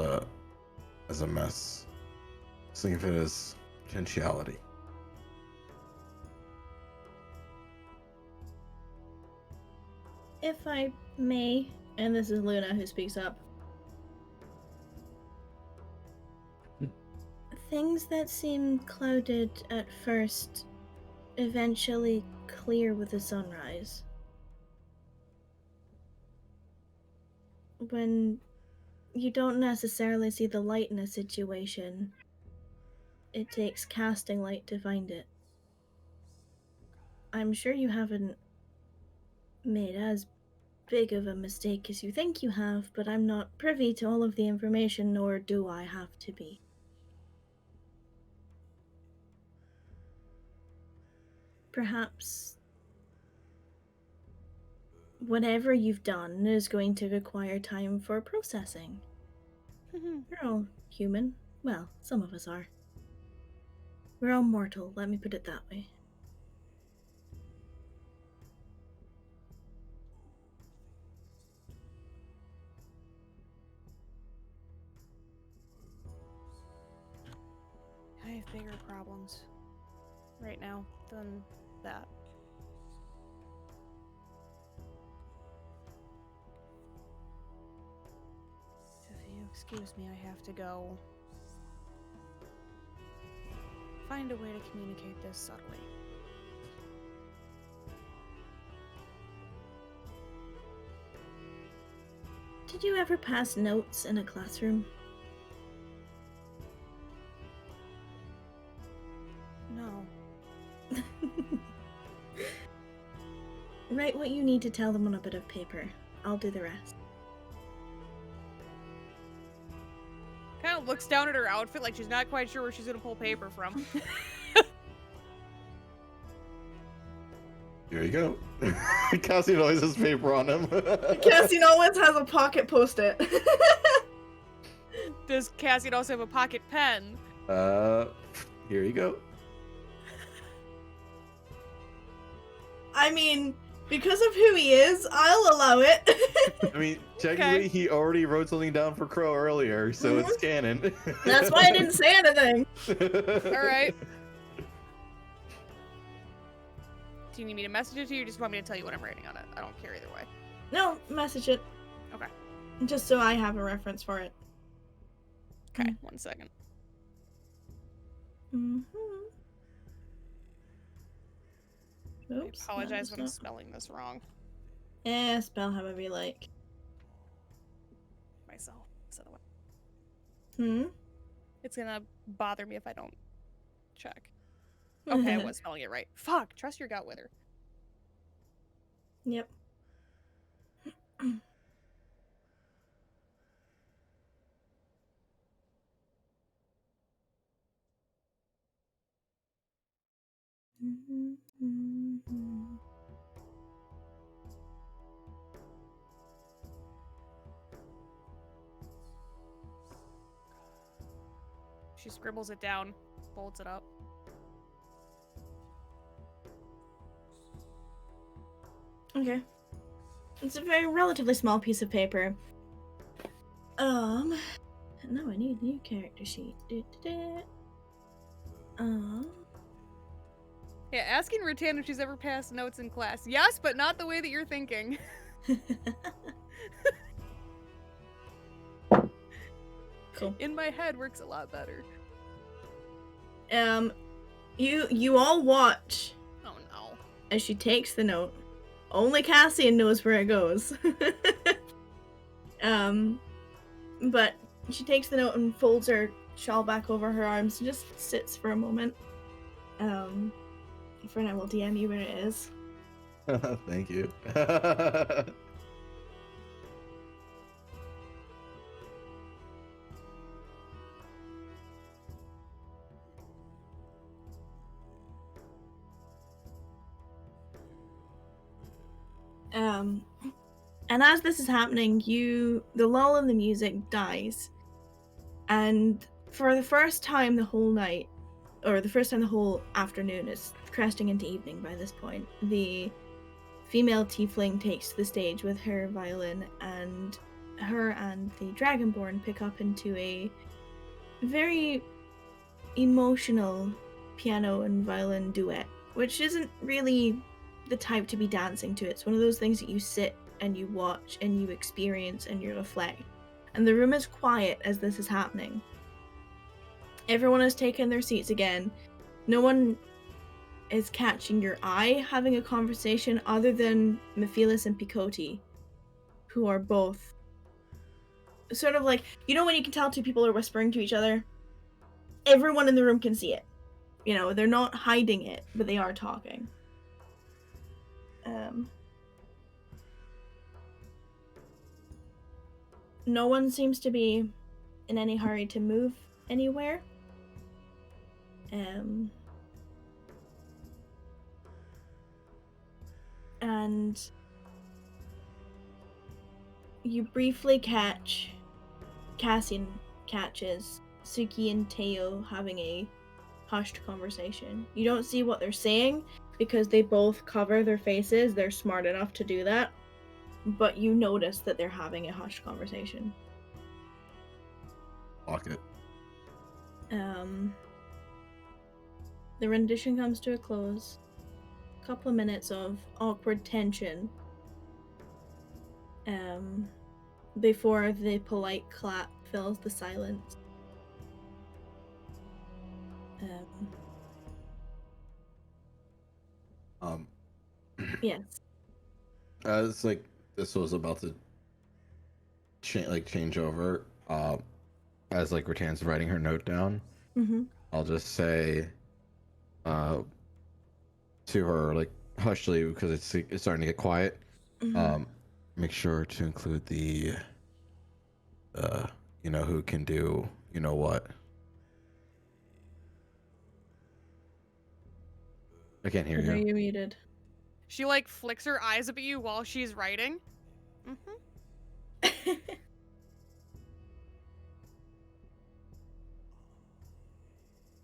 a mess. Just think of it as potentiality. If I may, and this is Luna who speaks up. Things that seem clouded at first eventually clear with the sunrise. When you don't necessarily see the light in a situation, it takes casting light to find it. I'm sure you haven't made as big of a mistake as you think you have, but I'm not privy to all of the information, nor do I have to be. Perhaps whatever you've done is going to require time for processing. We're all human. Well, some of us are. We're all mortal, let me put it that way. I have bigger problems right now than that. If you excuse me, I have to go find a way to communicate this subtly. Did you ever pass notes in a classroom? No. Write what you need to tell them on a bit of paper. I'll do the rest. Kind of looks down at her outfit like she's not quite sure where she's gonna pull paper from. Here you go. Cassian always has paper on him. Cassian always has a pocket post-it. Does Cassian also have a pocket pen? Here you go. I mean, because of who he is, I'll allow it. I mean, technically, he already wrote something down for Crow earlier, so it's canon. That's why I didn't say anything. Alright. Do you need me to message it to you, or just want me to tell you what I'm writing on it? I don't care either way. No, message it. Okay. Just so I have a reference for it. Okay, 1 second. Mm-hmm. Oops, I apologize that when I'm was spelling this wrong. not- Eh, spell however you like. Myself. So Hmm? it's gonna bother me if I don't check. Okay, I was spelling it right. Fuck, trust your gut with her. Yep. She scribbles it down, folds it up. Okay. It's a very relatively small piece of paper. Now I need a new character sheet. Yeah, asking Rattan if she's ever passed notes in class. Yes, but not the way that you're thinking. Cool. In my head works a lot better. You all watch Oh no. as she takes the note. Only Cassian knows where it goes. But she takes the note and folds her shawl back over her arms and just sits for a moment. Fern, I will DM you where it is. Thank you. And as this is happening, the lull in the music dies, and for the first time the whole night, or the first time the whole afternoon, is cresting into evening by this point, the female tiefling takes to the stage with her violin, and her and the dragonborn pick up into a very emotional piano and violin duet, which isn't really the type to be dancing to. It's one of those things that you sit and you watch and you experience and you reflect. And the room is quiet as this is happening. Everyone has taken their seats again. No one is catching your eye having a conversation other than Mephilis and Picotti, who are both sort of like, you know when you can tell two people are whispering to each other? Everyone in the room can see it. You know, they're not hiding it, but they are talking. No one seems to be in any hurry to move anywhere. And you briefly catch, Cassian catches Suki and Teo having a hushed conversation. You don't see what they're saying because they both cover their faces. They're smart enough to do that. But you notice that they're having a hushed conversation. Lock it. The rendition comes to a close. A couple of minutes of awkward tension. Before the polite clap fills the silence. Yes. As like this was about to change over, as like Ratan's writing her note down, I'll just say to her, like, hushly, because it's starting to get quiet. Make sure to include the you know who can do you know what. I can't hear I know you. you're muted. She like flicks her eyes up at you while she's writing.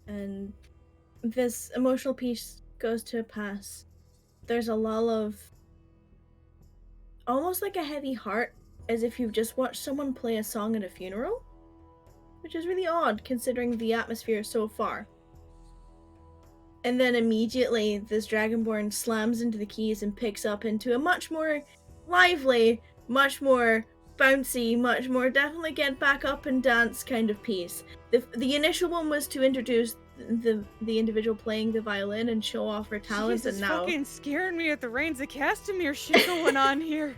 And this emotional piece goes to pass. There's a lull of almost like a heavy heart, as if you've just watched someone play a song at a funeral, which is really odd considering the atmosphere so far. And then immediately this dragonborn slams into the keys and picks up into a much more lively, much more bouncy, much more definitely get back up and dance kind of piece. The initial one was to introduce the individual playing the violin and show off her talents, Jesus, and now fucking scaring me at the reins of Castamere shit going on here.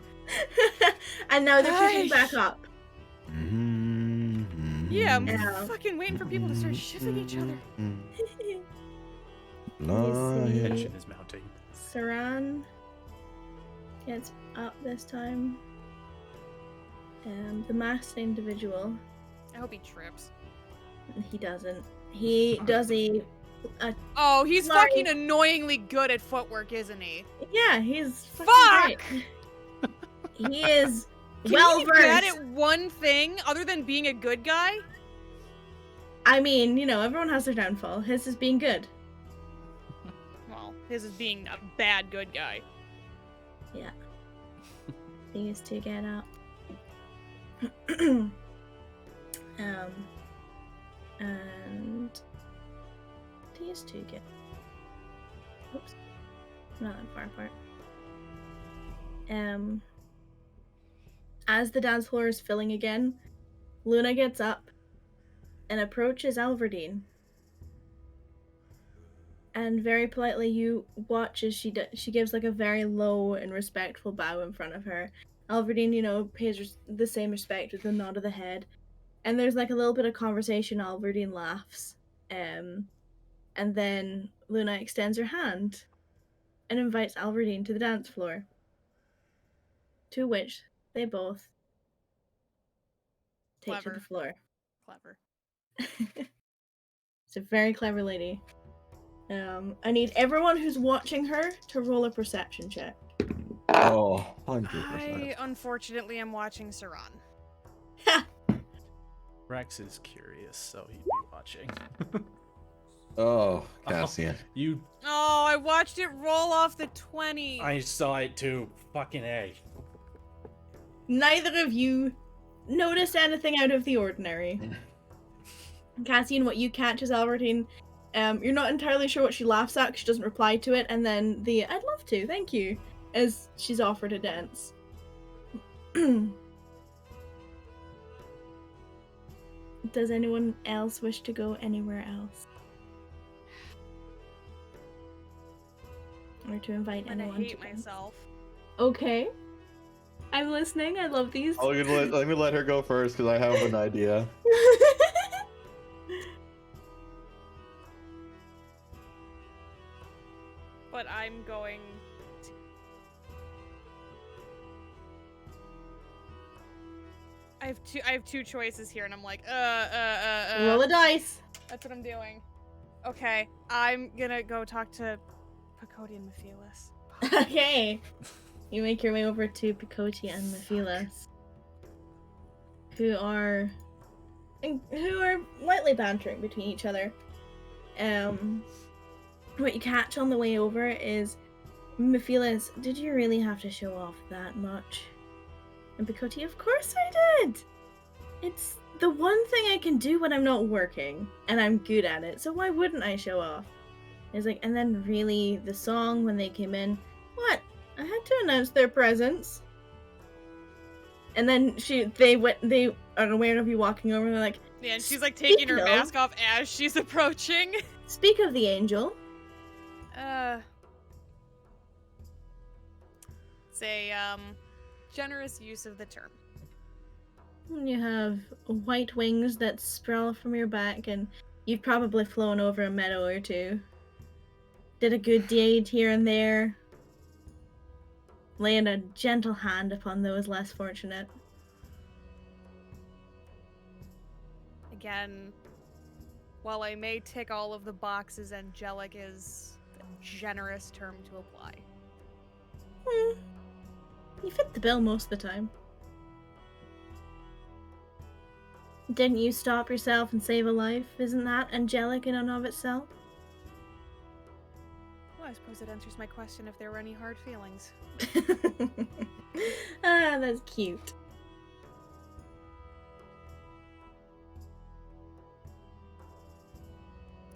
and now they're picking back up. Yeah, I'm fucking waiting for people to start shifting each other. Tension is mounting. Saran gets up this time. The masked individual. I hope he trips. He doesn't. He does a oh, he's Sorry. fucking annoyingly good at footwork, isn't he? Yeah, he's Fuck! great. He is Can well you be bad versed. at one thing other than being a good guy? I mean, you know, everyone has their downfall. His is being good. Well, his is being a bad good guy. Yeah. These two get up. And these two get. Oops. Not that far apart. As the dance floor is filling again, Luna gets up and approaches Alverdine. And very politely, you watch as she gives like a very low and respectful bow in front of her. Alverdine, you know, pays the same respect with a nod of the head. And there's like a little bit of conversation. Alverdine laughs. And then Luna extends her hand and invites Alverdine to the dance floor. To which they both take to the floor. Clever. It's a very clever lady. I need everyone who's watching her to roll a perception check. Oh, I 100%. unfortunately am watching Saran. Rex is curious, so he'd be watching. Oh, Cassian. You, Oh, I watched it roll off the 20. I saw it too. Fucking A. Neither of you noticed anything out of the ordinary. Cassian, what you catch is Albertine. You're not entirely sure what she laughs at 'cause she doesn't reply to it, and then the "I'd love to, thank you," as she's offered a dance. Does anyone else wish to go anywhere else? Or to invite I'm gonna anyone hate to come? myself. Okay. I'm listening. I love these. Oh, let me let her go first because I have an idea. But I'm going to... I have two choices here, and I'm like, Roll a dice. That's what I'm doing. Okay, I'm gonna go talk to Pakoti and Mephilas. Okay. You make your way over to Pikoti and Mephilas, who are lightly bantering between each other. What you catch on the way over is, Mephilas, did you really have to show off that much? And Pikoti, of course I did! It's the one thing I can do when I'm not working, and I'm good at it, so why wouldn't I show off? It's like, and then really, the song when they came in, what? I had to announce their presence. And then they are aware of you walking over, and they're like, Yeah, and she's like taking her Speak, mask off as she's approaching. speak of the angel. It's a, generous use of the term. You have white wings that sprawl from your back, and you've probably flown over a meadow or two. Did a good deed here and there, laying a gentle hand upon those less fortunate. Again, while I may tick all of the boxes, angelic is a generous term to apply. You fit the bill most of the time. Didn't you stop yourself and save a life? Isn't that angelic in and of itself? Well, I suppose it answers my question if there were any hard feelings. Ah, that's cute.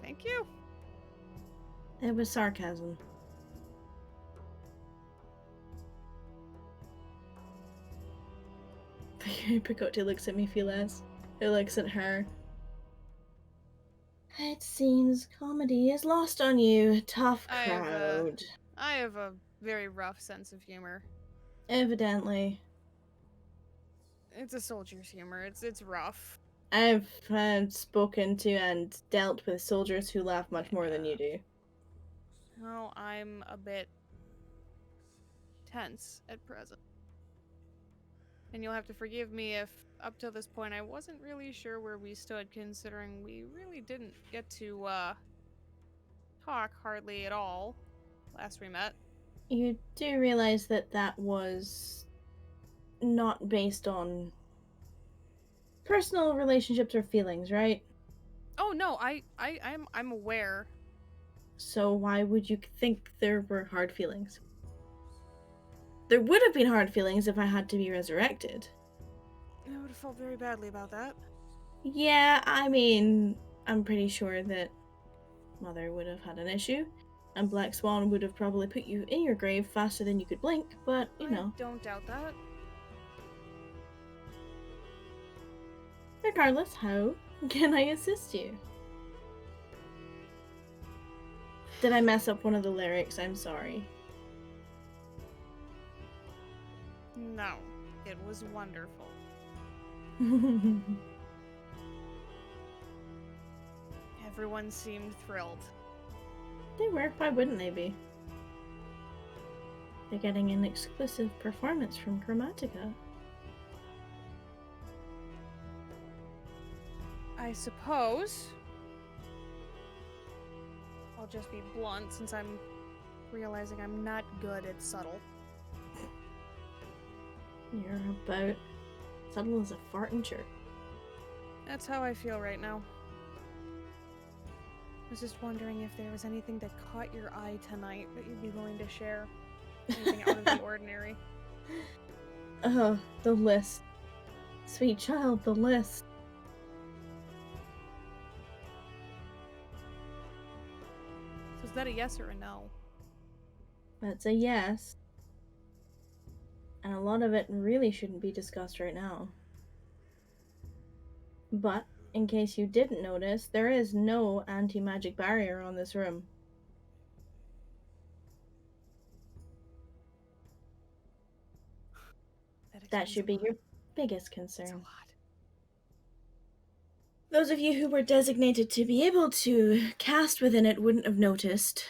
Thank you. It was sarcasm. Pikoti looks at me, Philas. Who looks at her. It seems comedy is lost on you. Tough crowd. I have a very rough sense of humor. Evidently. It's a soldier's humor. It's rough. I've spoken to and dealt with soldiers who laugh much more than you do. Well, I'm a bit tense at present. And you'll have to forgive me if, up till this point, I wasn't really sure where we stood, considering we really didn't get to, talk hardly at all last we met. You do realize that that was not based on personal relationships or feelings, right? Oh no, I'm aware. So why would you think there were hard feelings? There would have been hard feelings if I had to be resurrected. I would have felt very badly about that. Yeah, I mean, I'm pretty sure that Mother would have had an issue, and Black Swan would have probably put you in your grave faster than you could blink, but, you know. I don't doubt that. Regardless, how can I assist you? Did I mess up one of the lyrics? I'm sorry. No, it was wonderful. Everyone seemed thrilled. They were. Why wouldn't they be? They're getting an exclusive performance from Chromatica. I suppose I'll just be blunt since I'm realizing I'm not good at subtle. You're about subtle as a fart in church. That's how I feel right now. I was just wondering if there was anything that caught your eye tonight that you'd be willing to share. Anything out of the ordinary. Oh, the list. Sweet child, the list. So is that a yes or a no? That's a yes. And a lot of it really shouldn't be discussed right now. But, in case you didn't notice, there is no anti-magic barrier on this room. That should be your biggest concern. That's a lot. Those of you who were designated to be able to cast within it wouldn't have noticed.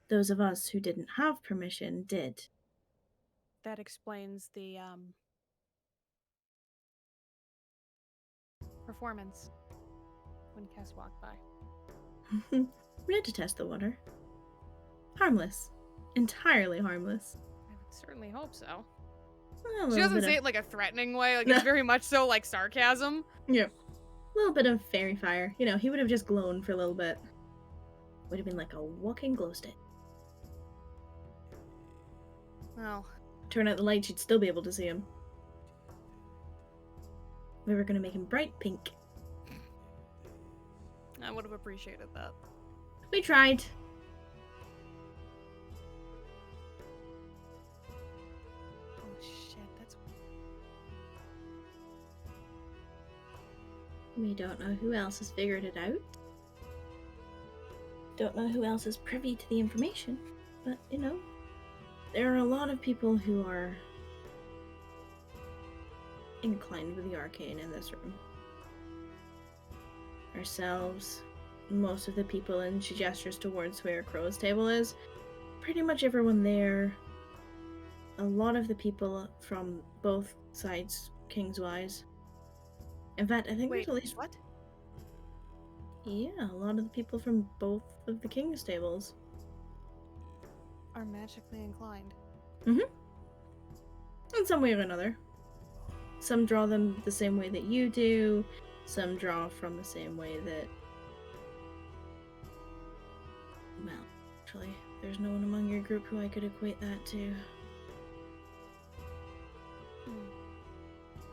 Those of us who didn't have permission did. That explains the performance when Cass walked by. We had to test the water. Harmless. Entirely harmless. I would certainly hope so. A She little doesn't bit say of- it like a threatening way, like it's very much so like sarcasm. Yeah. A little bit of fairy fire. You know, he would have just glown for a little bit. Would have been like a walking glow stick. Well, Turn out the light, you'd still be able to see him. We were gonna make him bright pink. I would have appreciated that. We tried. Oh shit, that's We don't know who else has figured it out. Don't know who else is privy to the information. But, you know, there are a lot of people who are inclined with the arcane in this room. Ourselves, most of the people, and she gestures towards where Crow's table is. Pretty much everyone there. A lot of the people from both sides, Kingswise. In fact, I think wait, there's at least what? yeah, a lot of the people from both of the King's tables. Are magically inclined. In some way or another. Some draw them the same way that you do. Some draw from the same way that... Well, actually, there's no one among your group who I could equate that to.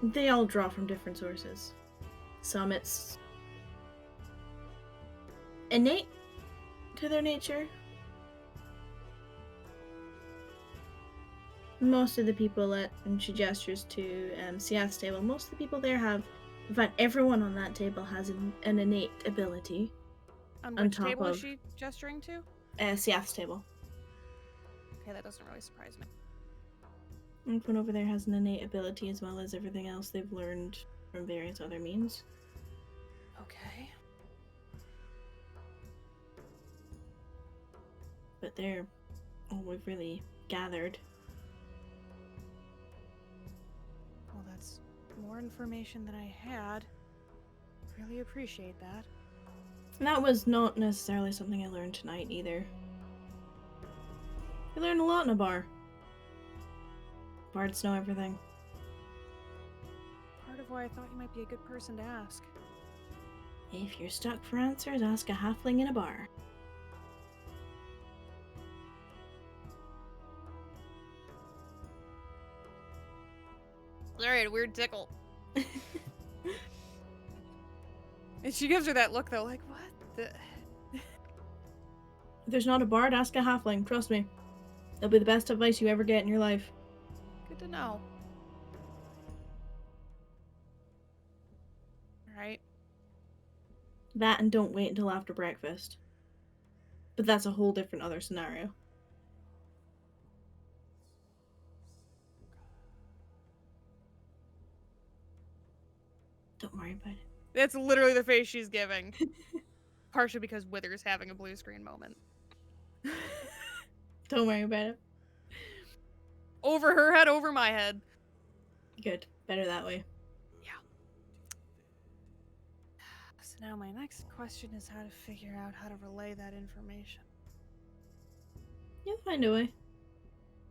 They all draw from different sources. Some it's innate to their nature. Most of the people at, and she gestures to Siath's table, most of the people there have, in fact, everyone on that table has an innate ability. On On which top table is of- she gesturing to? Siath's table. Okay, that doesn't really surprise me. Everyone over there has an innate ability as well as everything else they've learned from various other means. Okay. But they're all we've really gathered. Well, that's more information than I had. Really appreciate that. And that was not necessarily something I learned tonight either. You learn a lot in a bar. Bards know everything. Part of why I thought you might be a good person to ask. If you're stuck for answers, ask a halfling in a bar. Alright, weird tickle. And she gives her that look though, like, what the? If there's not a bard, ask a halfling. Trust me. It'll be the best advice you ever get in your life. Good to know. Alright. That and don't wait until after breakfast. But that's a whole different other scenario. Don't worry about it. That's literally the face she's giving. Partially because Wither's having a blue screen moment. Don't worry about it. Over her head, over my head. Good. Better that way. So now my next question is how to figure out how to relay that information. You'll find a way.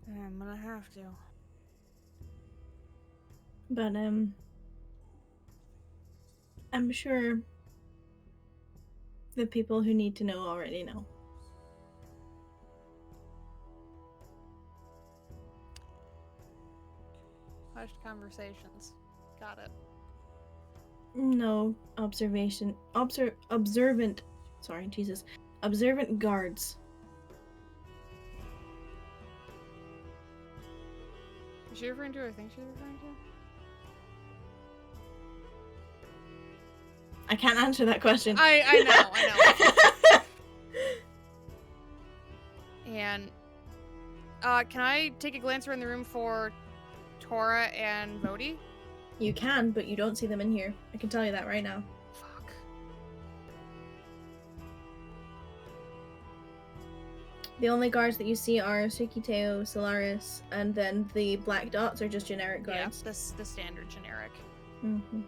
I'm gonna have to. But I'm sure the people who need to know already know. Hushed conversations. Got it. No observation. Observant. Sorry, Jesus. Observant guards. Is she referring to or think she's referring to? I can't answer that question. I know. And can I take a glance around the room for Tora and Vodi? You can, but you don't see them in here. I can tell you that right now. Fuck. The only guards that you see are Sukiteo, Solaris, and then the black dots are just generic guards. Yeah, the standard generic. Mm-hmm.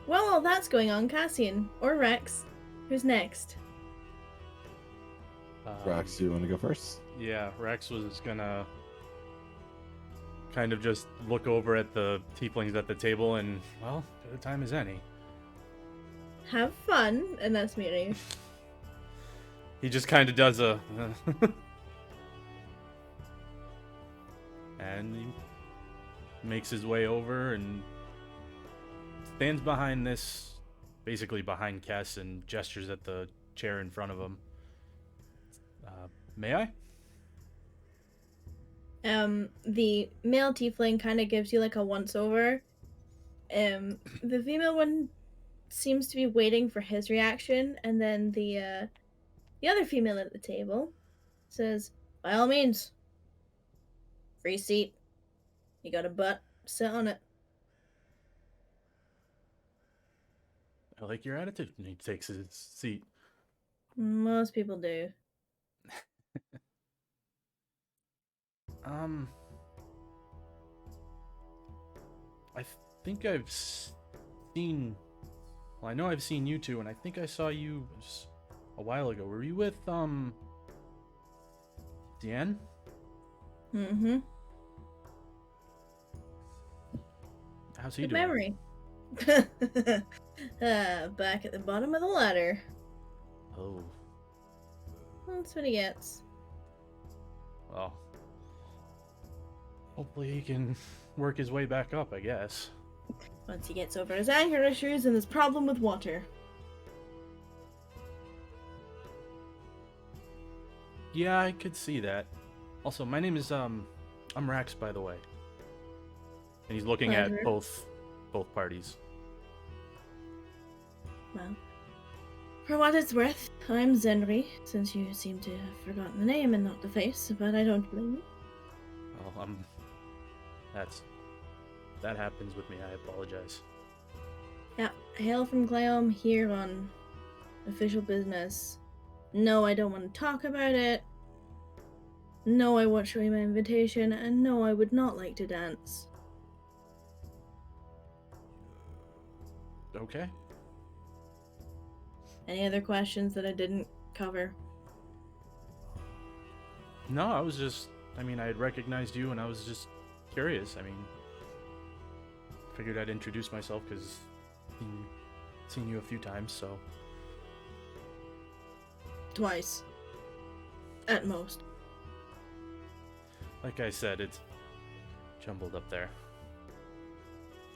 Well, all that's going on, Cassian. Or Rex. Who's next? Rax, do you want to go first? Yeah, Rex was gonna kind of just look over at the tieflings at the table and, well, good a time as any. Have fun, and that's Miri. He just kind of does a... and he makes his way over and stands behind this, basically behind Cass, and gestures at the chair in front of him. May I? The male tiefling kind of gives you like a once-over. The female one seems to be waiting for his reaction, and then the other female at the table says, "By all means, free seat. You got a butt, sit on it." I like your attitude. And he takes his seat. Most people do. I think I've seen... Well, I know I've seen you two, and I think I saw you a while ago. Were you with, Diane? Mm-hmm. How's he Good doing? memory. Back at the bottom of the ladder. Oh, That's what he gets. well. Hopefully he can work his way back up, I guess. Once he gets over his anger issues and his problem with water. Yeah, I could see that. Also, my name is, I'm Rax, by the way. And he's looking Pleasure. at both parties. Well, for what it's worth, I'm Zenri, since you seem to have forgotten the name and not the face, but I don't blame you. Well, that happens with me. I apologize. Yeah, hail from Cleom here on official business. No, I don't want to talk about it. No, I won't show you my invitation, and no, I would not like to dance. Okay. Any other questions that I didn't cover? No, I had recognized you and I was just curious. Figured I'd introduce myself because I've seen you a few times, so. Twice. At most. Like I said, it's jumbled up there.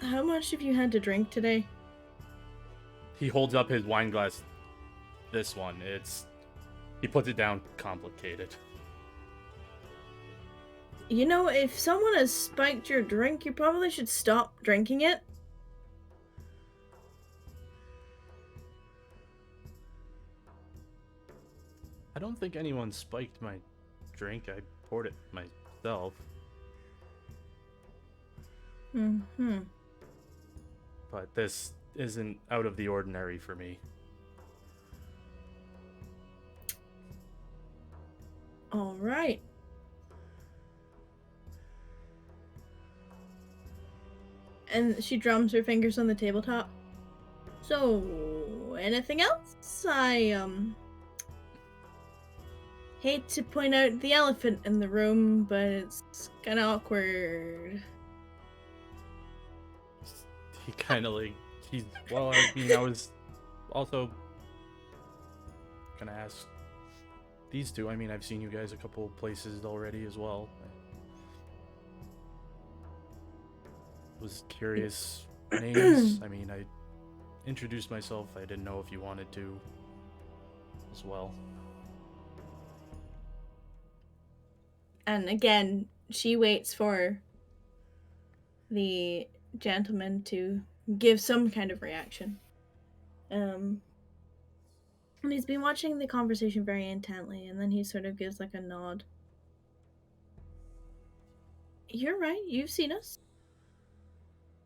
How much have you had to drink today? He holds up his wine glass. This one, he puts it down complicated. You know, if someone has spiked your drink, you probably should stop drinking it. I don't think anyone spiked my drink. I poured it myself. Mm-hmm. But this isn't out of the ordinary for me. Alright. And she drums her fingers on the tabletop. So, anything else? Hate to point out the elephant in the room, but it's kind of awkward. He kind of like, well, I mean, I was also gonna ask these two. I mean, I've seen you guys a couple places already as well. I was curious names. I mean, I introduced myself. I didn't know if you wanted to as well. And again, she waits for the gentleman to give some kind of reaction. And he's been watching the conversation very intently, and then he sort of gives like a nod. You're right, you've seen us.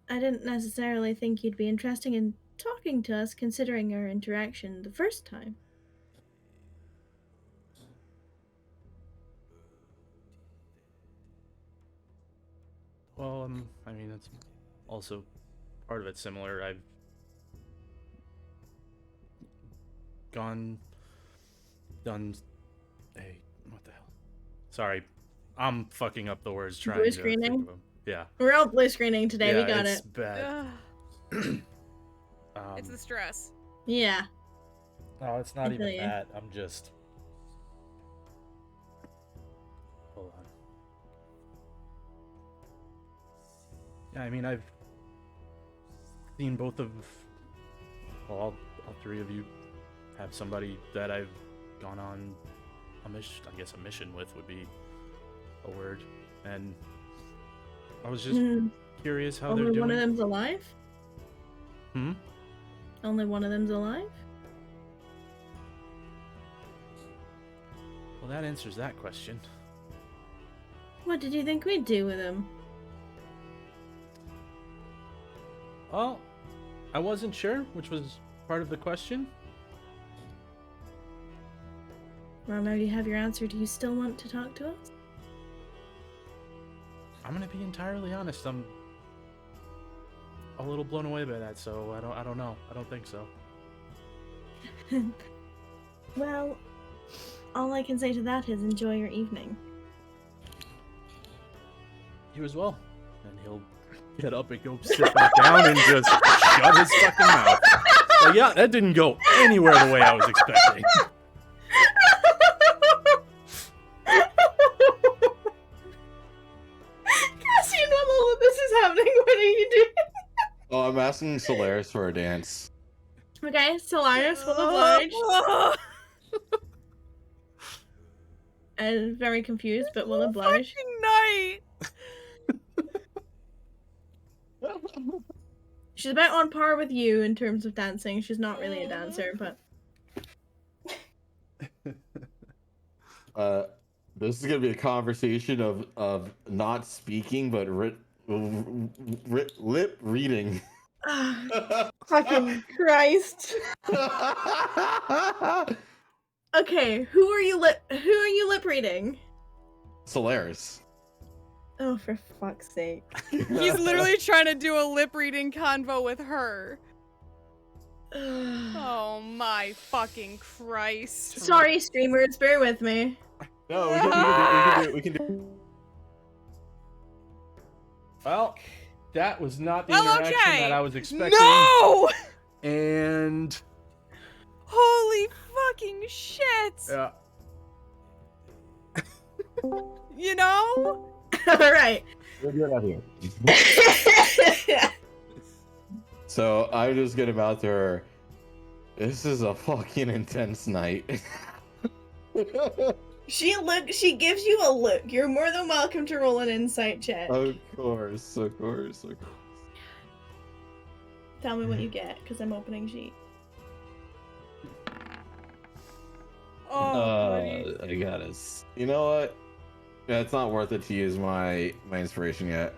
I didn't necessarily think you'd be interested in talking to us, considering our interaction the first time. Well, I mean, that's also part of it similar. I've done, hey, what the hell? Sorry, I'm fucking up the words trying to think screening? of them. Yeah. We're all blue screening today, Yeah, we got it's it. bad. It's the stress. Yeah. No, it's not I feel even you. that. I'm just. Hold on. Yeah, I mean, I've seen both of, well, all three of you have somebody that I've gone on a mission. I guess a mission with would be a word, and I was just curious how they're Only doing. one of them's alive? Hmm. Only one of them's alive? Well, that answers that question. What did you think we'd do with him? Well, I wasn't sure, which was part of the question. Well, now you have your answer. Do you still want to talk to us? I'm gonna be entirely honest. I'm a little blown away by that, so I don't know. I don't think so. Well, all I can say to that is enjoy your evening. You as well. And he'll get up and go sit back down and just shut his fucking mouth. Like, yeah, that didn't go anywhere the way I was expecting. Cassian, while all of this is happening, what are you doing? Oh, I'm asking Solaris for a dance. Okay, Solaris will oblige. And very confused, but will oblige. Fucking night. She's about on par with you in terms of dancing. She's not really a dancer, but This is gonna be a conversation of not speaking but lip reading. fucking Christ. Okay, who are you lip reading? Solaris. Oh, for fuck's sake. He's literally trying to do a lip reading convo with her. Oh my fucking Christ. Sorry, streamers, bear with me. No, we can do it. Well, that was not the Well, interaction okay. that I was expecting. No! And Holy fucking shit! yeah. You know? Alright. We'll get out here. So I'm just gonna mouth to her. This is a fucking intense night. She gives you a look. You're more than welcome to roll an insight check. Of course. Tell me what you get, because I'm opening sheet. Oh, I got it. You know what? Yeah, it's not worth it to use my inspiration yet.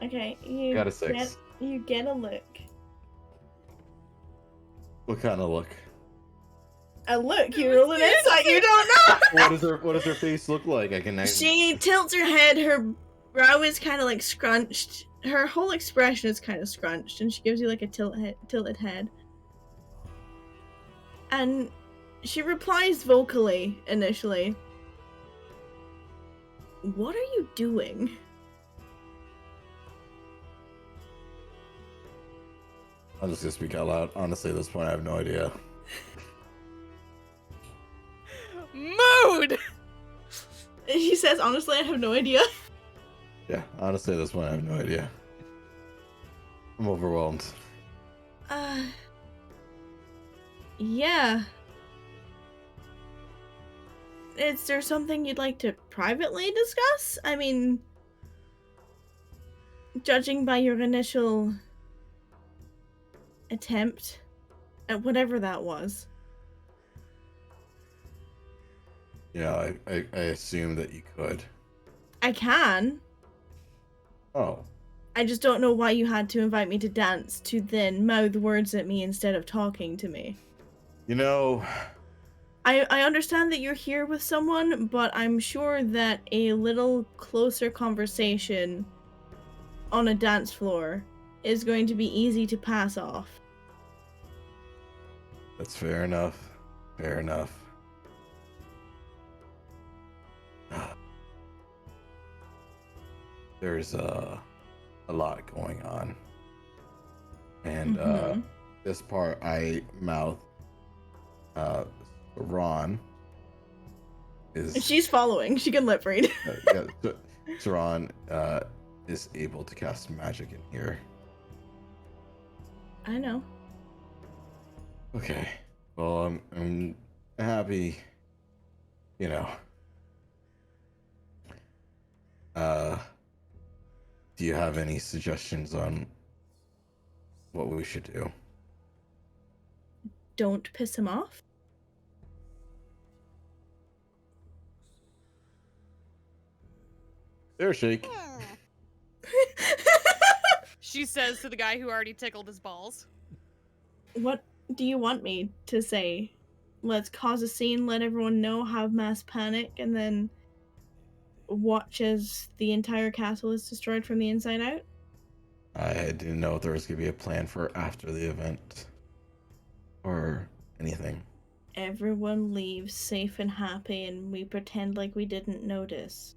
Okay, you Got a 6. You get a look. What kind of look? A look, you roll an insight, you don't know! What does her face look like? She tilts her head, her brow is kind of like scrunched. Her whole expression is kind of scrunched, and she gives you like a tilted head. And She replies vocally initially. What are you doing? I'm just gonna speak out loud. Honestly, at this point, I have no idea. Mood! She says, honestly, I have no idea. Yeah, honestly, at this point, I have no idea. I'm overwhelmed. Yeah. Is there something you'd like to privately discuss? I mean, judging by your initial attempt at whatever that was. Yeah, I assume that you could. I can. Oh. I just don't know why you had to invite me to dance to then mouth words at me instead of talking to me. You know, I understand that you're here with someone, but I'm sure that a little closer conversation on a dance floor is going to be easy to pass off. that's fair enough. Fair enough. There's a lot going on. And this part I mouth Ron is She's following. She can lip read. Saran is able to cast magic in here. I know. Okay. Well, I'm happy. You know. Do you have any suggestions on what we should do? Don't piss him off. There, Shake. She says to the guy who already tickled his balls. What do you want me to say? Let's cause a scene, let everyone know, have mass panic, and then watch as the entire castle is destroyed from the inside out? I didn't know if there was gonna be a plan for after the event or anything. Everyone leaves safe and happy, and we pretend like we didn't notice.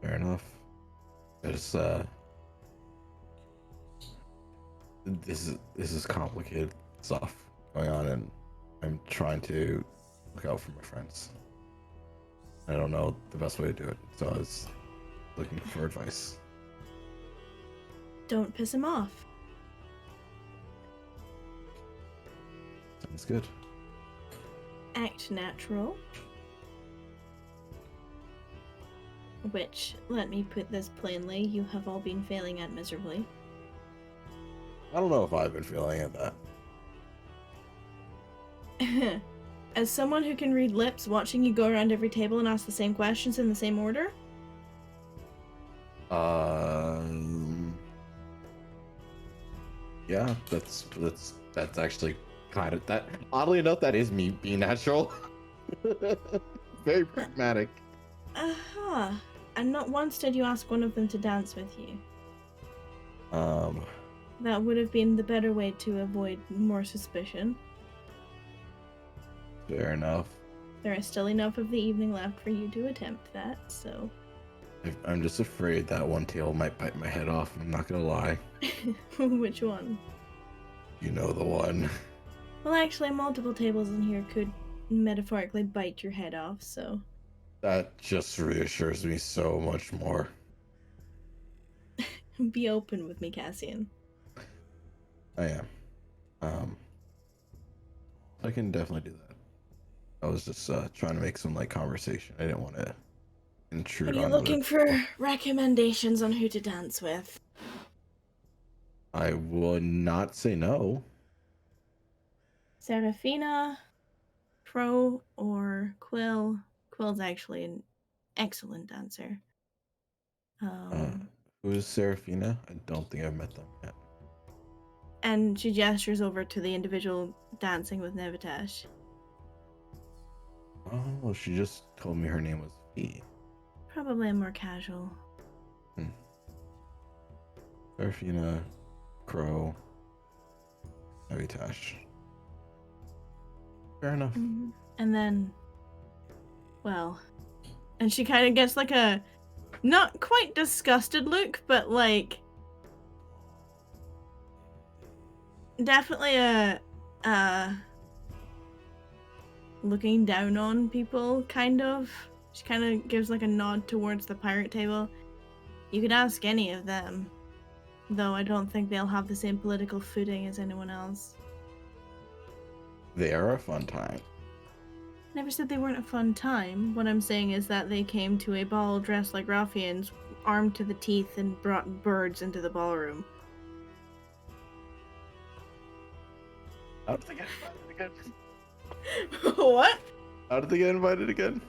Fair enough. There's this is complicated stuff going on, and I'm trying to look out for my friends. I don't know the best way to do it, so I was looking for advice. Don't piss him off. Sounds good. Act natural. Which, let me put this plainly, you have all been failing at miserably. I don't know if I've been feeling at that. As someone who can read lips, watching you go around every table and ask the same questions in the same order? Yeah, that's actually kind of that. Oddly enough, that is me being natural. Very pragmatic. Uh-huh. And not once did you ask one of them to dance with you. That would have been the better way to avoid more suspicion. Fair enough. There is still enough of the evening left for you to attempt that, so... I'm just afraid that one tail might bite my head off, I'm not gonna lie. Which one? You know the one. Well, actually, multiple tables in here could metaphorically bite your head off, so... That just reassures me so much more. Be open with me, Cassian. I am. I can definitely do that. I was just trying to make some like conversation. I didn't want to intrude Are you on looking for recommendations on who to dance with? I would not say no. Serafina, Pro, or Quill? Quill's actually an excellent dancer. Who is Serafina? I don't think I've met them yet. And she gestures over to the individual dancing with Nevitesh. Oh, she just told me her name was V. Probably a more casual. Serafina, Crow, Avitash. Fair enough. And then, well, and she kind of gets like a not quite disgusted look, but like definitely a looking down on people kind of. She kind of gives like a nod towards the pirate table. You could ask any of them, though I don't think they'll have the same political footing as anyone else. They are a fun time. Never said they weren't a fun time. What I'm saying is that they came to a ball dressed like ruffians, armed to the teeth, and brought birds into the ballroom. How did they get invited again? What? How did they get invited again?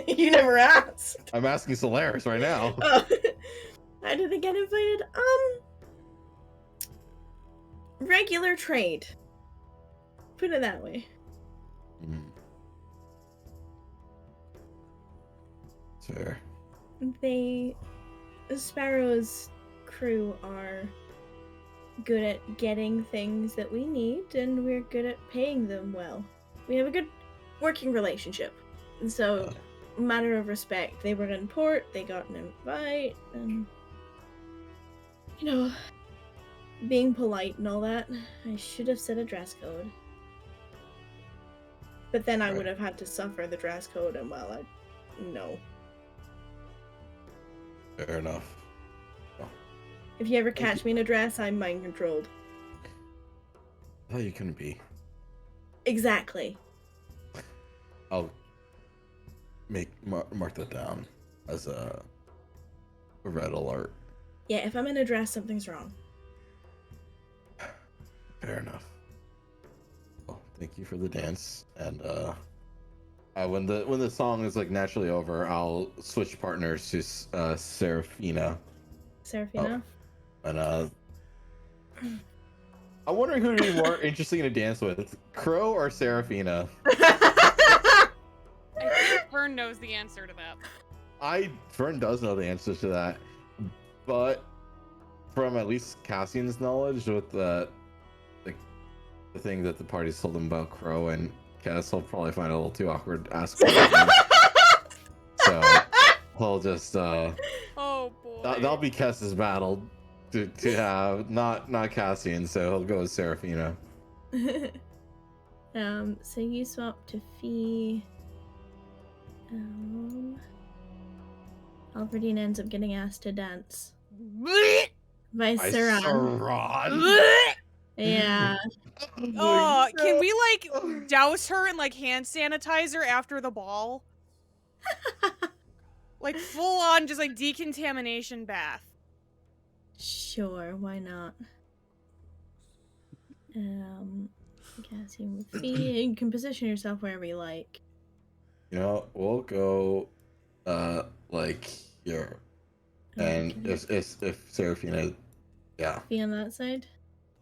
You never asked. I'm asking Solaris right now. Oh. How did they get invited? Regular trade. Put it that way. Fair. Sparrow's crew are good at getting things that we need, and we're good at paying them well. We have a good working relationship. And so, matter of respect, they were in port, they got an invite, and, you know, being polite and all that, I should have set a dress code. But then I would have had to suffer the dress code, and well, no. Fair enough. If you ever catch me in a dress, I'm mind controlled. Oh, you couldn't be. Exactly. I'll mark that down as a red alert. Yeah, if I'm in a dress, something's wrong. Fair enough. Well, thank you for the dance, and when the song is like naturally over, I'll switch partners to Seraphina. Seraphina? Oh. And I'm wondering who would be more interesting to dance with, Crow or Seraphina. I think Fern knows the answer to that. Fern does know the answer to that, but from at least Cassian's knowledge with the thing that the parties told him about Crow and Cass, he'll probably find it a little too awkward to ask. So he'll just oh boy, that'll be Cass's battle to have, not Cassian. So he'll go with Seraphina. So you swap to Fee. Alfredine ends up getting asked to dance. By Saran. Yeah. Oh, can we like douse her in like hand sanitizer after the ball? Like full on just like decontamination bath. Sure, why not? Cassian with Fee. You can position yourself wherever you like. You know, we'll go like here. And Okay. if Seraphina, yeah. Fee on that side?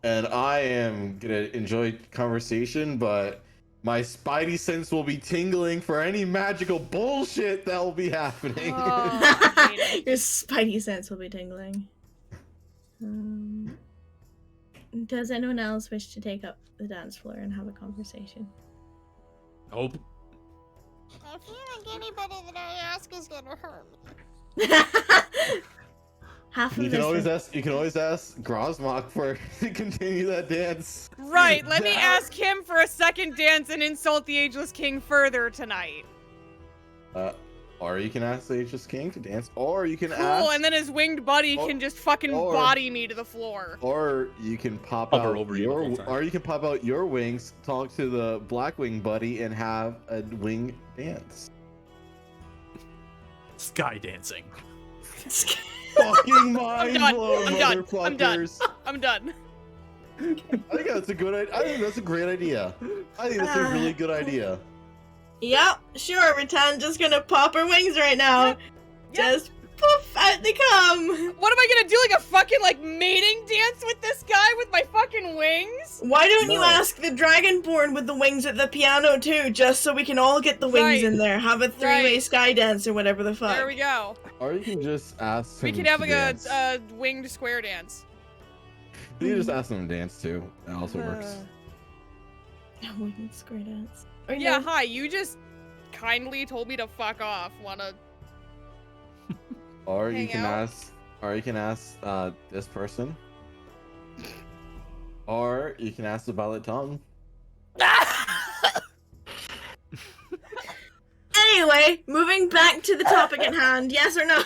And I am gonna enjoy conversation, but my spidey sense will be tingling for any magical bullshit that will be happening. Oh, your spidey sense will be tingling. Does anyone else wish to take up the dance floor and have a conversation? Nope. I feel like anybody that I ask is gonna hurt me. Half of You can always ask Grosmok for to continue that dance. right, let me ask him for a second dance and insult the Ageless King further tonight. Or you can ask the Ageless King to dance, or you can Cool, ask, and then his winged buddy can just fucking body me to the floor. or you can pop Hover out over you the whole time. or you can pop out your wings, talk to the Blackwing buddy, and have a wing dance. Sky dancing. Fucking mind done. blown, I'm done. motherfuckers. I'm done. I think that's a good idea. I think that's a great idea. I think that's a really good idea. Yep, sure, Rattan just gonna pop her wings right now. Yep. Just poof, out they come. What am I gonna do? Like a fucking like mating dance with this guy with my fucking wings? Why don't you No. ask the Dragonborn with the wings at the piano too, just so we can all get the wings Right. in there, have a three-way sky dance or whatever the fuck. There we go. Or you can just ask We him can have to like dance. a winged square dance. You can just ask him to dance too. That also works. I wouldn't square dance. Or Yeah, no. hi, you just kindly told me to fuck off. Wanna Or you hang can out? ask this person. Or you can ask the Violet Tongue. Anyway, moving back to the topic at hand. Yes or no?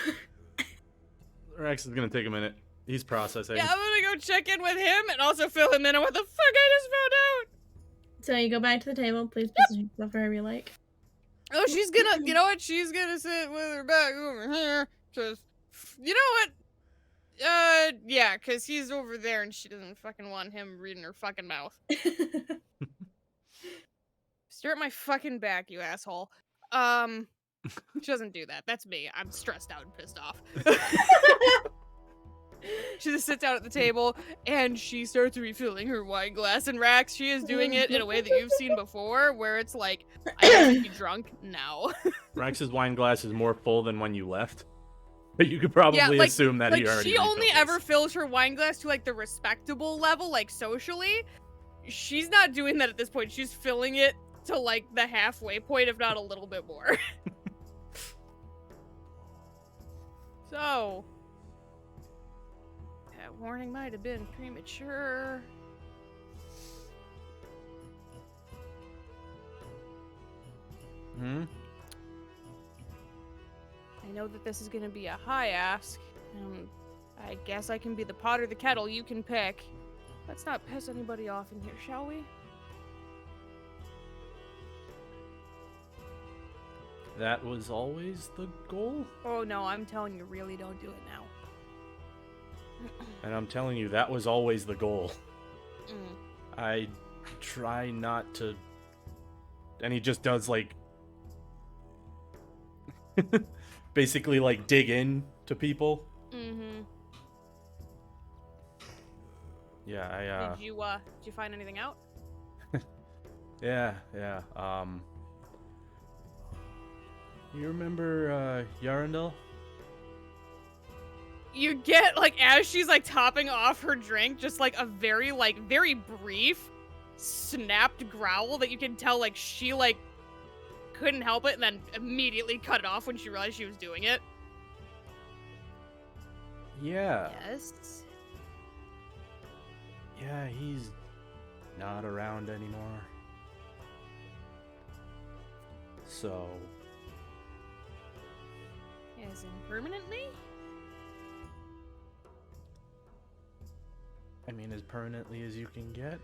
Rex is gonna take a minute. He's processing. Yeah, I'm gonna go check in with him and also fill him in on what the fuck I just found out. So you go back to the table. Please position yourself wherever you like. Oh, she's gonna, you know what? She's gonna sit with her back over here, cause, you know what? Yeah, cause he's over there and she doesn't fucking want him reading her fucking mouth. Stare at my fucking back, you asshole. She doesn't do that. That's me. I'm stressed out and pissed off. She just sits down at the table and she starts refilling her wine glass. And Rax, she is doing it in a way that you've seen before, where it's like, I have to be drunk now. Rex's wine glass is more full than when you left. But you could probably assume that he already she only refilled ever his. fills her wine glass to like the respectable level, like socially. She's not doing that at this point. She's filling it to like the halfway point, if not a little bit more. So, that warning might have been premature. Hmm? I know that this is gonna be a high ask. I guess I can be the pot or the kettle, you can pick. Let's not piss anybody off in here, shall we? That was always the goal? Oh no, I'm telling you, really don't do it now. And I'm telling you, that was always the goal. Mm. I try not to... And he just does, like... basically, like, dig in to people. Mm-hmm. Yeah, Did you find anything out? Yeah. You remember, Yarendel? You get, like, as she's, like, topping off her drink, just, like, a very brief, snapped growl that you can tell, like, she, like, couldn't help it and then immediately cut it off when she realized she was doing it. Yeah. Yes. Yeah, he's not around anymore. So... As in permanently? I mean, as permanently as you can get,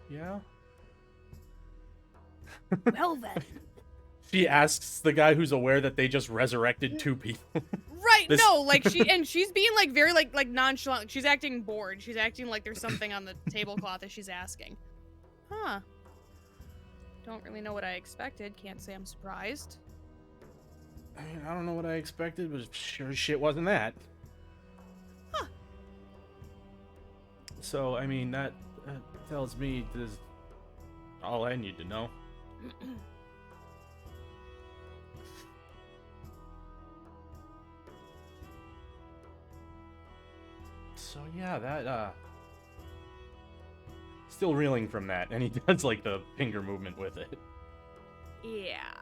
yeah? Well then. She asks the guy who's aware that they just resurrected 2 people. Right, This- no, like, she's being, like, very, like, nonchalant. She's acting bored. She's acting like there's something on the tablecloth that she's asking. Huh. Don't really know what I expected. Can't say I'm surprised. I mean, I don't know what I expected, but sure as shit wasn't that. Huh. So, I mean, that tells me this is all I need to know. So, yeah, that, still reeling from that, and he does, like, the finger movement with it. Yeah.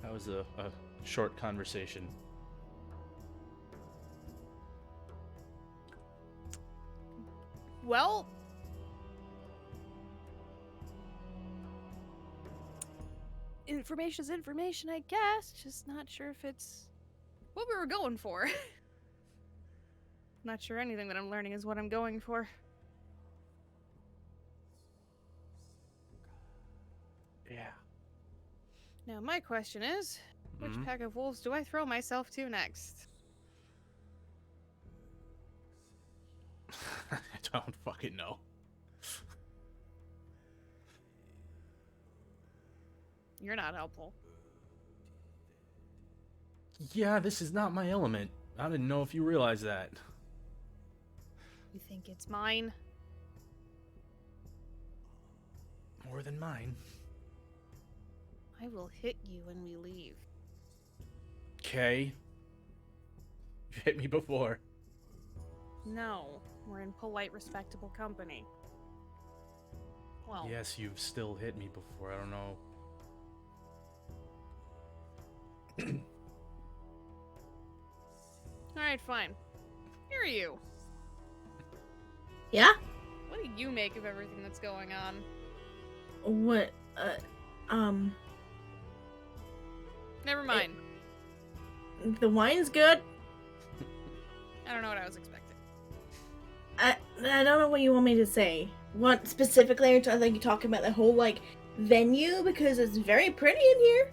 That was a short conversation. Well, information is information, I guess. Just not sure if it's what we were going for. Not sure anything that I'm learning is what I'm going for. Yeah. Now, my question is, which Mhm. pack of wolves do I throw myself to next? I don't fucking know. You're not helpful. Yeah, this is not my element. I didn't know if you realized that. You think it's mine? More than mine. I will hit you when we leave. Okay. You hit me before. No, we're in polite, respectable company. Well, Yes, you've still hit me before. I don't know. alright, fine. Here are you. Yeah? What do you make of everything that's going on? What, Never mind. the wine's good. I don't know what I was expecting. I don't know what you want me to say. What specifically are you talking about the whole, like, venue? Because it's very pretty in here.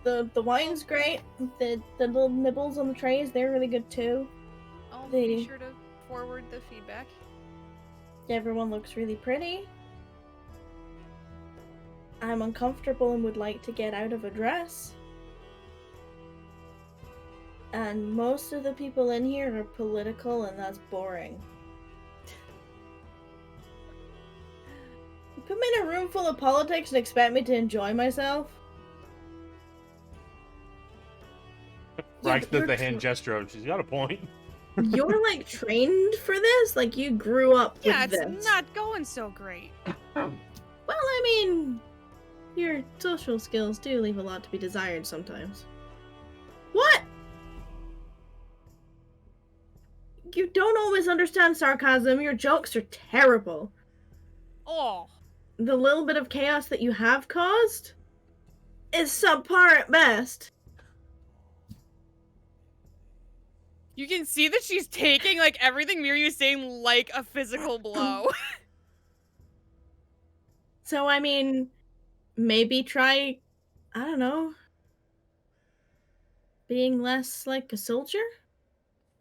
The wine's great. The little nibbles on the trays, they're really good too. I'll They- be sure to forward the feedback. Everyone looks really pretty. I'm uncomfortable and would like to get out of a dress. And most of the people in here are political, and that's boring. You put me in a room full of politics and expect me to enjoy myself? Rax but does the you're hand gesture, and she's got a point. You're like trained for this? Like you grew up Yeah, with it's this? not going so great. Well, I mean, your social skills do leave a lot to be desired sometimes. What? You don't always understand sarcasm. Your jokes are terrible. Oh. The little bit of chaos that you have caused is subpar at best. You can see that she's taking, like, everything Miryu's saying like a physical blow. So, I mean, maybe try, I don't know, being less like a soldier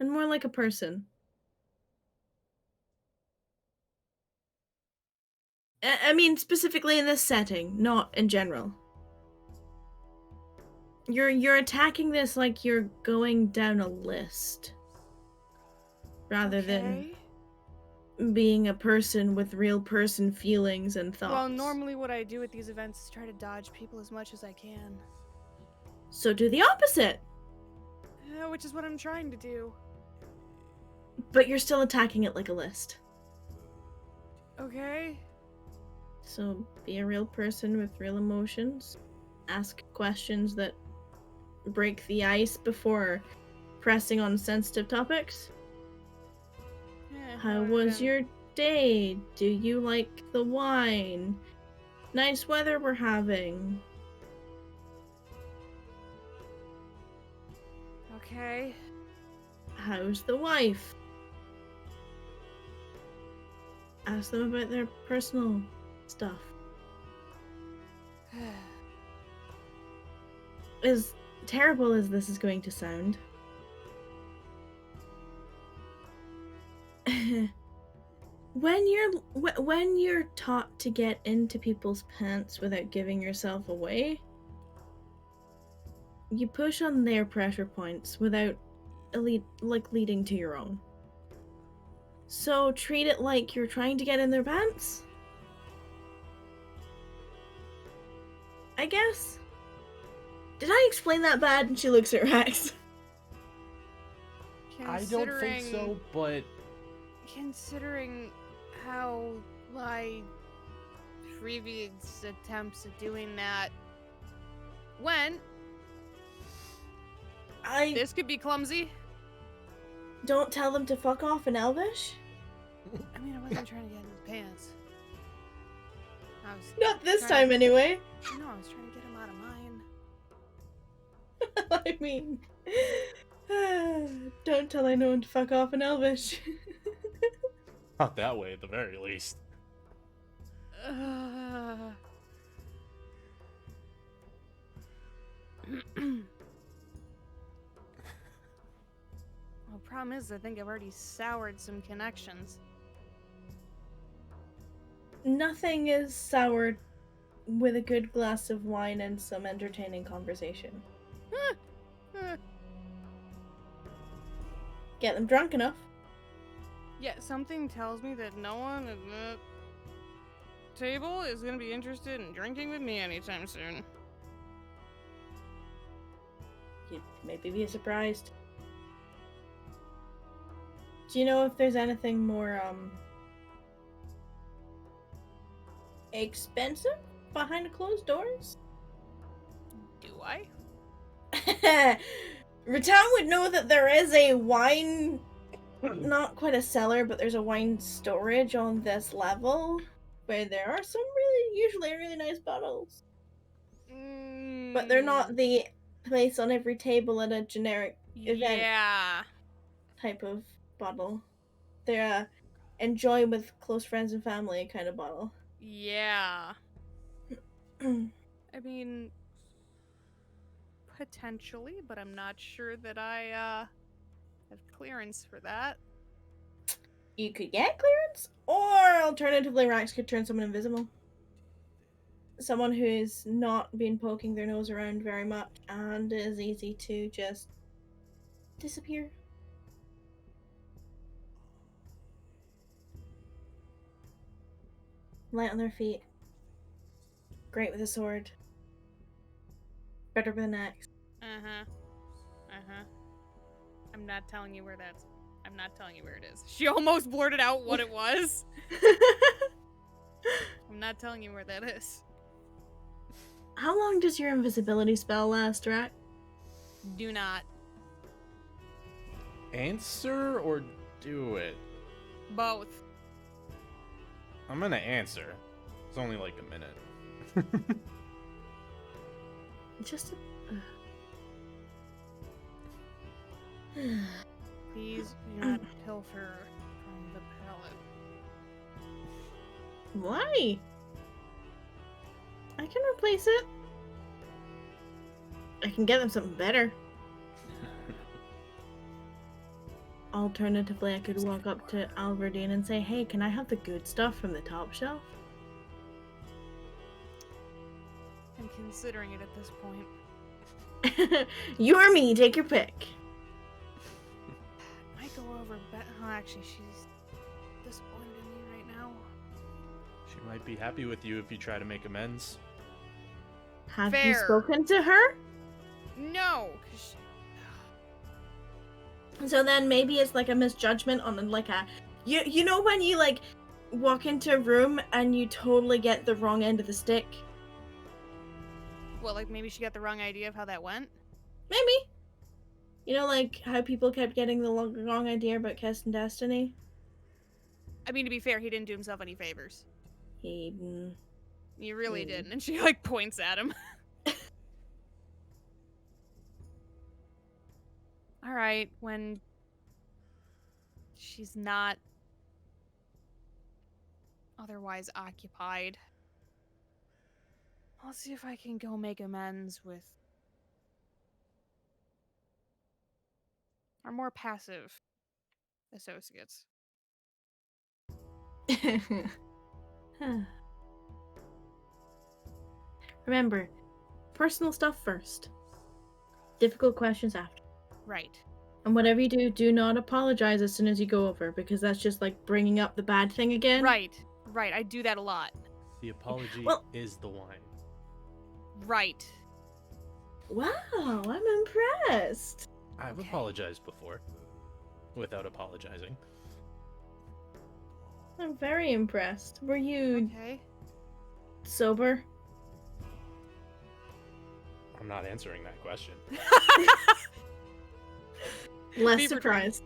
and more like a person. I mean, specifically in this setting, not in general. You're attacking this like you're going down a list, rather than being a person with real person feelings and thoughts. Well, normally what I do at these events is try to dodge people as much as I can. So do the opposite. Which is what I'm trying to do. But you're still attacking it like a list. Okay. So be a real person with real emotions. Ask questions that break the ice before pressing on sensitive topics. How was your day? Do you like the wine? Nice weather we're having. Okay. How's the wife? Ask them about their personal stuff. As terrible as this is going to sound, when you're taught to get into people's pants without giving yourself away, you push on their pressure points without leading to your own. So treat it like you're trying to get in their pants, I guess. Did I explain that bad? And she looks at Rex. I don't think so, but Considering how my previous attempts at doing that went, this could be clumsy. Don't tell them to fuck off in Elvish. I mean, I wasn't trying to get in his pants. I was Not this trying time, anyway. No, I was trying to get him out of mine. I mean, don't tell anyone to fuck off in Elvish. not that way at the very least. Well, problem is, I think I've already soured some connections. Nothing is soured with a good glass of wine and some entertaining conversation. Get them drunk enough. Yeah, something tells me that no one at that table is going to be interested in drinking with me anytime soon. You'd maybe be surprised. Do you know if there's anything more, expensive behind closed doors. Do I? Ratan would know that there is a wine, not quite a cellar, but there's a wine storage on this level where there are some usually really nice bottles. But they're not the place on every table at a generic event Yeah. type of bottle. They're a enjoy with close friends and family kind of bottle. Yeah. I mean, potentially, but I'm not sure that I have clearance for that. You could get clearance, or alternatively, Rax could turn someone invisible. Someone who's not been poking their nose around very much and is easy to just disappear. Light on their feet. Great with a sword. Better with an axe. I'm not telling you where that's. I'm not telling you where it is. She almost blurted out what it was. I'm not telling you where that is. How long does your invisibility spell last, Rack? Do not. Answer or do it? Both. I'm gonna answer. It's only like a minute. Just Please do not pilfer from the pallet. Why? I can replace it. I can get them something better. Alternatively, I could walk up to Alverdine and say, hey, can I have the good stuff from the top shelf? I'm considering it at this point. You or me, take your pick. Might go over oh, actually, she's disappointed in me right now. She might be happy with you if you try to make amends. Have you Fair. spoken to her? No! 'Cause So then maybe it's like a misjudgment on like a you know when you like walk into a room and you totally get the wrong end of the stick? Well, like maybe she got the wrong idea of how that went? Maybe. You know, like how people kept getting the wrong idea about Kest and Destiny? I mean, to be fair, he didn't do himself any favors. He He really didn't. And she, like, points at him. Alright, when she's not otherwise occupied, I'll see if I can go make amends with our more passive associates. Remember, personal stuff first. Difficult questions after. Right. And whatever you do, do not apologize as soon as you go over, because that's just like bringing up the bad thing again. Right. Right. I do that a lot. The apology Well- is the wine. Right. Wow, I'm impressed. I've Okay. apologized before. Without apologizing. I'm very impressed. Were you Okay. sober? I'm not answering that question. Less Fever surprised.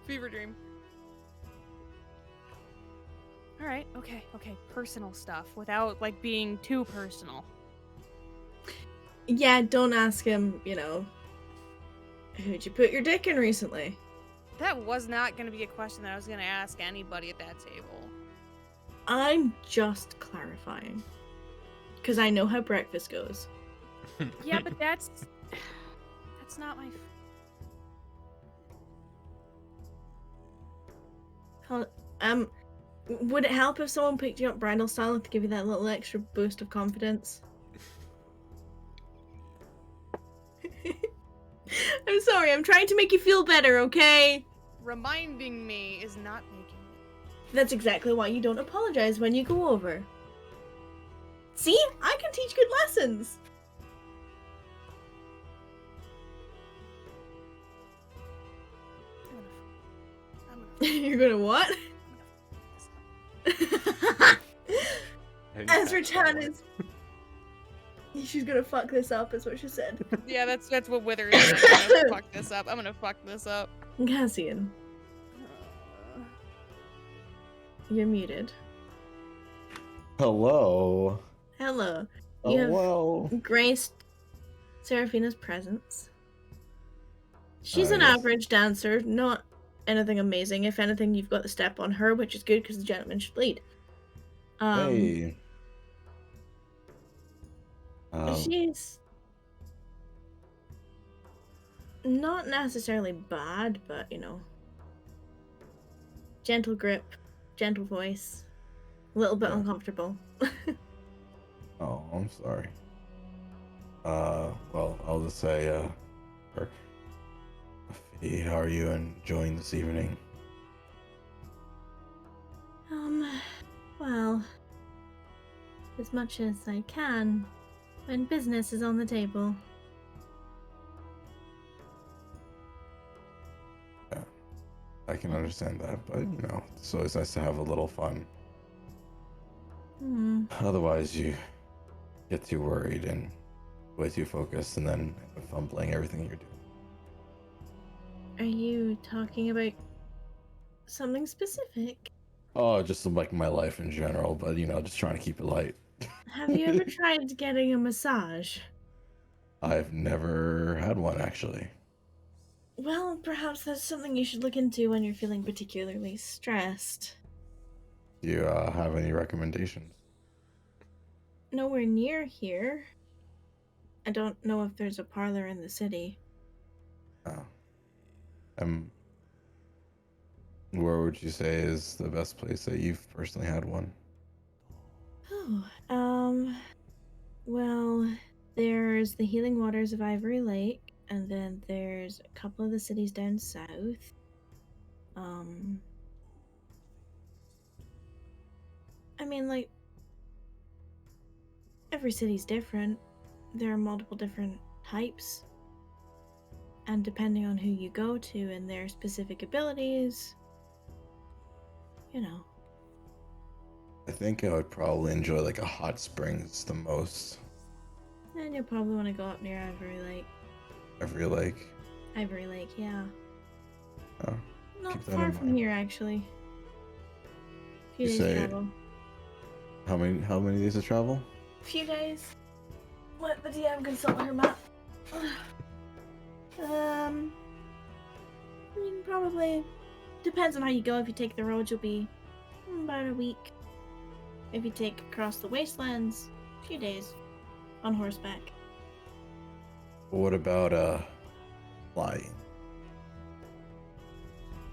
Fever dream. Alright, okay. Personal stuff without, like, being too personal. Yeah, don't ask him, you know, who'd you put your dick in recently? That was not going to be a question that I was going to ask anybody at that table. I'm just clarifying. Because I know how breakfast goes. Yeah, but that's not my... Would it help if someone picked you up bridal style to give you that little extra boost of confidence? I'm sorry, I'm trying to make you feel better, okay? Reminding me is not making... That's exactly why you don't apologize when you go over. See? I can teach good lessons! I'm gonna You're gonna what? Ezra Chan is. She's gonna fuck this up, is what she said. Yeah, that's what Wither is saying. I'm gonna fuck this up. I'm gonna fuck this up. Cassian, you're muted. Hello. Hello. You Hello. have graced Seraphina's presence. She's an Yes. average dancer, not anything amazing. If anything, you've got the step on her, which is good because the gentleman should lead. Hey. She's not necessarily bad, but gentle grip, gentle voice, a little bit Yeah. uncomfortable. Oh, I'm sorry. Well, I'll just say, Fee, how are you enjoying this evening? Well, as much as I can when business is on the table. Yeah, I can understand that, but it's always nice to have a little fun. Otherwise, you get too worried and way too focused, and then end up fumbling everything you're doing. Are you talking about something specific? Oh, just like my life in general, but just trying to keep it light. Have you ever tried getting a massage? I've never had one, actually. Well, perhaps that's something you should look into when you're feeling particularly stressed. Do you have any recommendations? Nowhere near here. I don't know if there's a parlor in the city. Oh. Where would you say is the best place that you've personally had one? Well, there's the Healing Waters of Ivory Lake, and then there's a couple of the cities down south. I mean, like, every city's different. There are multiple different types. And depending on who you go to and their specific abilities, I think I would probably enjoy like a hot springs the most. And you'll probably want to go up near Ivory Lake. Ivory Lake, yeah. Oh, Not keep that far in from mind. here, actually. Few You days say- travel. How many days of travel? Few days. Let the DM consult her map. I mean, probably depends on how you go. If you take the road, you'll be about a week. If you take across the wastelands, a few days on horseback. What about flying?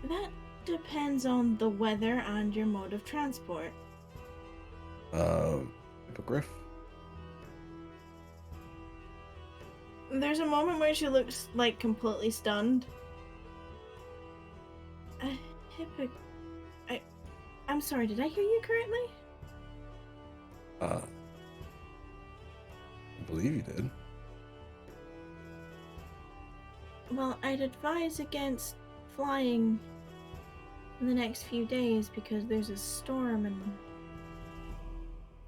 That depends on the weather and your mode of transport. Hippogriff? There's a moment where she looks like completely stunned. I'm sorry, did I hear you correctly? I believe you did. Well, I'd advise against flying in the next few days because there's a storm in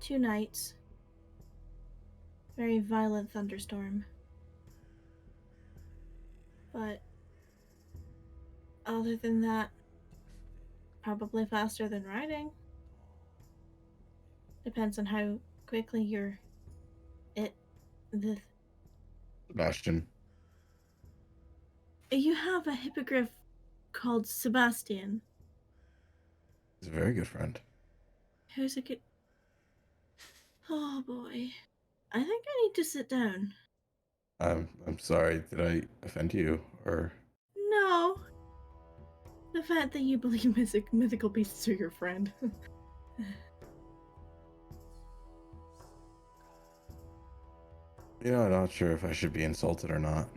2 nights. Very violent thunderstorm. But other than that, probably faster than riding. Depends on how quickly Sebastian. You have a hippogriff called Sebastian. He's a very good friend. Who's a good... Oh boy. I think I need to sit down. I'm sorry, did I offend you? Or No. The fact that you believe mythical beasts are your friend. I'm not sure if I should be insulted or not.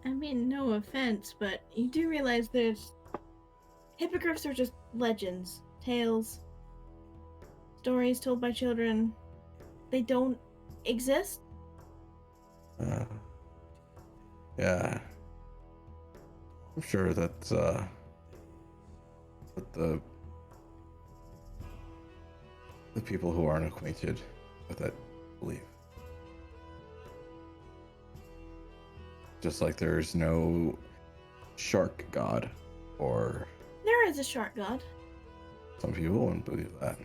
I mean, no offense, but you do realize there's... Hippogriffs are just legends, tales, stories told by children. They don't exist. Yeah. I'm sure that's what the the people who aren't acquainted with that belief. Just like there's no shark god, or There is a shark god. some people wouldn't believe that.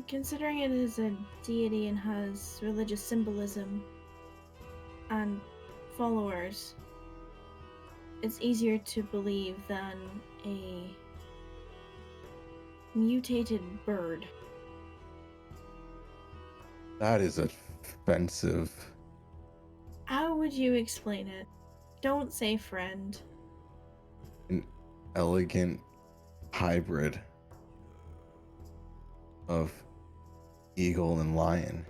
Considering it is a deity and has religious symbolism and followers, it's easier to believe than a mutated bird. That is offensive. How would you explain it? Don't say friend. An elegant hybrid of eagle and lion.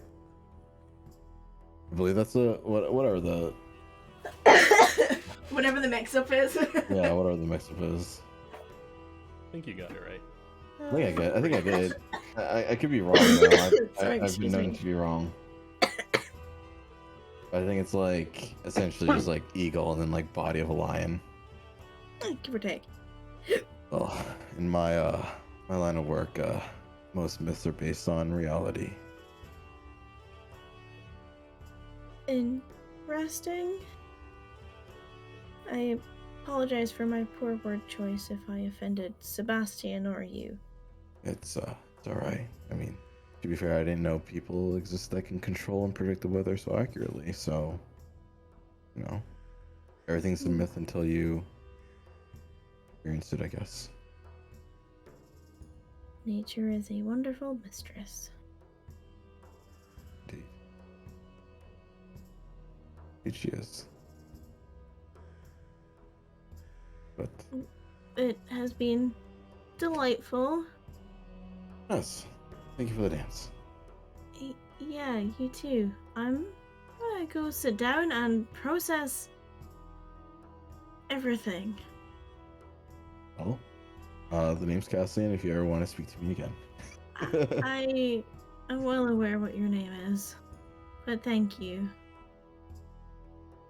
I believe that's whatever the Whatever the mix-up is. yeah, whatever the mix-up is. I think you got it right. I think I did. I could be wrong though. Sorry, I've been excuse known me. to be wrong. I think it's like essentially just like eagle and then like body of a lion. Give or take. Well, in my my line of work, most myths are based on reality. Interesting. I apologize for my poor word choice if I offended Sebastian or you. It's alright. I mean, to be fair, I didn't know people exist that can control and predict the weather so accurately, so you know. Everything's a myth until you experience it, I guess. Nature is a wonderful mistress. Indeed. Indeed she is. But It has been delightful. yes, thank you for the dance. Yeah, you too. I'm gonna go sit down and process everything. Well, the name's Cassian if you ever want to speak to me again. I am well aware what your name is, but thank you.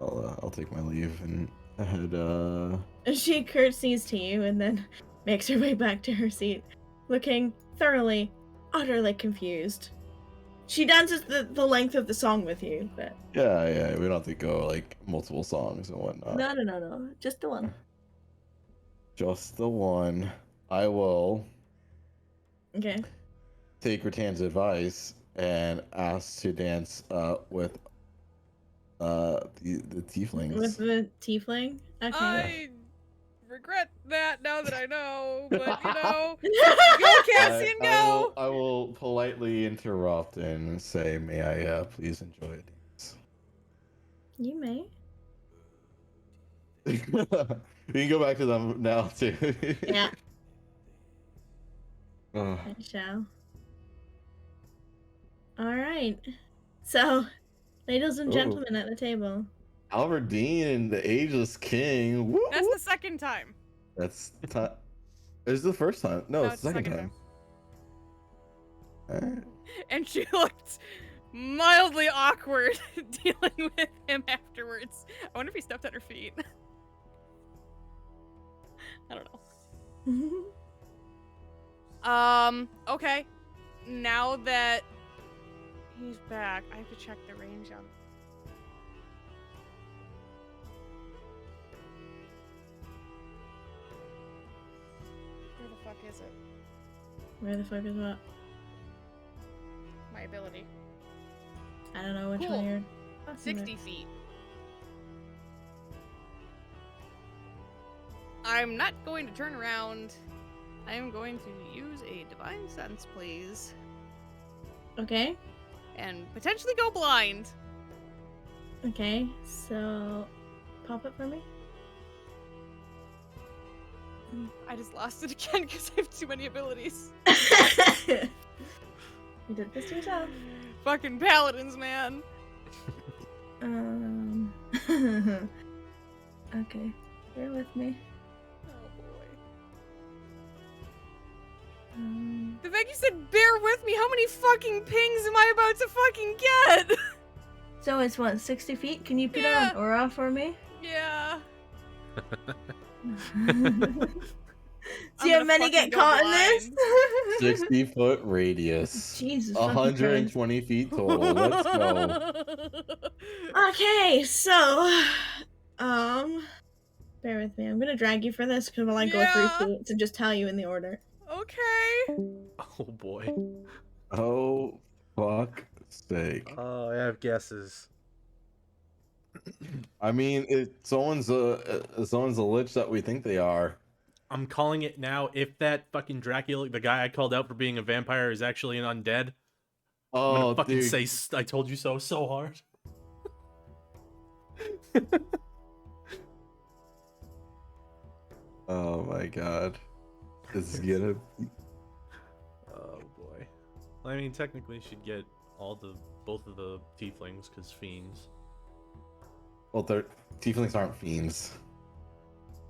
I'll take my leave and head She curtsies to you and then makes her way back to her seat, looking thoroughly, utterly confused. She dances the length of the song with you, but yeah, we don't have to go like multiple songs and whatnot. no, just the one. Just the one. I will Okay. take Rattan's advice and ask to dance with the tieflings. With the tiefling? Okay. I regret that now that I know, but you know, go Cassian, go! I will politely interrupt and say, may I please enjoy a dance? You may. We can go back to them now too. Yeah, Ugh. I shall. Alright. So, ladies and Ooh. gentlemen at the table. Alberdine and the Ageless King. Woo, That's woo. the second time. That's This is the first time. No, No, it's the second time. Alright. And she looked mildly awkward dealing with him afterwards. I wonder if he stepped on her feet. I don't know. Okay. Now that he's back, I have to check the range on. Where the fuck is it? Where the fuck is what? My ability. I don't know which Cool. one you're talking 60 feet. I'm not going to turn around. I am going to use a divine sense, please. about. Okay. And potentially go blind. Okay, so pop it for me. I just lost it again because I have too many abilities. You did this to yourself. Fucking paladins, man. Okay, bear with me. Oh boy. Um, The fact you said bear with me, how many fucking pings am I about to fucking get? so it's what, 60 feet? Can you put Yeah. on an aura for me? Yeah. Do you have many get caught in this? 60-foot radius. Jesus fucking Christ. 120 feet total. Let's go. Okay, so, bear with me. I'm gonna drag you for this because while I go through to just tell you in the order. Okay. Oh boy. Oh, fuck sake. Oh, I have guesses. I mean, if someone's a lich that we think they are. I'm calling it now. If that fucking Dracula, the guy I called out for being a vampire, is actually an undead, I'm Oh, gonna fucking dude. say "I told you so" so hard. Oh my god. This is gonna. Oh boy. I mean, technically, she'd get both of the tieflings because fiends. Well, tieflings aren't fiends.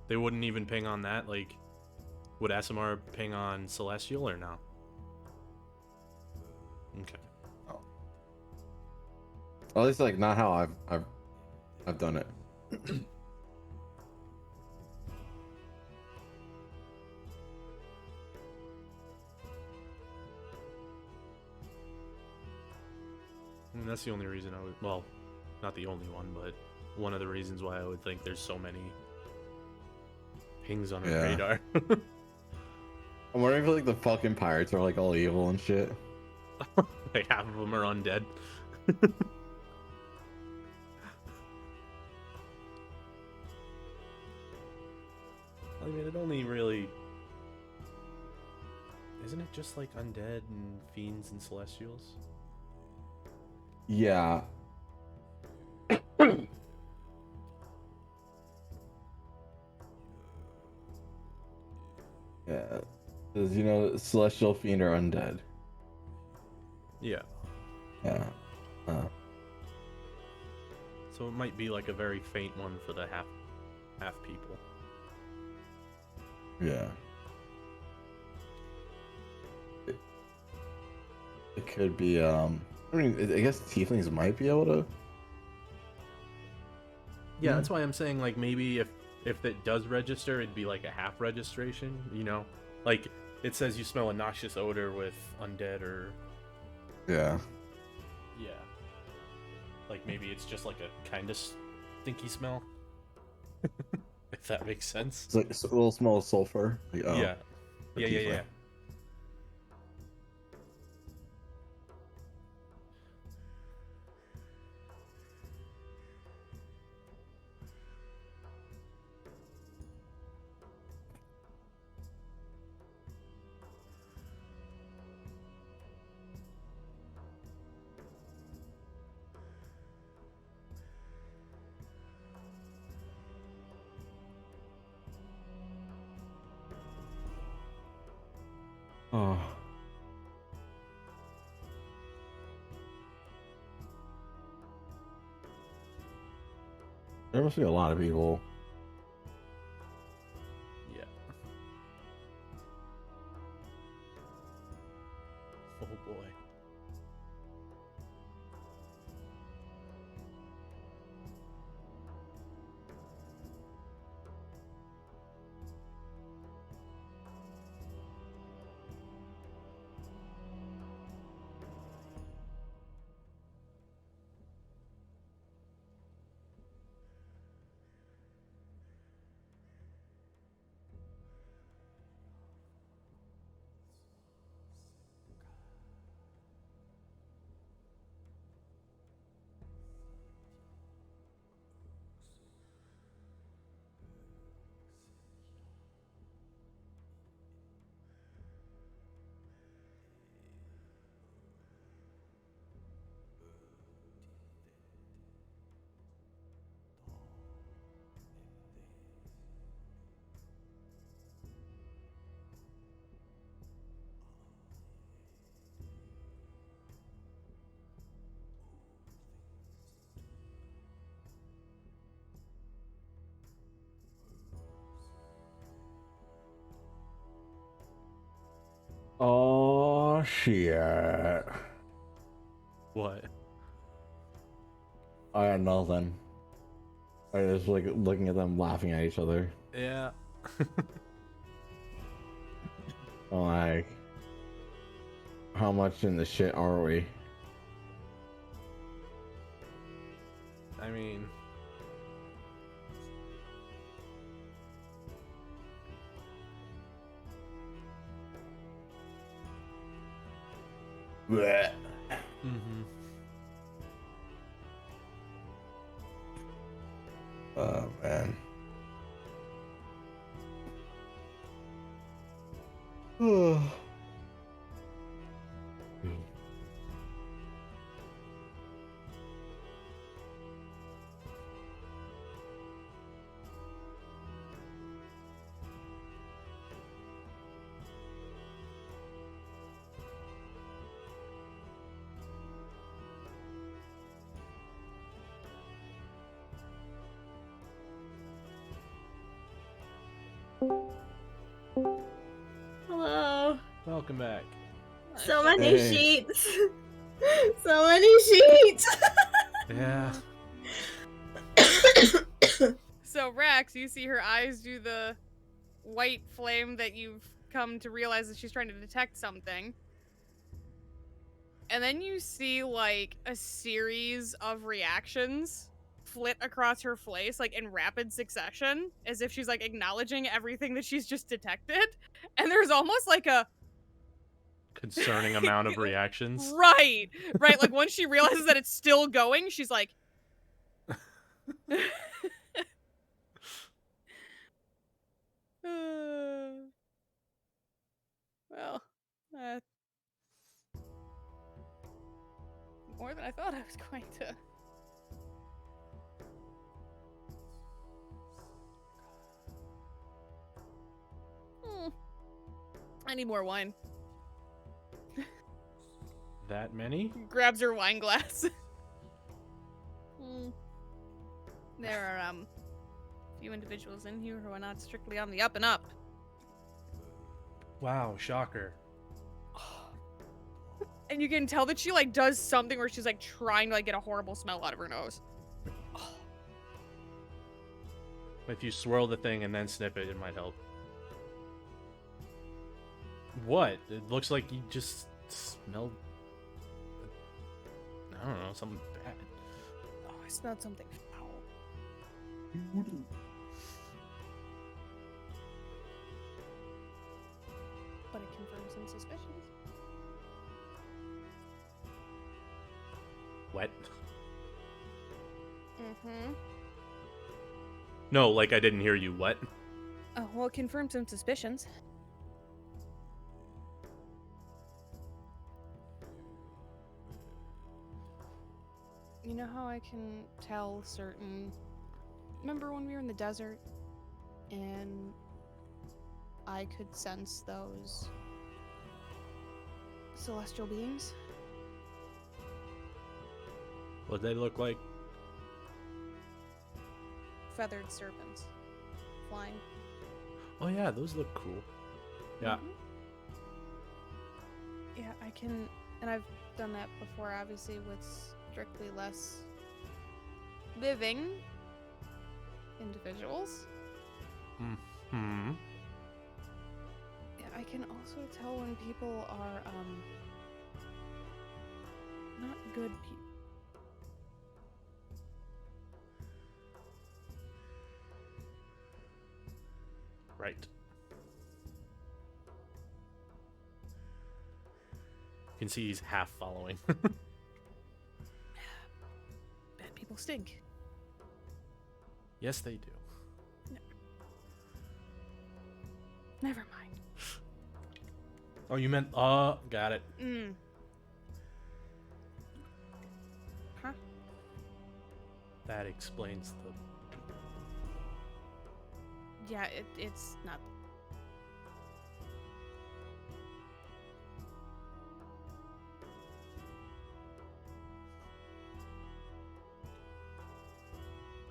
They wouldn't even ping on that. Like, would Asimar ping on Celestial or no? Okay. Oh. At least, like, not how I've done it. And that's the only reason I would. Well, not the only one, but one of the reasons why I would think there's so many pings on her radar. I'm wondering if like the fucking pirates are like all evil and shit. Like half of them are undead. I mean, it only really isn't it just like undead and fiends and celestials? Yeah. Yeah. Because, you know, celestial fiend are undead. Yeah. Yeah. So it might be like a very faint one for the half people. Yeah. It could be, I mean, I guess tieflings might be able to. Yeah, that's why I'm saying like maybe if it does register, it'd be like a half registration, you know? Like it says you smell a noxious odor with undead or Yeah. yeah. Like maybe it's just like a kind of stinky smell. If that makes sense. It's like a little smell of sulfur. Like, oh, Yeah. a Yeah. tiefling. Oh. There must be a lot of people. Yeah. Oh boy. Oh shit! What? I got nothing. I was like looking at them laughing at each other. Yeah. Like, how much in the shit are we? I mean, Blech. mm-hmm. Oh man. Hello. Welcome back. So many Hey. sheets. So many sheets. Yeah. So Rex, you see her eyes do the white flame that you've come to realize that she's trying to detect something. And then you see like a series of reactions flit across her face, like in rapid succession, as if she's like acknowledging everything that she's just detected. And there's almost like a Concerning amount of reactions. right. Like once she realizes that it's still going, she's like well, more than I thought I was going to. I need more wine. That many? Grabs her wine glass. There are a few individuals in here who are not strictly on the up and up. Wow, shocker. And you can tell that she like does something where she's like trying to like get a horrible smell out of her nose. If you swirl the thing and then snip it, it might help. What? It looks like you just smelled... I don't know, something bad. Oh, I smelled something foul. But it confirms some suspicions. What? Mm-hmm. No, like I didn't hear you. What? Oh, well, it confirmed some suspicions. You know how I can tell certain... Remember when we were in the desert? And I could sense those celestial beings? What they look like? Feathered serpents. Flying. Oh yeah, those look cool. Yeah. Mhm. Yeah, I can... And I've done that before, obviously, with strictly less living individuals. Hmm. Yeah, I can also tell when people are, not good people. Right. You can see he's half following. Bad people stink. Yes, they do. Never mind. Oh, you meant... got it. Huh? That explains the... Yeah, it's not...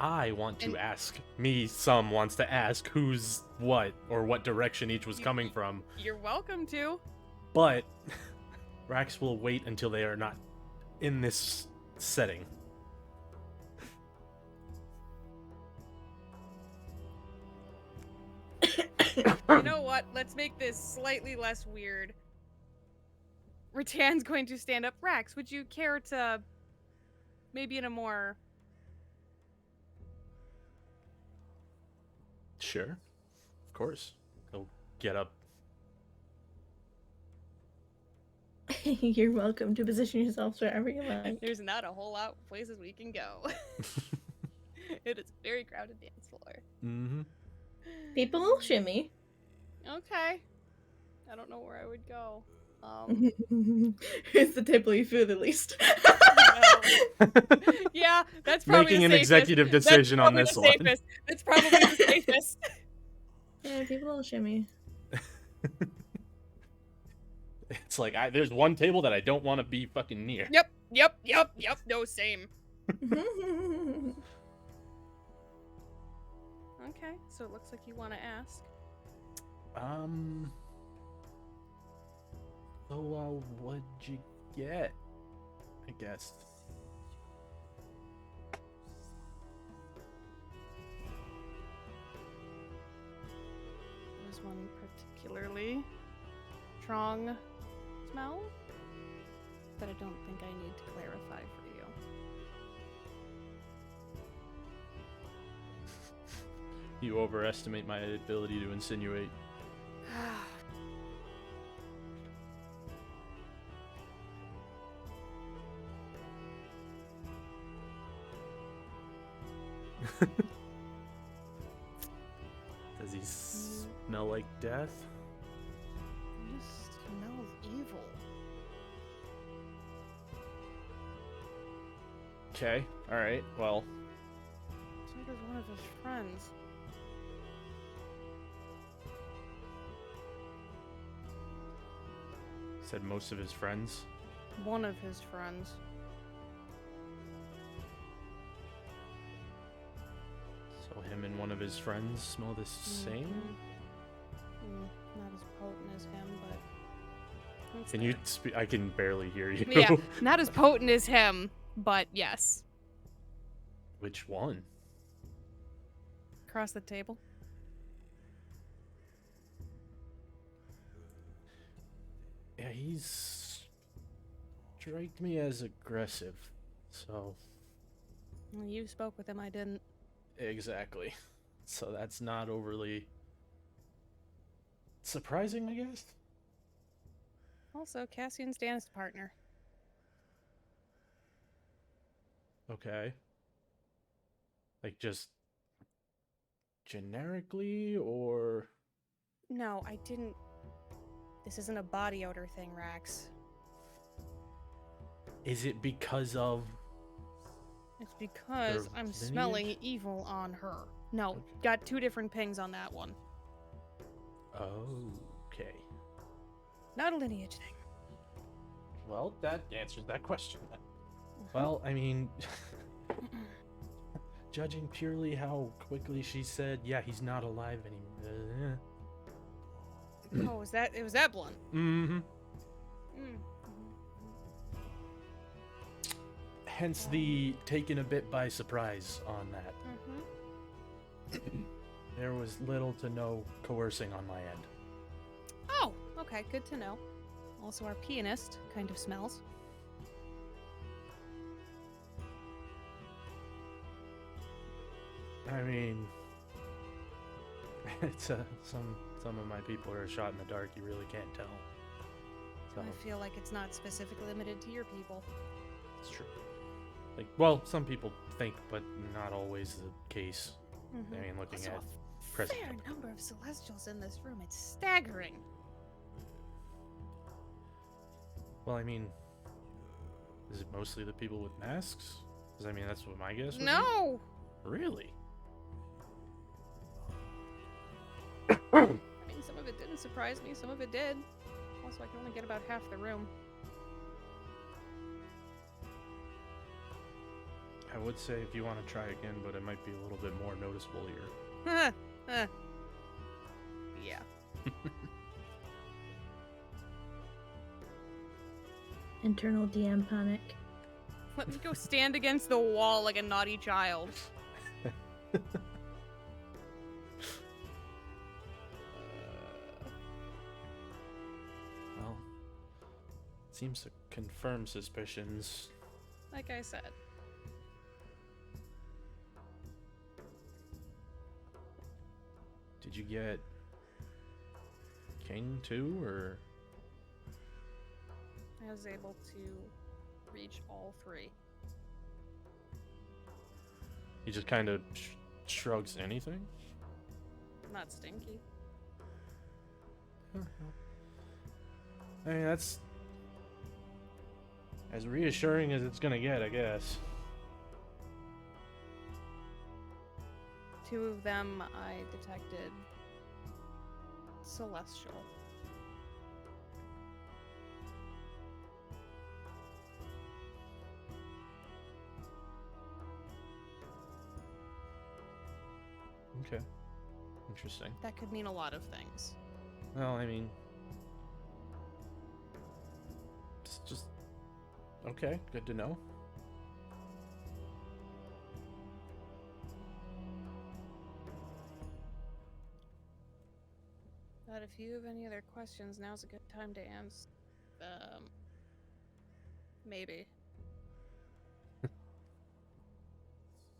I want to And- ask. Some wants to ask who's what, or what direction each was coming from. You're welcome to. But Rax will wait until they are not in this setting. You know what? Let's make this slightly less weird. Rattan's going to stand up. Rax, would you care to maybe in a more... Sure. Of course. He'll get up. You're welcome to position yourself wherever you like. There's not a whole lot of places we can go. It is a very crowded dance floor. Mm-hmm. People will shimmy. Okay. I don't know where I would go. Here's the table you feel the least. Yeah, that's probably Making the an safest. executive decision on this one. That's probably the safest. Yeah, people will shimmy. It's like, there's one table that I don't want to be fucking near. Yep. No, same. Okay, so it looks like you want to ask. So, what'd you get? I guess. There's one particularly strong smell that I don't think I need to clarify for you. You overestimate my ability to insinuate. Does he smell like death? This smells evil. Okay, alright, well. So does one of his friends. Said most of his friends. One of his friends. So him and one of his friends smell the same? Not as potent as him, but... Can you speak? I can barely hear you. Yeah, not as potent as him, but yes. Which one? Across the table. Yeah, he's striked me as aggressive, so... Well, you spoke with him, I didn't. Exactly. So that's not overly surprising, I guess? Also, Cassian's dance partner. Okay. Like, just generically, or... No, I didn't... This isn't a body odor thing, Rax. Is it because of... It's because Her I'm smelling evil on her. No, got two different pings on that one. Okay. Not a lineage thing. Well, that answers that question then. Well, I mean... judging purely how quickly she said, yeah, he's not alive anymore. Oh, it was that blunt? Mm-hmm. Hence the taken a bit by surprise on that. There was little to no coercing on my end. Oh, okay, good to know. Also, our pianist kind of smells. I mean, it's some of my people are shot in the dark. You really can't tell. So I feel like it's not specifically limited to your people. it's true. Like, well, some people think, but not always the case. I mean, looking Also, at a present. fair number of Celestials in this room. It's staggering. Well, I mean, is it mostly the people with masks? Because I mean, that's what my guess would No. be. Really? I mean, some of it didn't surprise me. Some of it did. Also, I can only get about half the room. I would say if you want to try again, but it might be a little bit more noticeable here. Yeah. Internal DM panic. Let me go stand against the wall like a naughty child. seems to confirm suspicions. Like I said. Did you get King too, or? I was able to reach all three. He just kind of shrugs anything? Not stinky. I mean, that's as reassuring as it's gonna get, I guess. Two of them I detected celestial. Okay. Interesting. That could mean a lot of things. Well, I mean, it's just okay. Good to know. But if you have any other questions, now's a good time to answer. Maybe.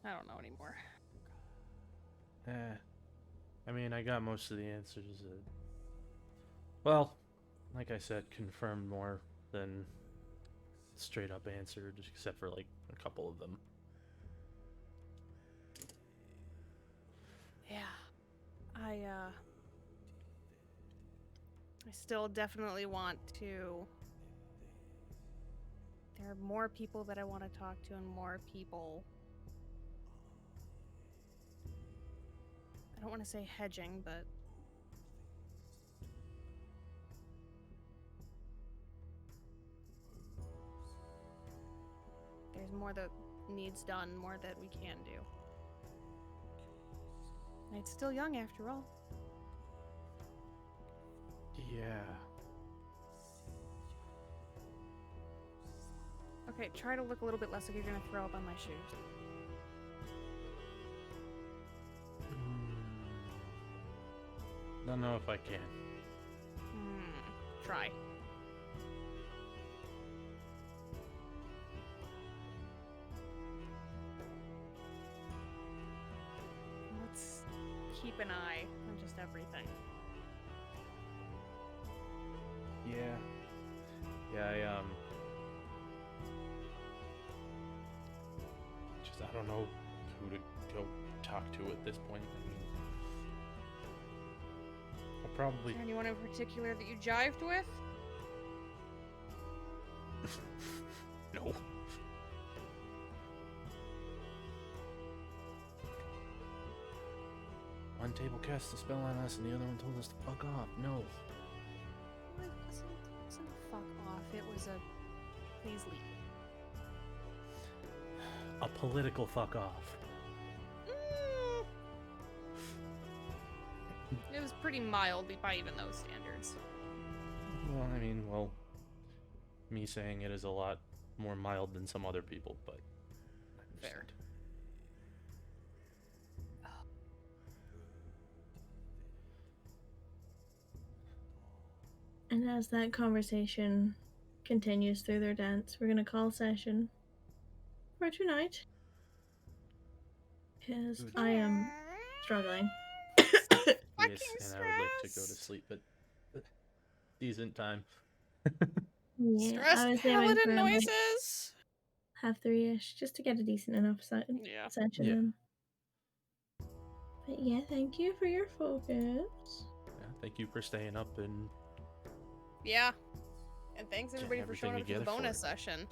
I don't know anymore. I mean, I got most of the answers. Well, like I said, confirmed more than straight up answered, except for like a couple of them. Yeah. I still definitely want to. There are more people that I want to talk to, and more people. I don't want to say hedging, but there's more that needs done, more that we can do. And it's still young after all. Yeah. Okay, try to look a little bit less like you're gonna throw up on my shoes. Don't know if I can. Try. Let's keep an eye on just everything. Yeah. Yeah, I don't know who to go talk to at this point. I mean, I'll probably. Is there anyone in particular that you jived with? No. One table cast a spell on us, and the other one told us to fuck off. No. It wasn't a fuck off. It was a please leave. A political fuck off. It was pretty mild by even those standards. Well, I mean, me saying it is a lot more mild than some other people, but I Fair. understand. And as that conversation continues through their dance, we're gonna call session for tonight. Because I am struggling. Yes, and I would like to go to sleep at decent time. Yeah, Stress I was aiming paladin for like noises. 3:30ish, just to get a decent enough session Yeah. Yeah. in. But yeah, thank you for your focus. Yeah, thank you for staying up and Yeah. And thanks everybody for everything showing up to the together for bonus it. session,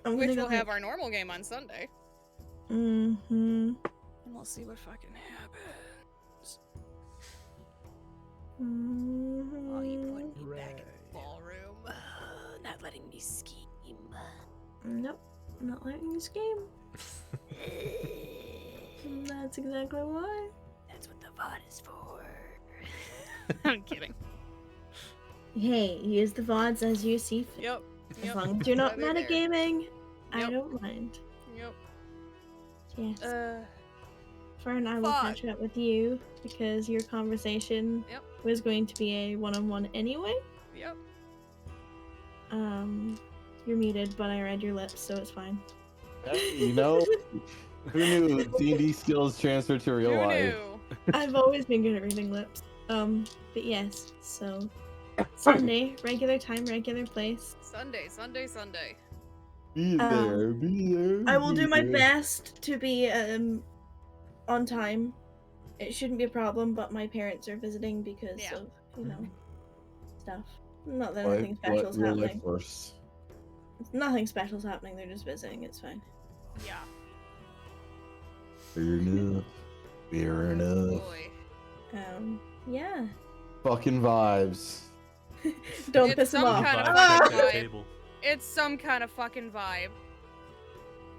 I'm which gonna will have our normal game on Sunday. Mm-hmm. And we'll see what fucking happens. Mm-hmm. Oh, you put me back in the ballroom. Not letting me scheme. Nope, I'm not letting this game. That's exactly why. That's what the VOD is for. I'm kidding. Hey, use the VODs as you see fit. Yep. As long as you're not They're there. metagaming, I Yep. don't mind. Yep. Yes. Fern, I will catch up with you because your conversation Yep. was going to be a one-on-one anyway. Yep. You're muted, but I read your lips, so it's fine. Hey, you know, who knew D&D skills transfer to real Who life? knew? I've always been good at reading lips. But yes, so Sunday, regular time, regular place. Sunday, Sunday, Sunday. Be there, be there. I will be do my there. best to be on time. It shouldn't be a problem, but my parents are visiting because Yeah. of, you know, stuff. Not that Life, anything special's real life happening. force. Nothing special's happening, they're just visiting, it's fine. Yeah. Fair enough. Fair enough. Boy. Yeah. Fucking vibes. Don't It's piss them some off. kind of Vibe fucking at that vibe. table. It's some kind of fucking vibe.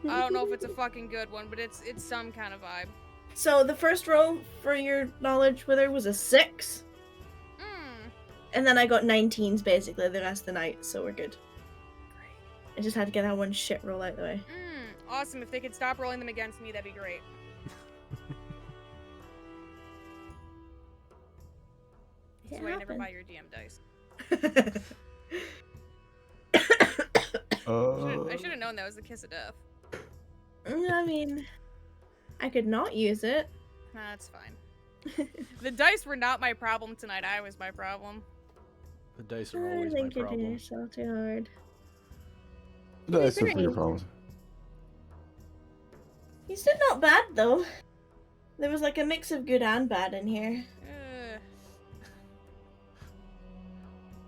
I don't know if it's a fucking good one, but it's some kind of vibe. So the first roll, for your knowledge, Wither, was a 6. Mm. And then I got 19s basically the rest of the night, so we're good. I just had to get that one shit roll out the way. Awesome. If they could stop rolling them against me, that'd be great. That's why I never buy your DM dice. I should have known that was the kiss of death. I mean, I could not use it. Nah, that's fine. The dice were not my problem tonight. I was my problem. The dice are I always my think you're doing problem. yourself too hard. That's for your Great. problems. You did not bad though. There was like a mix of good and bad in here.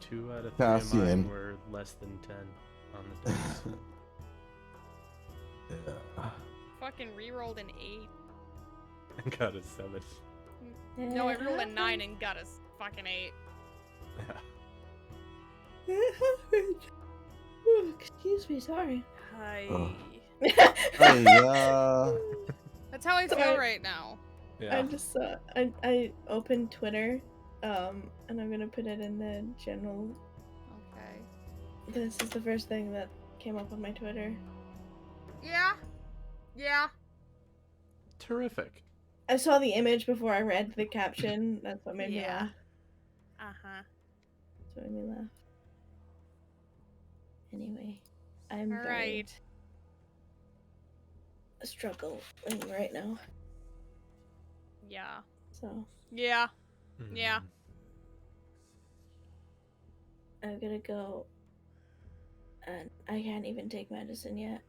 2 out of 3 of mine Cassian. were less than 10 on the dice. Yeah. Fucking rerolled an 8. And got a 7. No, I rolled a 9 and got a fucking 8. Ooh, excuse me, sorry. Hi. Oh. Hey, That's how I feel Sorry. right now. Yeah. I just I opened Twitter, and I'm gonna put it in the general. Okay. This is the first thing that came up on my Twitter. Yeah. Yeah. Terrific. I saw the image before I read the caption. That's what made me Yeah. laugh. Uh-huh. That's what made me laugh. Anyway, I'm very Alright. struggling right now. Yeah. So Yeah. Yeah. I'm gonna go, and I can't even take medicine yet.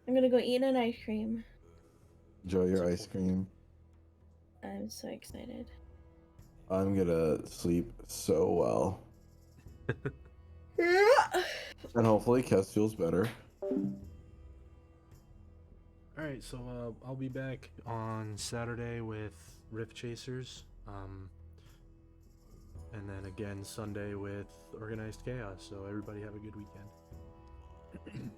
I'm gonna go eat an ice cream. enjoy your ice cream. I'm so excited. I'm gonna sleep so well. Yeah. And hopefully Kes feels better. Alright, so I'll be back on Saturday with Rift Chasers. And then again Sunday with Organized Chaos. So everybody have a good weekend.